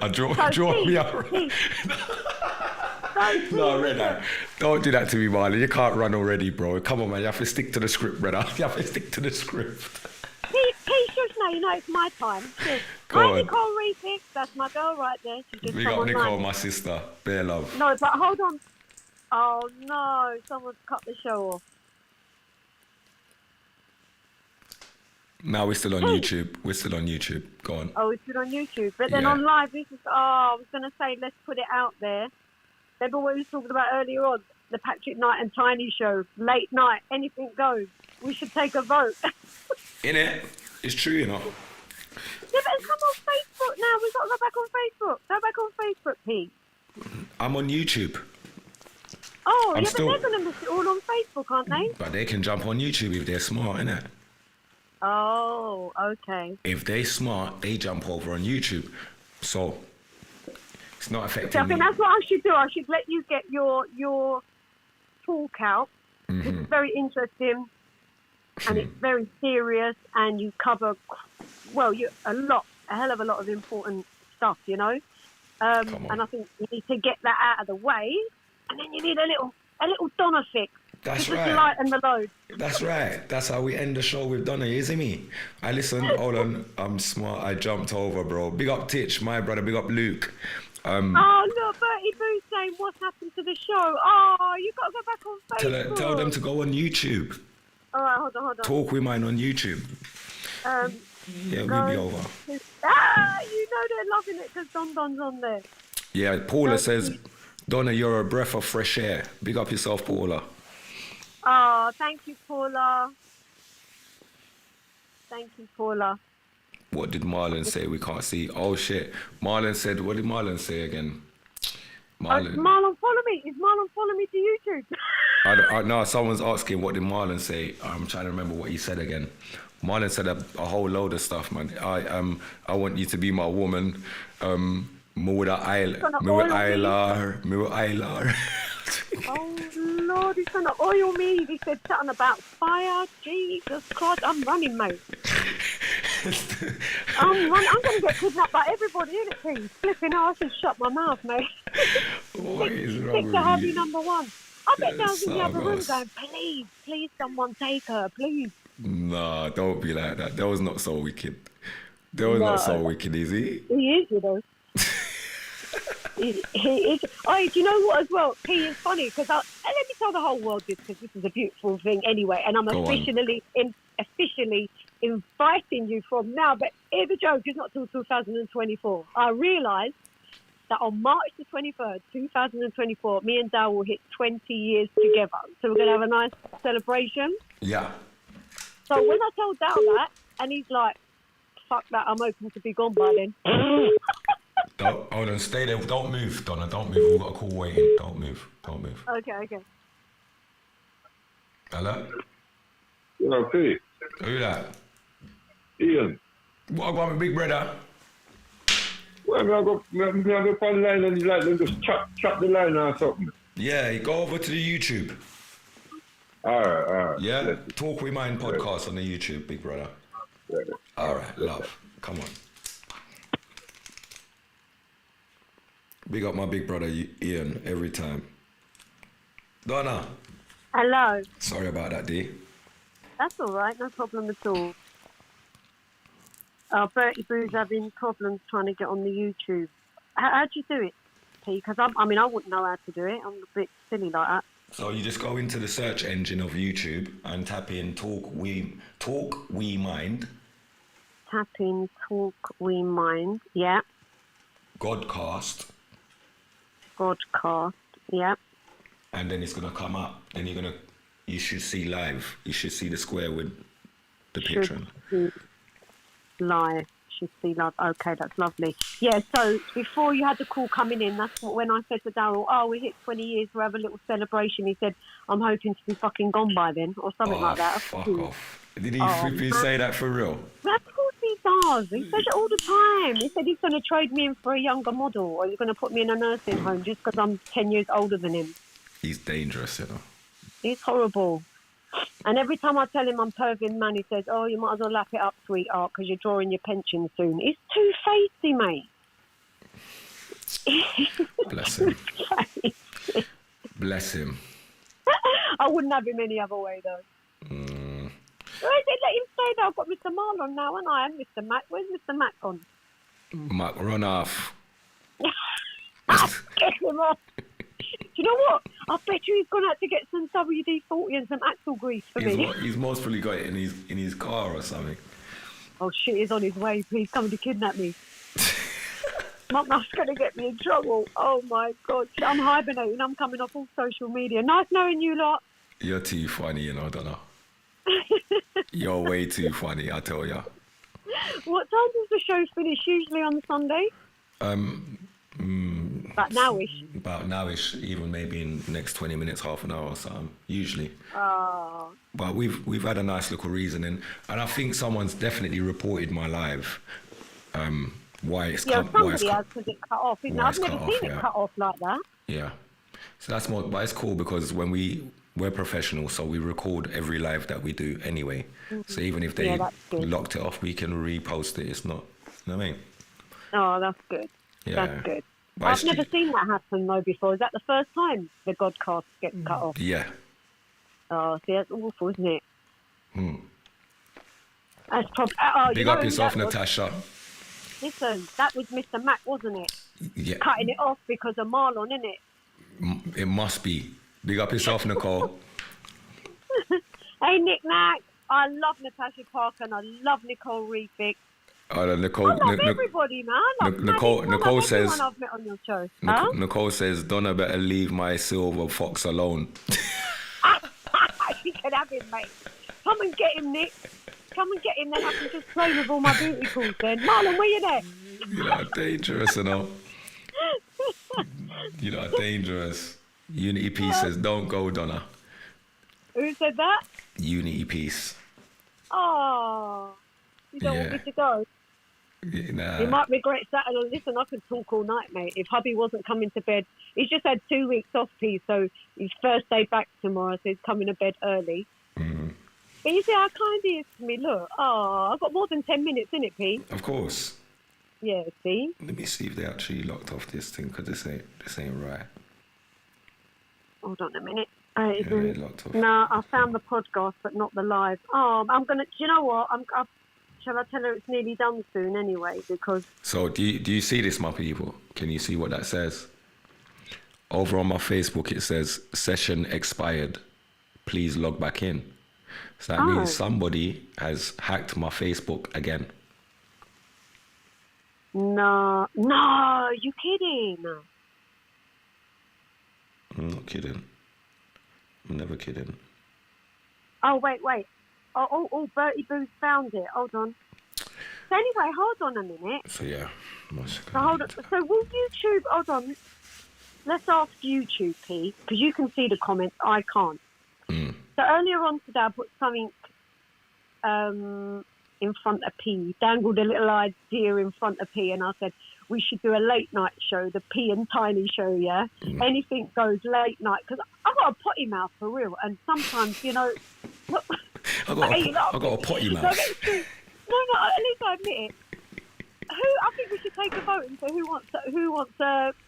I draw me out. No, Red, don't do that to me, Marlon. You can't run already, bro. Come on, man. You have to stick to the script, brother. You have to stick to the script. Keisha's now, you know it's my time. Hi, Nicole Refix. That's my girl right there. We got Nicole, my sister. Bear love. No, but hold on. Oh, no. Someone's cut the show off. Now we're still on YouTube. Go on. Oh, we're still on YouTube. But then on live, I was going to say, let's put it out there. Remember what we were talking about earlier on? The Patrick Knight and Tiny show. Late night. Anything goes. We should take a vote. Innit? It's true, you know. Yeah, but come on Facebook now. We've got to go back on Facebook. Go back on Facebook, Pete. I'm on YouTube. Oh, but they're going to miss it all on Facebook, aren't they? But they can jump on YouTube if they're smart, innit? Oh, okay. If they're smart, they jump over on YouTube. So it's not affecting I think that's what I should do. I should let you get your talk out. Mm-hmm. It's very interesting and it's very serious, and you cover a hell of a lot of important stuff, you know. And I think you need to get that out of the way and then you need a little Donna fix. That's Just right. the light and the load. That's right. That's how we end the show with Donna, you see me? I listen, hold on, I'm smart, I jumped over, bro. Big up Titch, my brother, big up Luke. Oh, look, Bertie Boo's saying what's happened to the show. Oh, you got to go back on Facebook. Tell them to go on YouTube. All right, hold on. Talk with mine on YouTube. Yeah, we'll be over. You know they're loving it because Don Don's on there. Yeah, Paula says, Donna, you're a breath of fresh air. Big up yourself, Paula. Oh, thank you, Paula. Thank you, Paula. What did Marlon say? We can't see. Oh, shit. Marlon said, what did Marlon say again? Marlon, follow me. Is Marlon follow me to YouTube? No, someone's asking, what did Marlon say? I'm trying to remember what he said again. Marlon said a whole load of stuff, man. I want you to be my woman. Mura Aylar. Oh, Lord, he's going to oil me. He said something about fire. Jesus Christ, I'm running, mate. I'm going to get kidnapped by everybody, innit, please? Flipping ass and shut my mouth, mate. What is wrong Stick with to hubby you? number one. I bet Dale's in the other room Savos. going, please, someone take her, please. Nah, don't be like that. That was not so wicked. That was not so wicked, is he? He is, you know. he is. Oh, do you know what as well? He is funny because let me tell the whole world this because this is a beautiful thing anyway, and I'm officially inviting you from now. But here's the joke: it's not till 2024. I realised that on March the 23rd, 2024, me and Dal will hit 20 years together. So we're gonna have a nice celebration. Yeah. So when I told Dal that, and he's like, "Fuck that! I'm hoping to be gone by then." Hold on, stay there. Don't move, Donna. Don't move. We've got a call waiting. Don't move. Okay. Hello? Yeah, Pete. Who that? Ian. What about my big brother? Well, I go on the line and you like them just chop the line or something. Yeah, go over to the YouTube. All right. Yeah? Talk with mine podcast on the YouTube, big brother. Yeah. All right, love. Come on. Big up my big brother Ian every time. Donna. Hello. Sorry about that, D. That's all right, no problem at all. Bertie Boo's having problems trying to get on the YouTube. How'd you do it, P? Because I wouldn't know how to do it. I'm a bit silly like that. So you just go into the search engine of YouTube and tap in Talk We Mind. Tap in Talk We Mind, yeah. Godcast. Yeah. And then it's gonna come up. Then you should see live. You should see the square with the picture. Live. Should see live. Okay, that's lovely. Yeah, so before you had the call coming in, that's when I said to Darryl, we hit 20 years, we'll have a little celebration. He said, I'm hoping to be fucking gone by then, or something like that. Fuck off. Did he flipping say that for real? Of course he does. He says it all the time. He said he's going to trade me in for a younger model, or he's going to put me in a nursing home just because I'm 10 years older than him. He's dangerous, you know. He's horrible. And every time I tell him I'm perving man, he says, you might as well lap it up, sweetheart, because you're drawing your pension soon. He's two-facey, mate. Bless him. Bless him. I wouldn't have him any other way, though. I said, let him stay there. I've got Mr. Marlon now, and I am Mr. Mac. Where's Mr. Mac gone? Mac, run off. Get him off. Do you know what? I bet you he's gone out to get some WD-40 and some axle grease for me. He's most probably got it in his car or something. Oh shit, he's on his way. Please come to kidnap me. Mama's going to get me in trouble. Oh my God. I'm hibernating. I'm coming off all social media. Nice knowing you lot. You're too funny, you know, Donna. You're way too funny, I tell ya. What time does the show finish usually on Sunday? About nowish. About nowish, even maybe in the next 20 minutes, half an hour or something, usually. Oh. But we've had a nice little reasoning, and I think someone's definitely reported my live. Why it's cut off. Somebody has, because it cut off. I've never seen it cut off like that. Yeah. So that's more, but it's cool because when we're professional, so we record every live that we do anyway. Mm-hmm. So even if they locked it off, we can repost it. It's not, you know what I mean? Oh, that's good. Yeah. That's good. By I've street. never seen that happen though before. Is that the first time the Godcast gets cut off? Yeah. Oh, see, that's awful, isn't it? Hmm. That's probably. Oh, Big you know up who yourself, that was? Natasha. Listen, that was Mr. Mac, wasn't it? Yeah. Cutting it off because of Marlon, innit? It must be. Big up yourself, Nicole. Hey, Nick Nack. I love Natasha Parker and I love Nicole Refix. Nicole, I love everybody, man. I love Nicole, Maddie. I Nicole love says. everyone I've met on your show. Huh? Nicole says, Donna better leave my silver fox alone. You can have him, mate. Come and get him, Nick. Come and get him, then I can just play with all my booty calls then. Marlon, where you there? You know, dangerous, you know. You know, dangerous. Unity Peace says, don't go, Donna. Who said that? Unity Peace. Oh, you don't want me to go? Nah. You might regret Saturday. Listen, I could talk all night, mate. If hubby wasn't coming to bed, he's just had 2 weeks off, P, so his first day back tomorrow, so he's coming to bed early. Mm. But you see how kind he is to me. Look, I've got more than 10 minutes in it, P. Of course. Yeah, see? Let me see if they actually locked off this thing, because this ain't right. Hold on a minute. they locked off. No, I found the podcast, but not the live. Oh, I'm going to... Do you know what? Shall I tell her it's nearly done soon anyway? Because... So, do you see this, my people? Can you see what that says? Over on my Facebook, it says, session expired. Please log back in. So that means somebody has hacked my Facebook again. No, you kidding? I'm not kidding. I'm never kidding. Oh, wait. Oh, Bertie Boo's found it. Hold on. So anyway, hold on a minute. So, yeah. So hold on. So will YouTube... Hold on. Let's ask YouTube, P, because you can see the comments. I can't. So earlier on today, I put something in front of P, dangled a little idea in front of P, and I said, we should do a late night show, the P and Tiny show, yeah? Anything goes late night, because I've got a potty mouth for real, and sometimes, you know... I've got a potty mouth. No, at least I admit it. I think we should take a vote and say who wants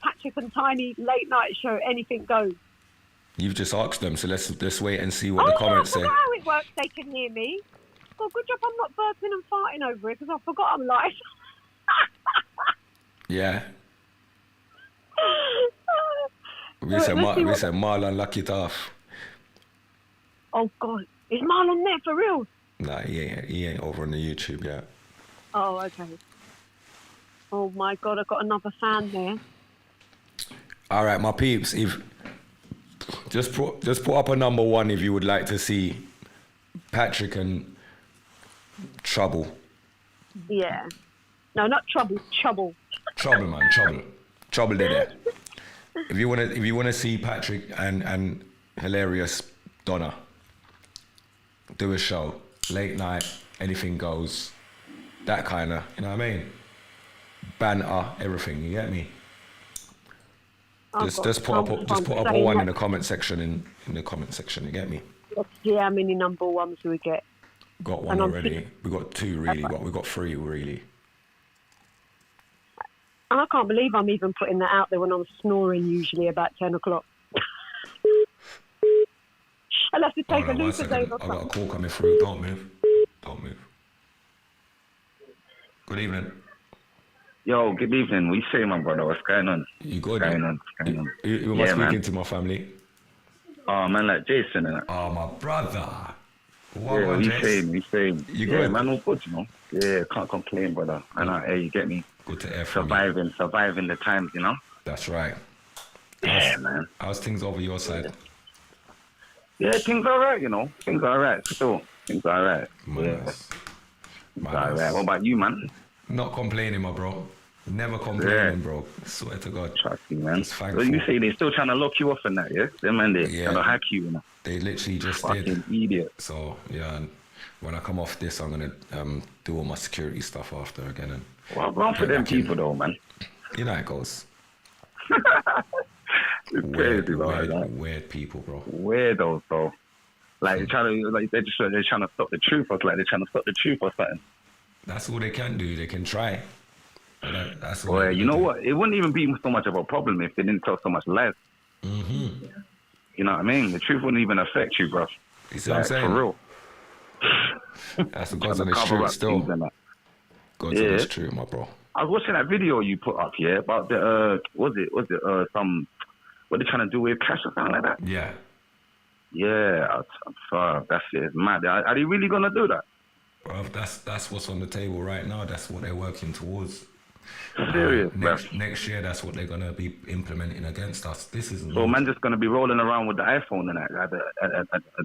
Patrick and Tiny late night show, anything goes. You've just asked them, so let's wait and see what the comments say. I forgot how it works. They can hear me. Oh, good job I'm not burping and farting over it, because I forgot I'm live. Yeah. We said Marlon lock it off. Oh God, is Marlon there for real? Nah, he ain't over on the YouTube yet. Oh, okay. Oh my God, I've got another fan there. All right, my peeps, if just put up a number one if you would like to see Patrick and Trouble. Yeah. No, not Trouble. Trouble, man, Trouble there. If you wanna see Patrick and hilarious Donna do a show, late night, anything goes, that kind of, you know what I mean? Banter, everything. You get me? Just put up a one in the comment section. In the comment section, you get me? Let's see how many number ones we get. Got one already. We got two really. We got three really. And I can't believe I'm even putting that out there when I'm snoring usually about 10 o'clock. I'll have to take a look at Dave. I got a call coming through. Don't move. Good evening. Yo, good evening. What you say, my brother? What's going on? You good? What's going on? You must speaking to my family. Oh, man, like Jason, innit? Oh, my brother. What you saying? You good? Man, all good, you know? Yeah, can't complain, brother. And hey, you get me? Good to hear from you. Surviving the times, you know? That's right. Yeah, man. How's things over your side? Yeah, things are alright, you know? Things are alright, still. Things are alright. Nice. Alright. What about you, man? Not complaining, my bro. Never complaining, bro. Swear to God. Trust me, man. Just thankful. So you say they're still trying to lock you off and that, yeah? Them man, they trying to hack you, you know? They literally just fucking idiot. So, yeah, and when I come off this, I'm going to do all my security stuff after again. And well, wrong for them people, though, man. You know how it goes. It's crazy, bro. Weird people, bro. Weirdos, bro. Like, they're trying to stop the truth, or like they're trying to stop the truth or something. That's all they can do. They can try. That's Well, you know what? It wouldn't even be so much of a problem if they didn't tell so much lies. Mm-hmm. You know what I mean? The truth wouldn't even affect you, bro. You see what I'm saying? For real. That's the God's honest truth still. God's honest truth, my bro. I was watching that video you put up here about the what they're trying to do with cash or something like that. Yeah. Yeah, that shit is mad. Are they really gonna do that? Bro, that's what's on the table right now. That's what they're working towards. Serious, next year, that's what they're gonna be implementing against us. This is so man just gonna be rolling around with the iPhone and that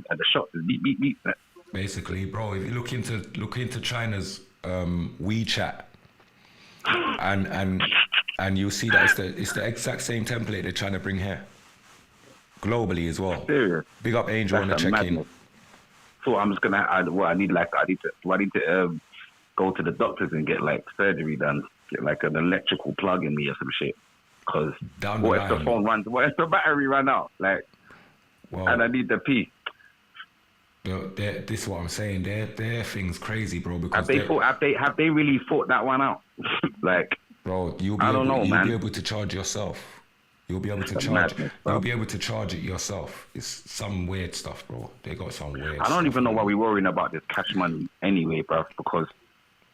at the shops, beep beep beep. Basically, bro, if you look into China's WeChat, and you'll see that it's the exact same template they're trying to bring here, globally as well. Serious. Big up Angel on the check-in. So I'm just gonna I need to go to the doctors and get like surgery done, get like an electrical plug in me or some shit. Cause what if the phone runs? What if the battery run out? Like, and I need the pee. This is what I'm saying. Their thing's crazy, bro. Because have they really thought that one out? Like, bro, you'll be able to charge yourself. You'll be able to charge. You'll be able to charge it yourself. It's some weird stuff, bro. They got some weird. I don't even know why we're worrying about this cash money anyway, bro. Because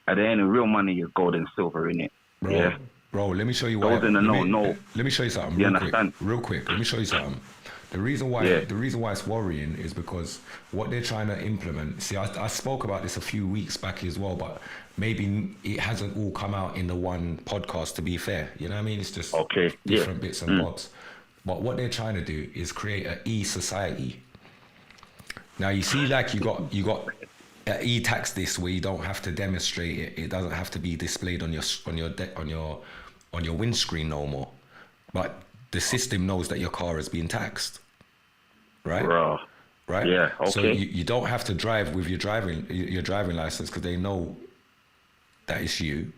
at the end, the real money is gold and silver, innit? Bro, yeah. Bro, let me show you why. Let me show you something real quick. Let me show you something. The reason why it's worrying is because what they're trying to implement. See, I spoke about this a few weeks back as well, but maybe it hasn't all come out in the one podcast. To be fair, you know what I mean? It's just different bits and bobs. But what they're trying to do is create an e-society. Now you see, like you got an e-tax this where you don't have to demonstrate it. It doesn't have to be displayed on your windscreen no more. But the system knows that your car is being taxed, right? Bro. Right? Yeah, okay. So you don't have to drive with your driving license because they know that it's you,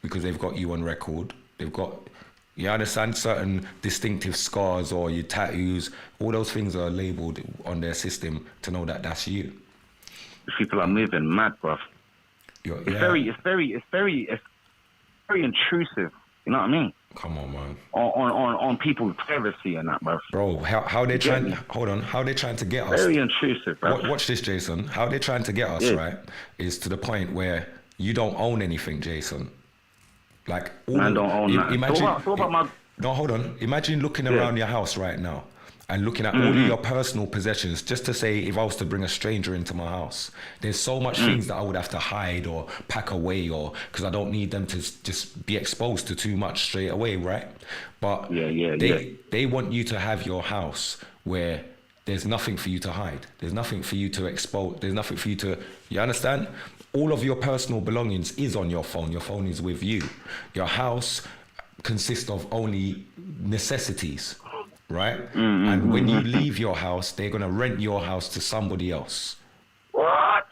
because they've got you on record. They've got, you understand, certain distinctive scars or your tattoos. All those things are labeled on their system to know that that's you. People are moving mad, bruv. It's very intrusive. You know what I mean? Come on, man. On people's privacy and that, bro. Bro, how they trying? Hold on, how they trying to get us? Very intrusive, bro. Watch this, Jason. How they trying to get us, right? Is to the point where you don't own anything, Jason. Like, man don't own that. Imagine. No, hold on. Imagine looking around your house right now and looking at all of your personal possessions, just to say, if I was to bring a stranger into my house, there's so much things that I would have to hide or pack away, or because I don't need them to just be exposed to too much straight away, right? But they want you to have your house where there's nothing for you to hide. There's nothing for you to expose. There's nothing for you to, you understand? All of your personal belongings is on your phone. Your phone is with you. Your house consists of only necessities. Right? And when you leave your house, they're going to rent your house to somebody else. What?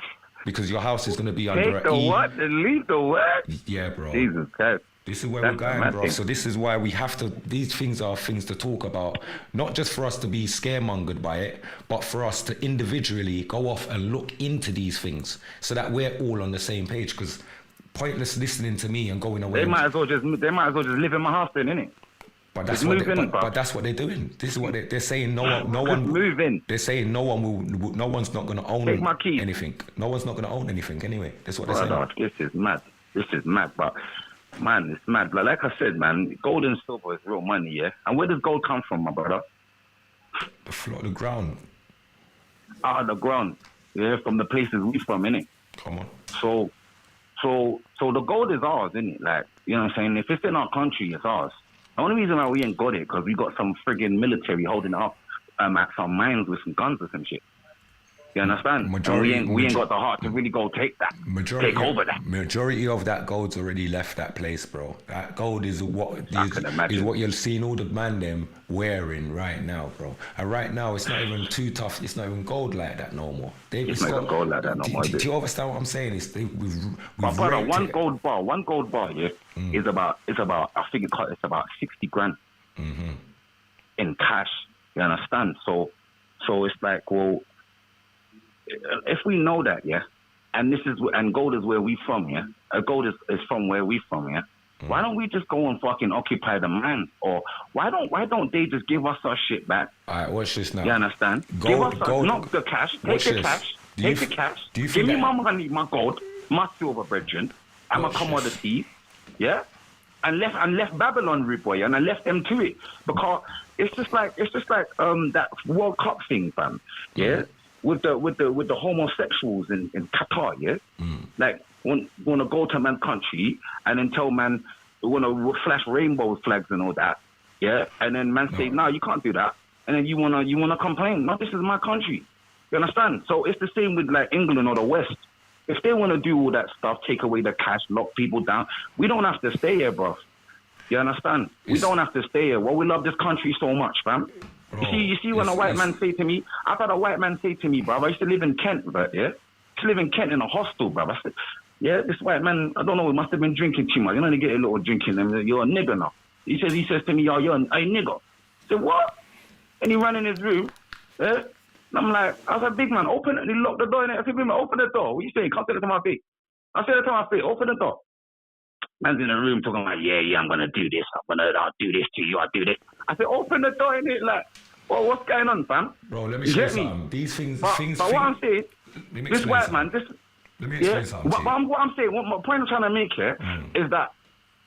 Because your house is going to be under what? And leave the what? Yeah, bro. Jesus Christ. This is where we're going, bro. So this is why we have to, these things are things to talk about, not just for us to be scaremongered by it, but for us to individually go off and look into these things so that we're all on the same page. Because pointless listening to me and going away. They might as well just live in my house then, innit? But that's what they're doing. This is what they're saying. No one move in. They're saying no one's not going to own anything. No one's not going to own anything anyway. That's what they're saying. This is mad. But man, it's mad. Like I said, man, gold and silver is real money, yeah. And where does gold come from, my brother? The ground. Out of the ground, yeah, from the places we from, innit? Come on. So the gold is ours, innit? Like, you know what I'm saying? If it's in our country, it's ours. The only reason why we ain't got it because we got some friggin' military holding it up at some mines with some guns or some shit. You understand? We ain't got the heart to really go take over that. Majority of that gold's already left that place, bro. That gold is what you're seeing all the man them wearing right now, bro. And right now it's not even too tough. It's not even gold like that no more. It's not even gold like that no more. Do you understand what I'm saying? But brother, one gold bar, yeah, is about I think it's about 60 grand in cash. You understand? So it's like, well, if we know that, yeah, and gold is where we from, yeah, gold is from where we from, yeah, Why don't we just go and fucking occupy the land? Or why don't they just give us our shit back? All right, watch this now. You understand? Give us not the cash. Take the cash. Take the cash. Give me my money, my gold, my silver, brethren, and my commodities. Yeah. And left Babylon, rude boy, and I left them to it because it's just like that World Cup thing, fam. Yeah, with the homosexuals in Qatar, yeah. Like want to go to man's country and then tell man want to flash rainbow flags and all that, yeah. And then man say, no, you can't do that. And then you wanna complain. No, this is my country. You understand? So it's the same with like England or the West. If they want to do all that stuff, take away the cash, lock people down, we don't have to stay here, bro. You understand? We don't have to stay here. Well, we love this country so much, fam. You see when a white man say to me, I've had a white man say to me, bro, I used to live in Kent, but yeah? I used to live in Kent in a hostel, bro. I said, yeah, this white man, I don't know, he must have been drinking too much. You know, they get a little drinking, and you're a nigger now. He says to me, yo, you're a nigger. I said, what? And he ran in his room, yeah? And I'm like, I was like, big man, open it. And he locked the door in it. I said, big man, open the door. What you saying? Come to my feet. I said to my feet, open the door. Man's in the room talking like, yeah, I'm going to do this. I'll do this to you. I'll do this. I said, open the door in it. Like, well, what's going on, fam? Bro, let me show you something. These things... But what I'm saying, this white man, this... Let me explain something. What I'm saying, what my point I'm trying to make here is that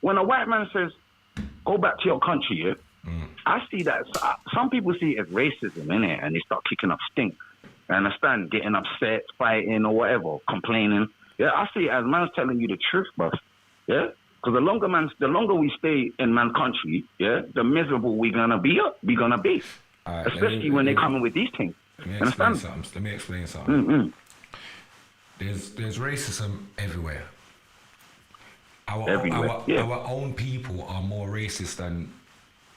when a white man says, go back to your country, yeah, I see that some people see it as racism, innit? And they start kicking up stink. I understand, getting upset, fighting or whatever, complaining. Yeah, I see it as man's telling you the truth, bro. Yeah? Because the longer we stay in man's country, yeah, the miserable we're gonna be. Right, especially when they come in with these things. Let me explain something. There's racism everywhere. Our own people are more racist than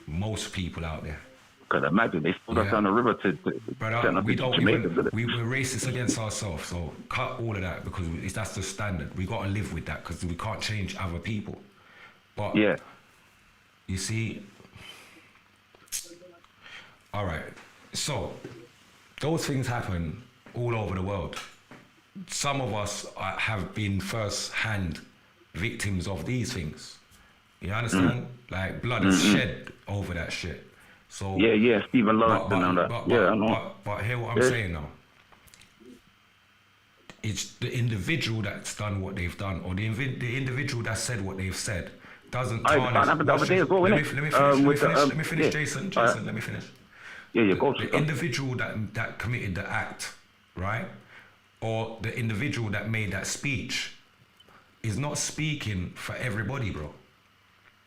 most people out there. Because imagine they put us down the river to we're racist against ourselves. So cut all of that because that's the standard. We got to live with that because we can't change other people. But you see, all right. So those things happen all over the world. Some of us have been first-hand victims of these things. You understand? Like blood is shed over that shit. So Stephen Lawrence and that. But hear what I'm saying now. It's the individual that's done what they've done, or the individual that said what they've said, doesn't tarnish. Let me finish, Jason. Let me finish. The individual that committed the act, right, or the individual that made that speech, is not speaking for everybody, bro.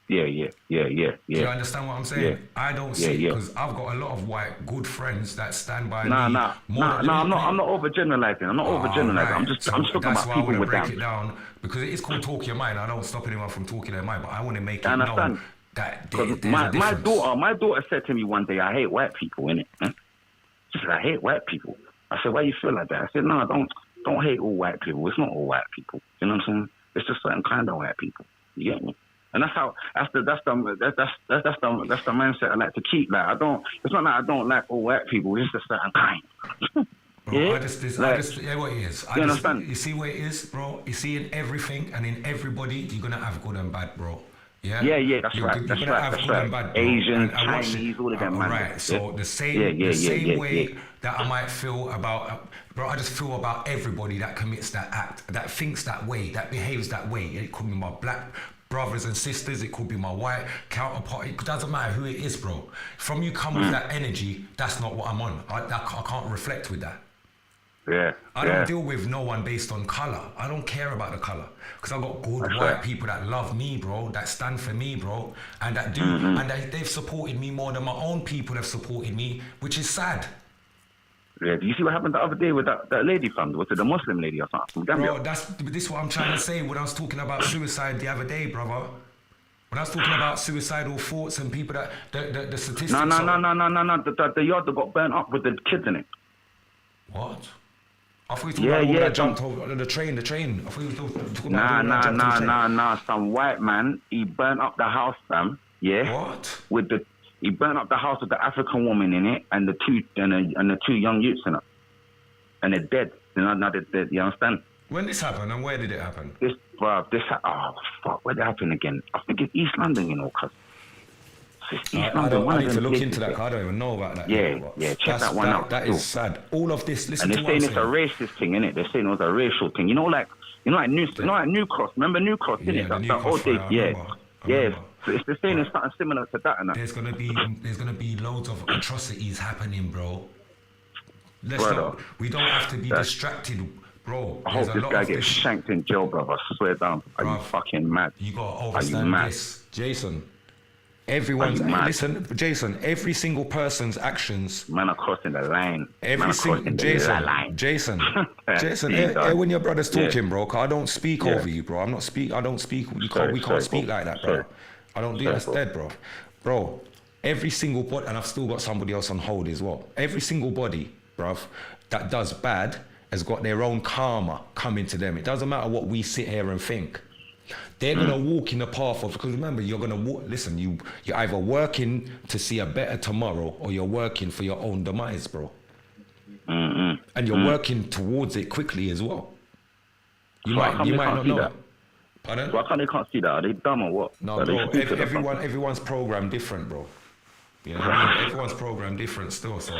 Yeah. Do you understand what I'm saying? Yeah. I don't see it because I've got a lot of white good friends that stand by me. I'm not overgeneralizing. I'm just talking about people with that. Break it down because it is called talk your mind. I don't stop anyone from talking their mind, but I want to make it known that there's my daughter said to me one day, I hate white people, innit? She said, I hate white people. I said, why you feel like that? I said, no, don't hate all white people. It's not all white people. You know what I'm saying? It's just certain kind of white people. You get me? And that's the mindset I like to keep. Like it's not that I don't like all white people. It's just a certain kind. Bro, I just what it is. You understand? You see what it is, bro. You see in everything and in everybody, you're gonna have good and bad, bro. Yeah. That's right. Asian, Chinese, all of them. Right. So the same way that I might feel about, bro. I just feel about everybody that commits that act, that thinks that way, that behaves that way. It could be my black brothers and sisters, it could be my white counterpart, it doesn't matter who it is, bro. From you come with that energy, that's not what I'm on. I can't reflect with that. I don't deal with no one based on colour. I don't care about the colour. Because I've got good white people that love me, bro, that stand for me, bro, and that do, and they've supported me more than my own people have supported me, which is sad. Yeah, do you see what happened the other day with that lady, fam? Was it the Muslim lady or something from Gambia? Bro, this is what I'm trying to say when I was talking about suicide the other day, brother. When I was talking about suicidal thoughts and people that the statistics. No. The yard that got burnt up with the kids in it. What? I thought you were talking about that jumped over the train. I thought you were talking about Nah. Some white man, he burnt up the house, fam. Yeah. What? He burnt up the house with the African woman in it and the two young youths in it, and they're dead. Now they're dead. You understand? When this happened and where did it happen? Oh fuck, where did it happen again? I think it's East London, you know, cuz. I need to look into that, because I don't even know about that. Check that one out. That is sad. All of this, listen to what they're I'm saying it's saying. a racist thing, innit? They're saying it was a racial thing. You know, like New Cross. Remember New Cross, innit? That old days, yeah. So it's the same, it's something similar to that, and that. There's gonna be loads of atrocities happening, bro. We don't have to be distracted, bro. I hope this guy gets shanked in jail, brother. I swear down. Are you fucking mad? You gotta understand this, Jason. Listen, Jason, every single person's actions. Man are crossing the line. Jason, when your brother's talking, bro, cause I don't speak over you, bro. I don't speak. We can't speak like that, bro. I don't do that. That's dead, bro. Bro, every single body, and I've still got somebody else on hold as well. Every single body, bruv, that does bad has got their own karma coming to them. It doesn't matter what we sit here and think. They're gonna walk in the path of, because remember, you're gonna walk. Listen, you're either working to see a better tomorrow, or you're working for your own demise, bro. And you're working towards it quickly as well. You might not know. Pardon? Why can't they can't see that? Are they dumb or what? No, bro. Everyone's programmed different, bro. You know what I mean? Everyone's programmed different still. So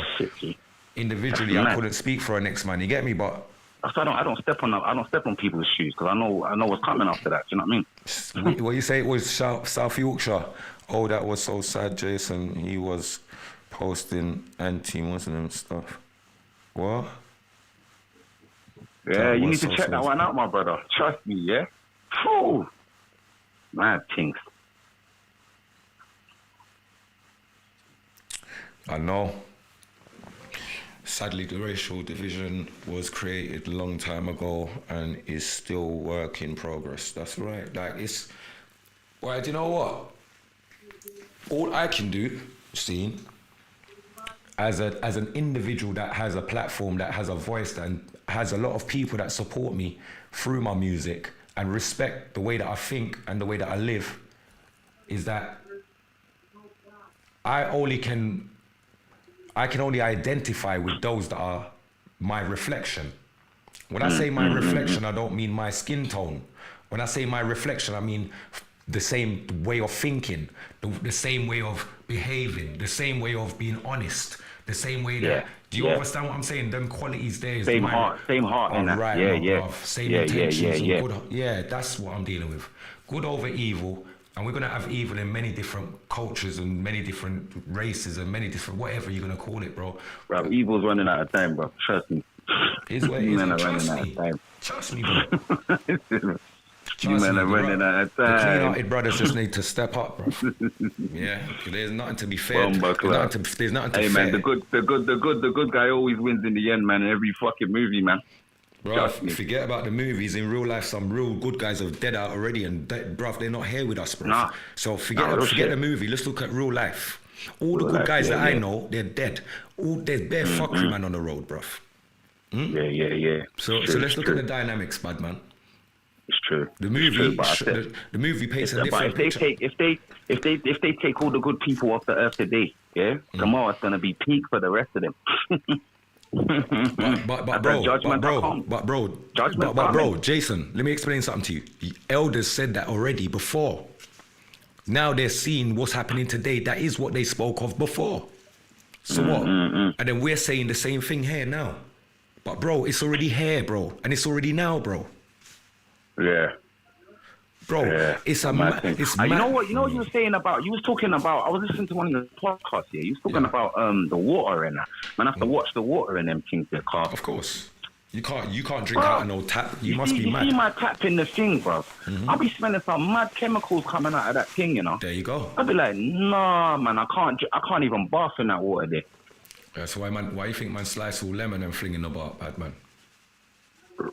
individually, I couldn't speak for a next man. You get me? But I don't step on people's shoes, because I know what's coming after that. Do you know what I mean? What you say it was South Yorkshire? Oh, that was so sad, Jason. He was posting anti-Muslim stuff. What? Yeah, you need to check that one out, my brother. Trust me, yeah. Phew. Mad things. I know. Sadly, the racial division was created a long time ago and is still work in progress. That's right. Like, it's... Well, do you know what? All I can do, as an individual that has a platform, that has a voice, and has a lot of people that support me through my music and respect the way that I think and the way that I live, is that I can only identify with those that are my reflection. When I say my reflection, I don't mean my skin tone. When I say my reflection, I mean the same way of thinking, the same way of behaving, the same way of being honest, the same way that... Do you understand what I'm saying? Them qualities there is... Same heart. Right, same intentions. Good, that's what I'm dealing with. Good over evil. And we're going to have evil in many different cultures and many different races and many different, whatever you're going to call it, bro. Bro, evil's running out of time, bro. Trust me. It's what it is. Trust me, bro. You men are running out of time. The clean-hearted brothers just need to step up, bro. Yeah, there's nothing to be feared. There's nothing to Hey, man, the good guy always wins in the end, man, in every fucking movie, man. Bro, forget about the movies. In real life, some real good guys are dead out already, and bruv, they're not here with us, bro. Nah. So forget the movie. Let's look at real life. All the good guys that I know, they're dead. There's bare fuckery, man, on the road, bruv. Yeah. So let's look at the dynamics, bad man. It's true. The movie paints a different picture. If they take all the good people off the earth today, tomorrow it's gonna be peak for the rest of them. But bro, Jason, let me explain something to you. The elders said that already before. Now they're seeing what's happening today. That is what they spoke of before. So what? And then we're saying the same thing here now. But bro, it's already here, bro, and it's already now, bro. Yeah. Bro, it's a mad thing. You know what you were saying about, you was talking about, I was listening to one of the podcasts here, you was talking about the water and that. Man, I have to watch the water in them things there, car. Of course. You can't drink out of no tap. You must be mad. You see my tap in the thing, bro. I'll be smelling some mad chemicals coming out of that thing, you know. There you go. I'll be like, nah, man, I can't even bath in that water there. That's why you think man slice all lemon and fling in the bar, bad man?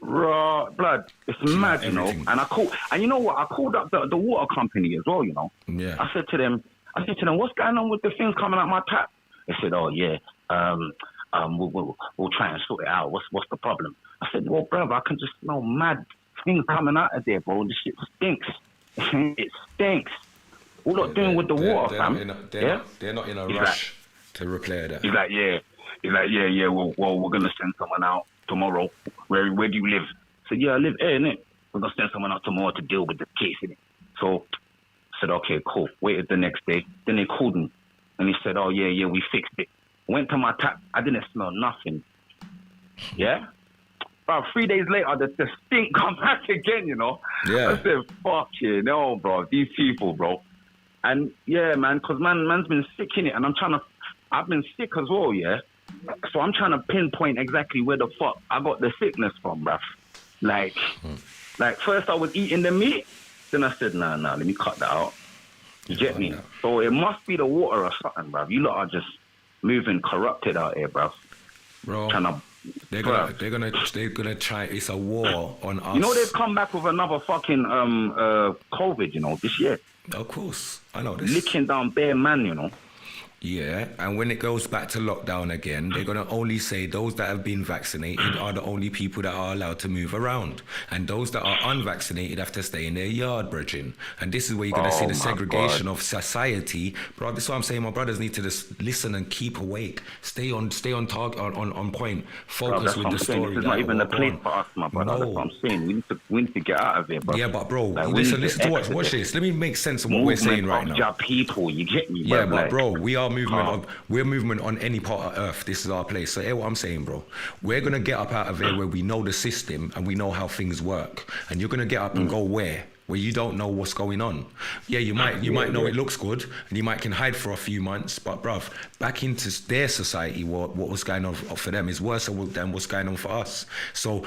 Raw blood, it's mad, you know. And you know what? I called up the water company as well, you know. Yeah. I said to them, what's going on with the things coming out my tap? They said, oh yeah, we'll try and sort it out. What's the problem? I said, well, brother, I can just smell mad things coming out of there, bro. This shit stinks. It stinks. All they're doing with the water, fam. They're not in a rush to repair that. He's like, yeah. Well, we're gonna send someone out tomorrow. Where do you live? I said, yeah, I live here, innit? We're going to send someone out tomorrow to deal with the case, innit? So I said, okay, cool. Waited the next day. Then they called me. And he said, oh, yeah, we fixed it. Went to my tap. I didn't smell nothing. Yeah? About 3 days later, the stink come back again, you know? Yeah. I said, fuck you, no, bro. These people, bro. And yeah, man, because man's been sick in it. And I've been sick as well, yeah? So I'm trying to pinpoint exactly where the fuck I got the sickness from, bruv. Like first I was eating the meat. Then I said, nah, let me cut that out. You get me? So it must be the water or something, bruv. You lot are just moving corrupted out here, bruv. Bro, they're gonna try. It's a war on us. You know they've come back with another fucking COVID, you know, this year. Of course, I know this. Licking down bare man, you know. Yeah, and when it goes back to lockdown again, they're going to only say those that have been vaccinated are the only people that are allowed to move around. And those that are unvaccinated have to stay in their yard, bridging. And this is where you're going to see the segregation of society. Bro, this is what I'm saying. My brothers need to just listen and keep awake. Stay on target, on point. Focus with the story. It's not even a place for us, my brother. That's what I'm saying. We need to get out of here, bro. Yeah, but bro, listen to watch this. Let me make sense of what we're saying right now. People, you get me, yeah, but bro, we're movement on any part of earth. This is our place. So hear what I'm saying, bro. We're gonna get up out of here where we know the system and we know how things work. And you're gonna get up and go where you don't know what's going on. Yeah, you might know it looks good and you can hide for a few months, but bruv, back into their society, what was going on for them is worse than what's going on for us. So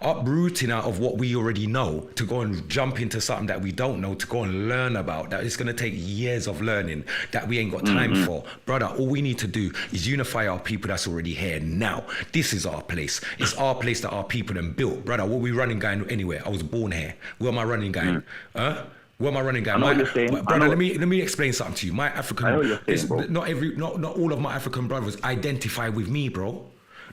uprooting out of what we already know to go and jump into something that we don't know, to go and learn about, that is going to take years of learning that we ain't got time for. Brother, all we need to do is unify our people that's already here now. This is our place. It's our place that our people then built. Brother, what we running going anywhere? I was born here. Where am I running going? Where am I running going? Brother, let me explain something to you. My African, not all of my African brothers identify with me, bro.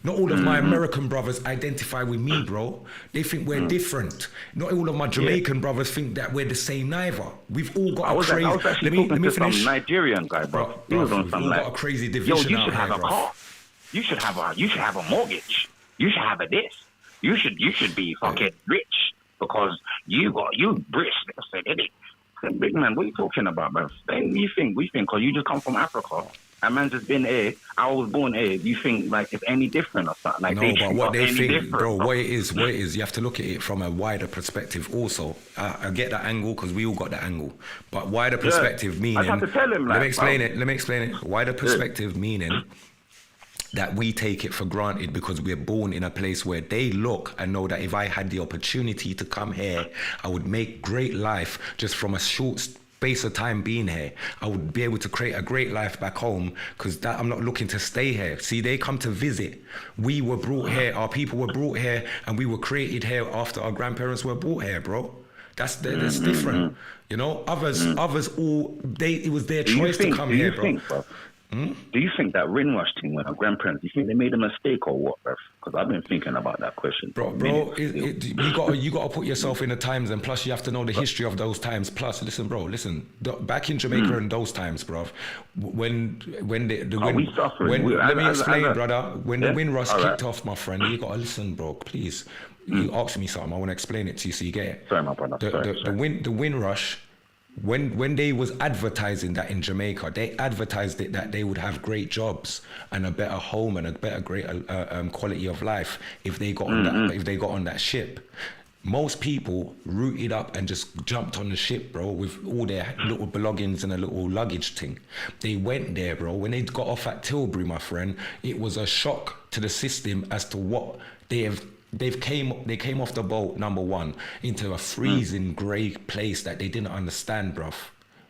Not all of my American brothers identify with me, bro. They think we're different. Not all of my Jamaican brothers think that we're the same neither. We've all got a crazy. Let me finish. Some Nigerian guy, bro. He was on some got a crazy division. Yo, you should have a car. You should have a mortgage. You should have a this. You should be fucking rich because you British. I said, big man, what are you talking about, bro? We think, because you just come from Africa. A man just been here. I was born here. You think like it's any different or something? Like, no, but what they think, bro, what it is, you have to look at it from a wider perspective. Also, I get that angle because we all got that angle. But wider perspective meaning. I have to tell him. Let me explain it. Wider perspective meaning that we take it for granted because we're born in a place where they look and know that if I had the opportunity to come here, I would make great life just from a short space of time being here. I would be able to create a great life back home because I'm not looking to stay here. See, they come to visit. We were brought here, our people were brought here, and we were created here after our grandparents were brought here, bro. That's different. You know, others it was their choice to come here, bro. Do you think that Rinrush thing when our grandparents, do you think they made a mistake or what, bruv? Because I've been thinking about that question. Bro, you got to put yourself in the times, and plus you have to know the history of those times. Plus, listen, back in Jamaica in those times, bruv, when the wind, let me explain, brother. When the Windrush kicked off, my friend, you got to listen, bro, please. You asked me something, I want to explain it to you so you get it. Sorry, my brother. The Windrush. When they was advertising that in Jamaica, they advertised it that they would have great jobs and a better home and a better, greater quality of life if they got on that ship. Most people rooted up and just jumped on the ship, bro, with all their little belongings and a little luggage thing. They went there, bro. When they got off at Tilbury, my friend, it was a shock to the system as to what they came off the boat, number one, into a freezing grey place that they didn't understand, bruv.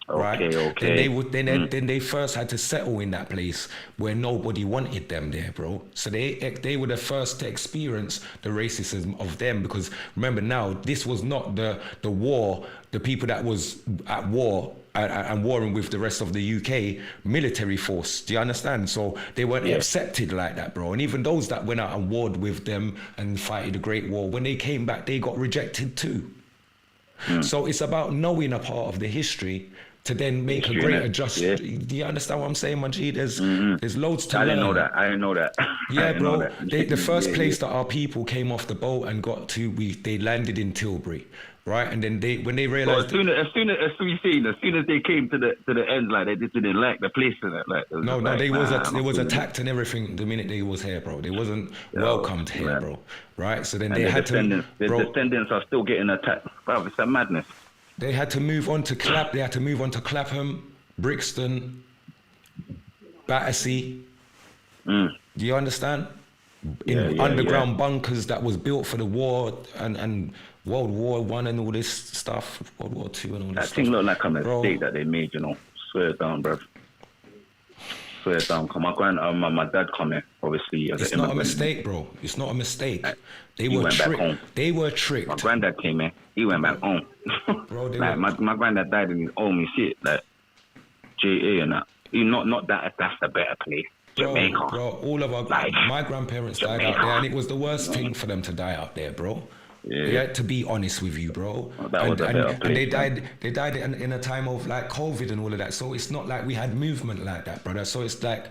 Right? Okay. Then they first had to settle in that place where nobody wanted them there, bro. So they were the first to experience the racism of them, because remember now, this was not the war, the people that was at war and warring with the rest of the UK military force. Do you understand? So they weren't accepted like that, bro. And even those that went out and warred with them and fighted the Great War, when they came back, they got rejected too. So it's about knowing a part of the history to then make History, a great innit? adjust. Yeah. Do you understand what I'm saying, my G? There's loads to I learn. didn't know that. I didn't know that. I Yeah, didn't know bro. that. The first Yeah, place yeah. that our people came off the boat and got to, they landed in Tilbury, right? And then when they Well, realized, as soon as they came to the end, like they just didn't like the place in it. Like, it was no, just no, like, they nah, was I'm not they was feeling it. attacked and everything the minute they was here, bro. They wasn't Yo, welcomed here, man. bro. Right? So then And they the had descendants, to, bro. the descendants are still getting attacked. Bro, it's a madness. They had to move on to They had to move on to Clapham, Brixton, Battersea. Do you understand? In underground bunkers that was built for the war and World War One and all this stuff, World War Two and all this That stuff. thing looked like a Bro. mistake that they made, you know. Swear it down, bro. Swear it down. Cause my dad come here, obviously. As It's an not a immigrant. mistake, bro. It's not a mistake. They He were went back tricked. home. They were tricked. My granddad came here. He went back home. Bro, they like were- my granddad died in his own shit, like JA and that. Not that that's the better place. Jamaica. Bro, all of my grandparents died out there, and it was the worst thing for them to die out there, bro. Yeah, to be honest with you, bro. That was a better And place, they died in a time of like COVID and all of that. So it's not like we had movement like that, brother. So it's like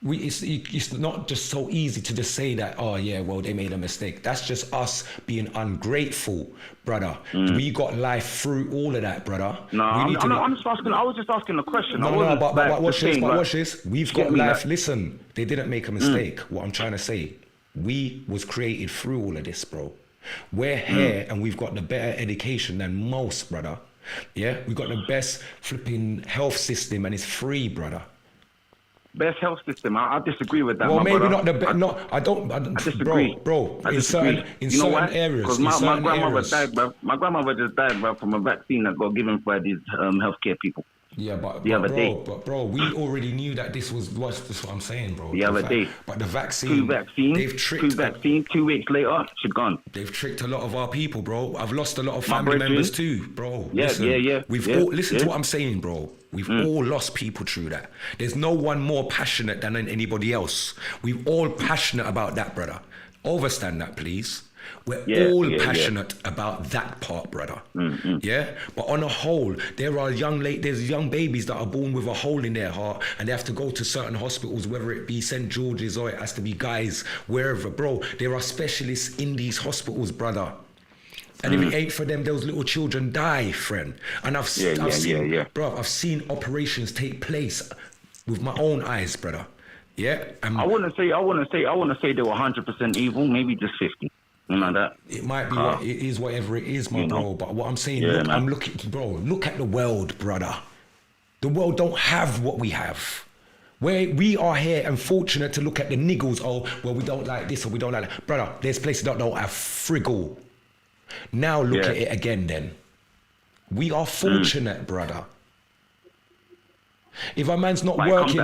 it's not just so easy to just say that, oh yeah, well, they made a mistake. That's just us being ungrateful, brother. We got life through all of that, brother. No, I'm just asking. I was just asking a question. I No, wasn't, but like, watch just this, saying, but like, watch this. We've get got me, life. like- Listen, they didn't make a mistake. What I'm trying to say, we was created through all of this, bro. We're here and we've got the better education than most, brother. Yeah, we've got the best flipping health system and it's free, brother. Best health system. I disagree with that. Well, my maybe brother. not the best. No, I disagree. Bro. I In disagree. certain You know why? areas, Because in my certain grandmother areas. died, bro. My grandmother just died, bro, from a vaccine that got given by these healthcare people. Yeah, but The other day. bro, we already knew that this was what I'm saying, bro. The other day. But the vaccine, Two vaccines. 2 weeks later, she gone. They've tricked a lot of our people, bro. I've lost a lot of My family brethren. members too, bro. Yeah, Listen, yeah. We've Yeah, all listen yeah. to what I'm saying, bro. We've all lost people through that. There's no one more passionate than anybody else. We've all passionate about that, brother. Overstand that, please. We're all passionate about that part, brother. Yeah, but on a whole, there's young babies that are born with a hole in their heart, and they have to go to certain hospitals, whether it be St. George's or it has to be Guy's, wherever, bro. There are specialists in these hospitals, brother. And if it ain't for them, those little children die, friend. And I've seen, bro, I've seen operations take place with my own eyes, brother. Yeah, I wouldn't say they were 100% evil. Maybe just 50. Like that. It might be it is whatever it is, my bro. But what I'm saying, look at the world, brother. The world don't have what we have. We are here and fortunate to look at the niggles. Oh, well, we don't like this or we don't like that. Brother, there's places that don't have friggle. Now look at it again then. We are fortunate, brother. If a man's not working,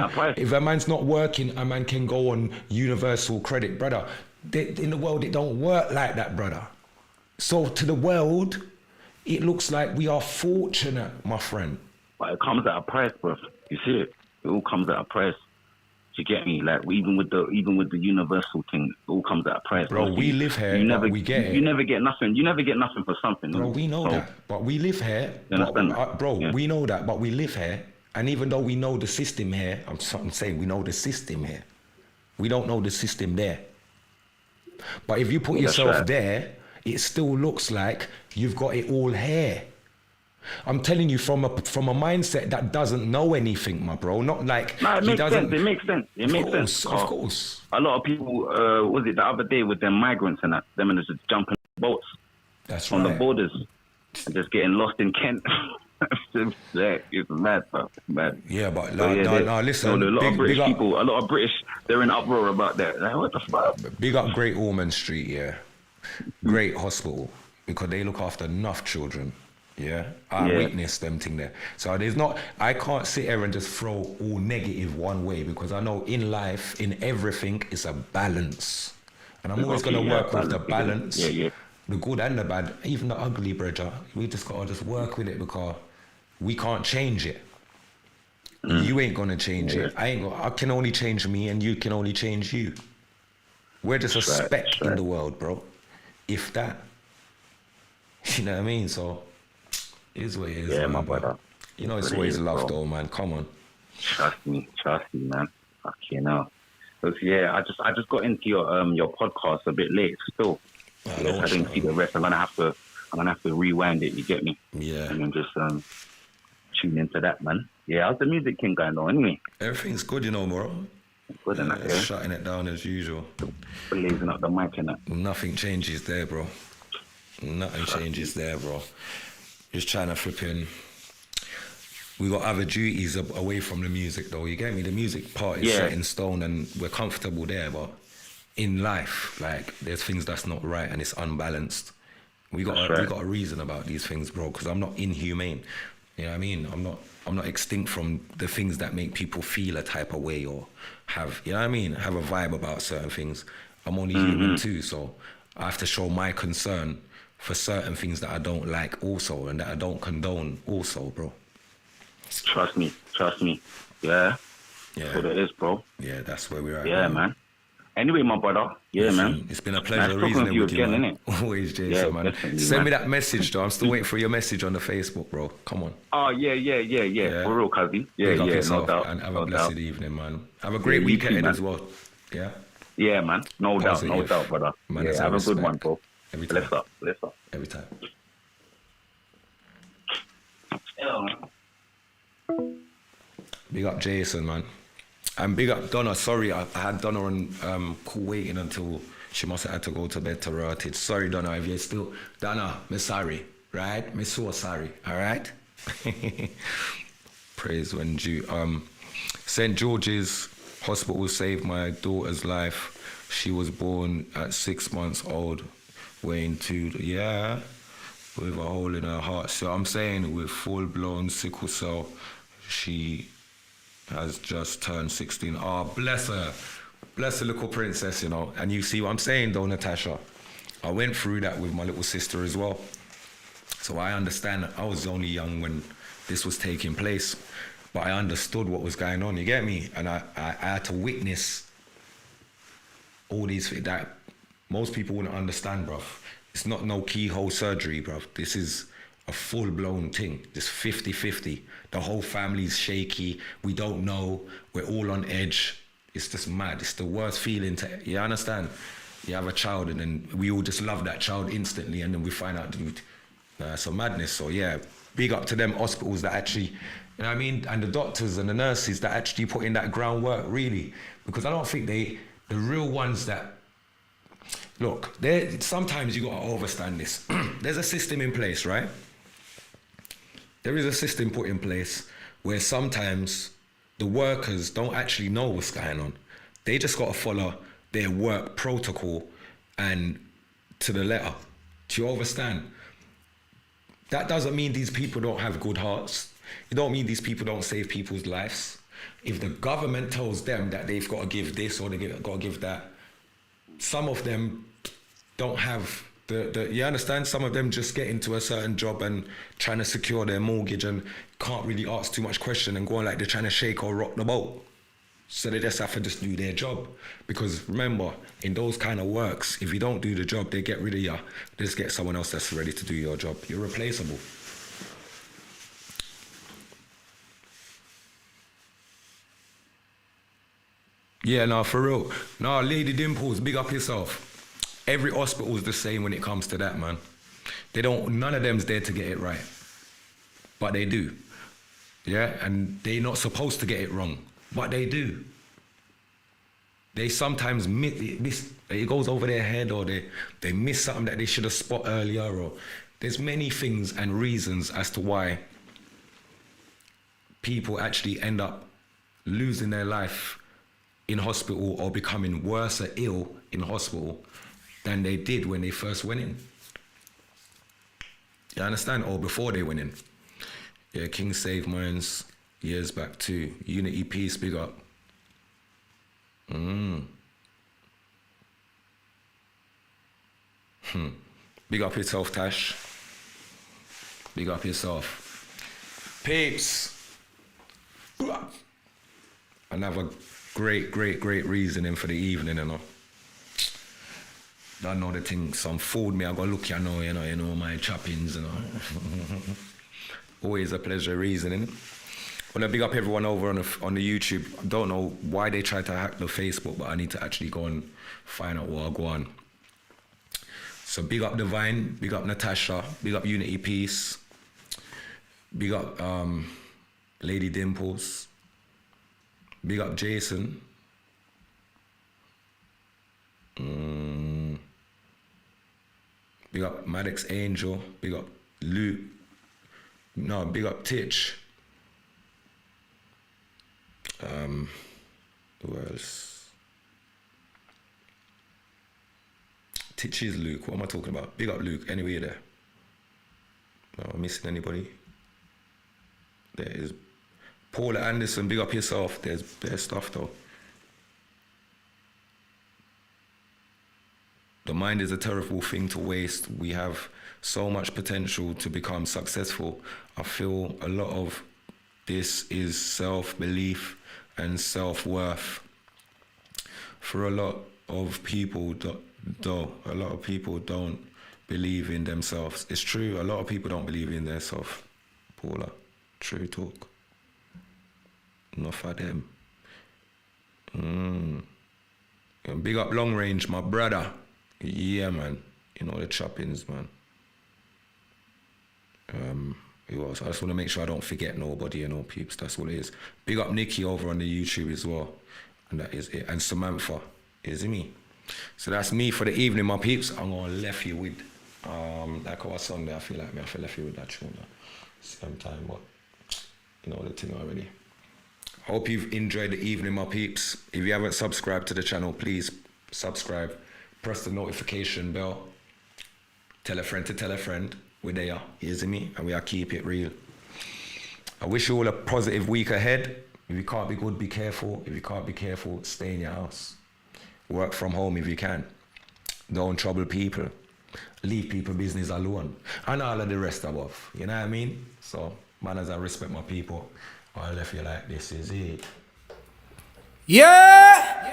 a man can go on universal credit, brother. In the world, it don't work like that, brother. So to the world, it looks like we are fortunate, my friend. But it comes at a price, bro. You see it? It all comes at a price. Do you get me? Like even with the universal thing, it all comes at a price. Bro, we live here, but we get it. You never get nothing. You never get nothing for something. Bro, we know that, but we live here. We know that, but we live here. And even though we know the system here, I'm saying we know the system here. We don't know the system there. But if you put yourself there, it still looks like you've got it all here. I'm telling you from a mindset that doesn't know anything, my bro. Not like it makes sense. It makes sense. It makes sense. Of course. A lot of people, was it the other day with them migrants and that, them and just jumping boats on the borders and just getting lost in Kent. It's mad, bro. Mad. Yeah, but listen. A lot of British people, a lot of British, they're in uproar about that. Like, what the fuck? Big up Great Ormond Street, yeah. Great hospital, because they look after enough children. Yeah, I witnessed them thing there. So I can't sit here and just throw all negative one way, because I know in life, in everything, it's a balance. And I'm always going to work with the balance, the good and the bad, even the ugly, brother. We just got to just work with it, because we can't change it. You ain't going to change it. I can only change me, and you can only change you. We're just a speck in the world, bro. If that. You know what I mean? So, it is what it is. Yeah, my brother. You know it's What it always is, love, bro. though, man. Come on. Trust me, man. Fucking hell. Because I just got into your podcast a bit late still. I didn't see the rest. I'm gonna have to rewind it. You get me? Yeah. And then just tune into that, man. Yeah, how's the music king going on anyway? Everything's good, you know, bro. Good and that, yeah. Shutting it down as usual. Blazing up the mic and that. Nothing changes there, bro. Nothing changes there, bro. Just trying to flip in. We got other duties away from the music, though. You get me? The music part is set in stone, and we're comfortable there. But in life, like, there's things that's not right and it's unbalanced. We got a reason about these things, bro. Because I'm not inhumane. You know what I mean? I'm not extinct from the things that make people feel a type of way or have, you know what I mean? Have a vibe about certain things. I'm only human too, so I have to show my concern for certain things that I don't like also and that I don't condone also, bro. Trust me. Yeah. That's what it is, bro. Yeah, that's where we're at. Yeah, man. Anyway, my brother. Yeah, man. It's been a pleasure nice reasoning with you, again, man. Always, Jason, man. Send me that message, though. I'm still waiting for your message on the Facebook, bro. Come on. Oh, yeah. For real, cousin. Yeah, no doubt. And have a blessed evening, man. Have a great weekend as well. Yeah? Yeah, man. No doubt, brother. Man, yeah, have a good one, bro. Every time. Bless up. Every time. Big up Jason, man. And big up Donna. Sorry, I had Donna on call waiting until she must have had to go to bed to rot it. Sorry, Donna, if you're still... Donna, me sorry, right? Me so sorry, all right? Praise when due. St. George's Hospital saved my daughter's life. She was born at 6 months old, weighing 2... Yeah, with a hole in her heart. So I'm saying with full-blown sickle cell, she has just turned 16. Oh, bless her. Bless the little princess, you know. And you see what I'm saying, though, Natasha? I went through that with my little sister as well. So I understand. I was only young when this was taking place, but I understood what was going on, you get me? And I had to witness all these things that most people wouldn't understand, bruv. It's not no keyhole surgery, bruv. This is a full-blown thing. It's 50-50. The whole family's shaky. We don't know. We're all on edge. It's just mad. It's the worst feeling to, you understand? You have a child and then we all just love that child instantly and then we find out, dude, it's a madness. So yeah, big up to them hospitals that actually, you know what I mean? And the doctors and the nurses that actually put in that groundwork, really. Because I don't think the real ones that, look, sometimes you got to understand this. There's a system in place, right? There is a system put in place where sometimes the workers don't actually know what's going on. They just got to follow their work protocol and to the letter. Do you understand? That doesn't mean these people don't have good hearts. It don't mean these people don't save people's lives. If the government tells them that they've got to give this or they've got to give that, some of them don't have you understand? Some of them just get into a certain job and trying to secure their mortgage and can't really ask too much question and go on like they're trying to shake or rock the boat. So they just have to just do their job. Because remember, in those kind of works, if you don't do the job, they get rid of you. They just get someone else that's ready to do your job. You're replaceable. Yeah, no, for real. No, Lady Dimples, big up yourself. Every hospital is the same when it comes to that, man. None of them's there to get it right. But they do. Yeah, and they're not supposed to get it wrong. But they do. They sometimes miss, it goes over their head or they miss something that they should have spotted earlier. Or there's many things and reasons as to why people actually end up losing their life in hospital or becoming worse or ill in hospital than they did when they first went in. You understand? Or before they went in. Yeah, King saved mines years back too. Unity Peace, big up. Big up yourself, Tash. Big up yourself. Peeps. Another great reasoning for the evening, you know. Don't know the thing, some food me, I go look, you know, my choppings, you know. Always a pleasure reasoning. I want to big up everyone over on the YouTube. I don't know why they tried to hack the Facebook, but I need to actually go and find out what I go on. So big up Divine, big up Natasha, big up Unity Peace, big up Lady Dimples, big up Jason. Big up Maddox Angel, big up Luke. No, big up Titch. Who else? Titch is Luke. What am I talking about? Big up Luke. Anyway, you're there. No, am I missing anybody? There is Paula Anderson. Big up yourself. There's stuff though. The mind is a terrible thing to waste. We have so much potential to become successful. I feel a lot of this is self-belief and self-worth. For a lot of people, though, a lot of people don't believe in themselves. It's true, a lot of people don't believe in themselves, Paula. True talk. Enough for them. And big up Long Range, my brother. Yeah, man. You know the choppings, man. Who else? I just want to make sure I don't forget nobody and all peeps. That's what it is. Big up Nikki over on the YouTube as well. And that is it. And Samantha is me. So that's me for the evening, my peeps. I'm going to left you with, like our song there, I feel like me. I feel left you with that tune now. Same time, but you know the thing already. Hope you've enjoyed the evening, my peeps. If you haven't subscribed to the channel, please subscribe. Press the notification bell. Tell a friend to tell a friend. We're there, you see me? And we are keep it real. I wish you all a positive week ahead. If you can't be good, be careful. If you can't be careful, stay in your house. Work from home if you can. Don't trouble people. Leave people business alone. And all of the rest above. You know what I mean? So, man, as I respect my people, I left you like this is it. Yeah!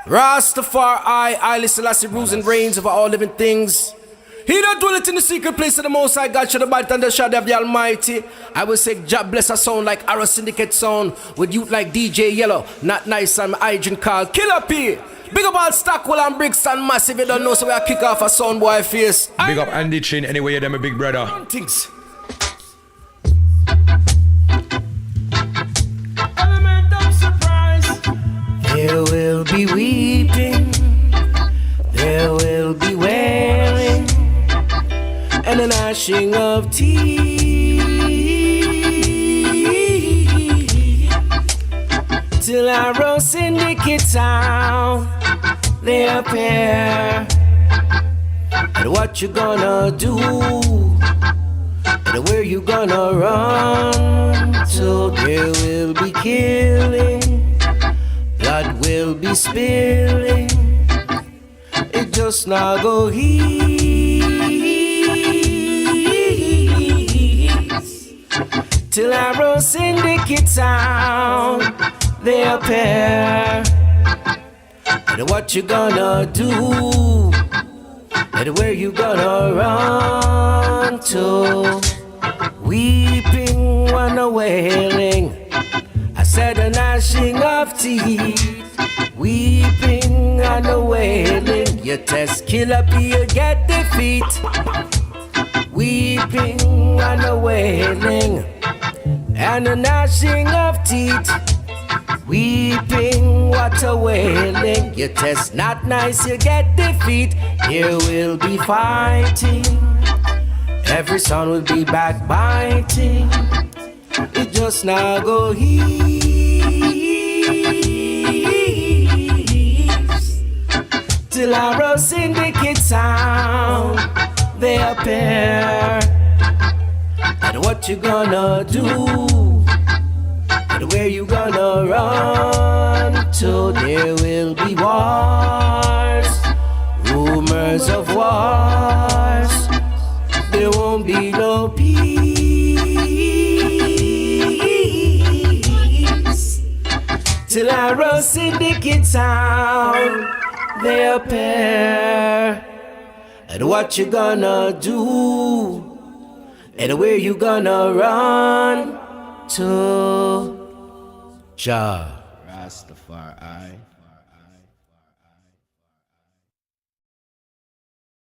Rastafari, I Selassie, rules and reigns over all living things. He that dwelleth in the secret place of the Most High God, shall abide under the shadow of the Almighty. I will say, God bless a sound like Arrow Syndicate sound, with youth like DJ Yellow, Not Nice and Hygiene called Killer P. Big up all Stockwell and Brixton Massive. You don't know, so we are kick off a sound boy face. Big up Andy Chin, anyway, them a big brother. Things. Element of surprise. There will be weeping, there will be wailing, and a gnashing of teeth, till Arrow Syndicate town they appear. And what you gonna do, and where you gonna run to? There will be killing, blood will be spilling. It just now go east till Arrow Syndicate town they appear. And what you gonna do, and where you gonna run to? Weeping and a wailing, I said a gnashing of teeth. Weeping and a wailing, you test Killer P, you get defeat. Weeping and a wailing, and a gnashing of teeth. Weeping, what a wailing, you test Not Nice, you get defeat. Here will be fighting, every son will be backbiting. It just now go east till Arrow Syndicate town they appear. And what you gonna do, and where you gonna run to? There will be wars, rumors of wars. There won't be no peace till Arrow Syndicate town they appear. And what you gonna do, And where you gonna run to? Jah.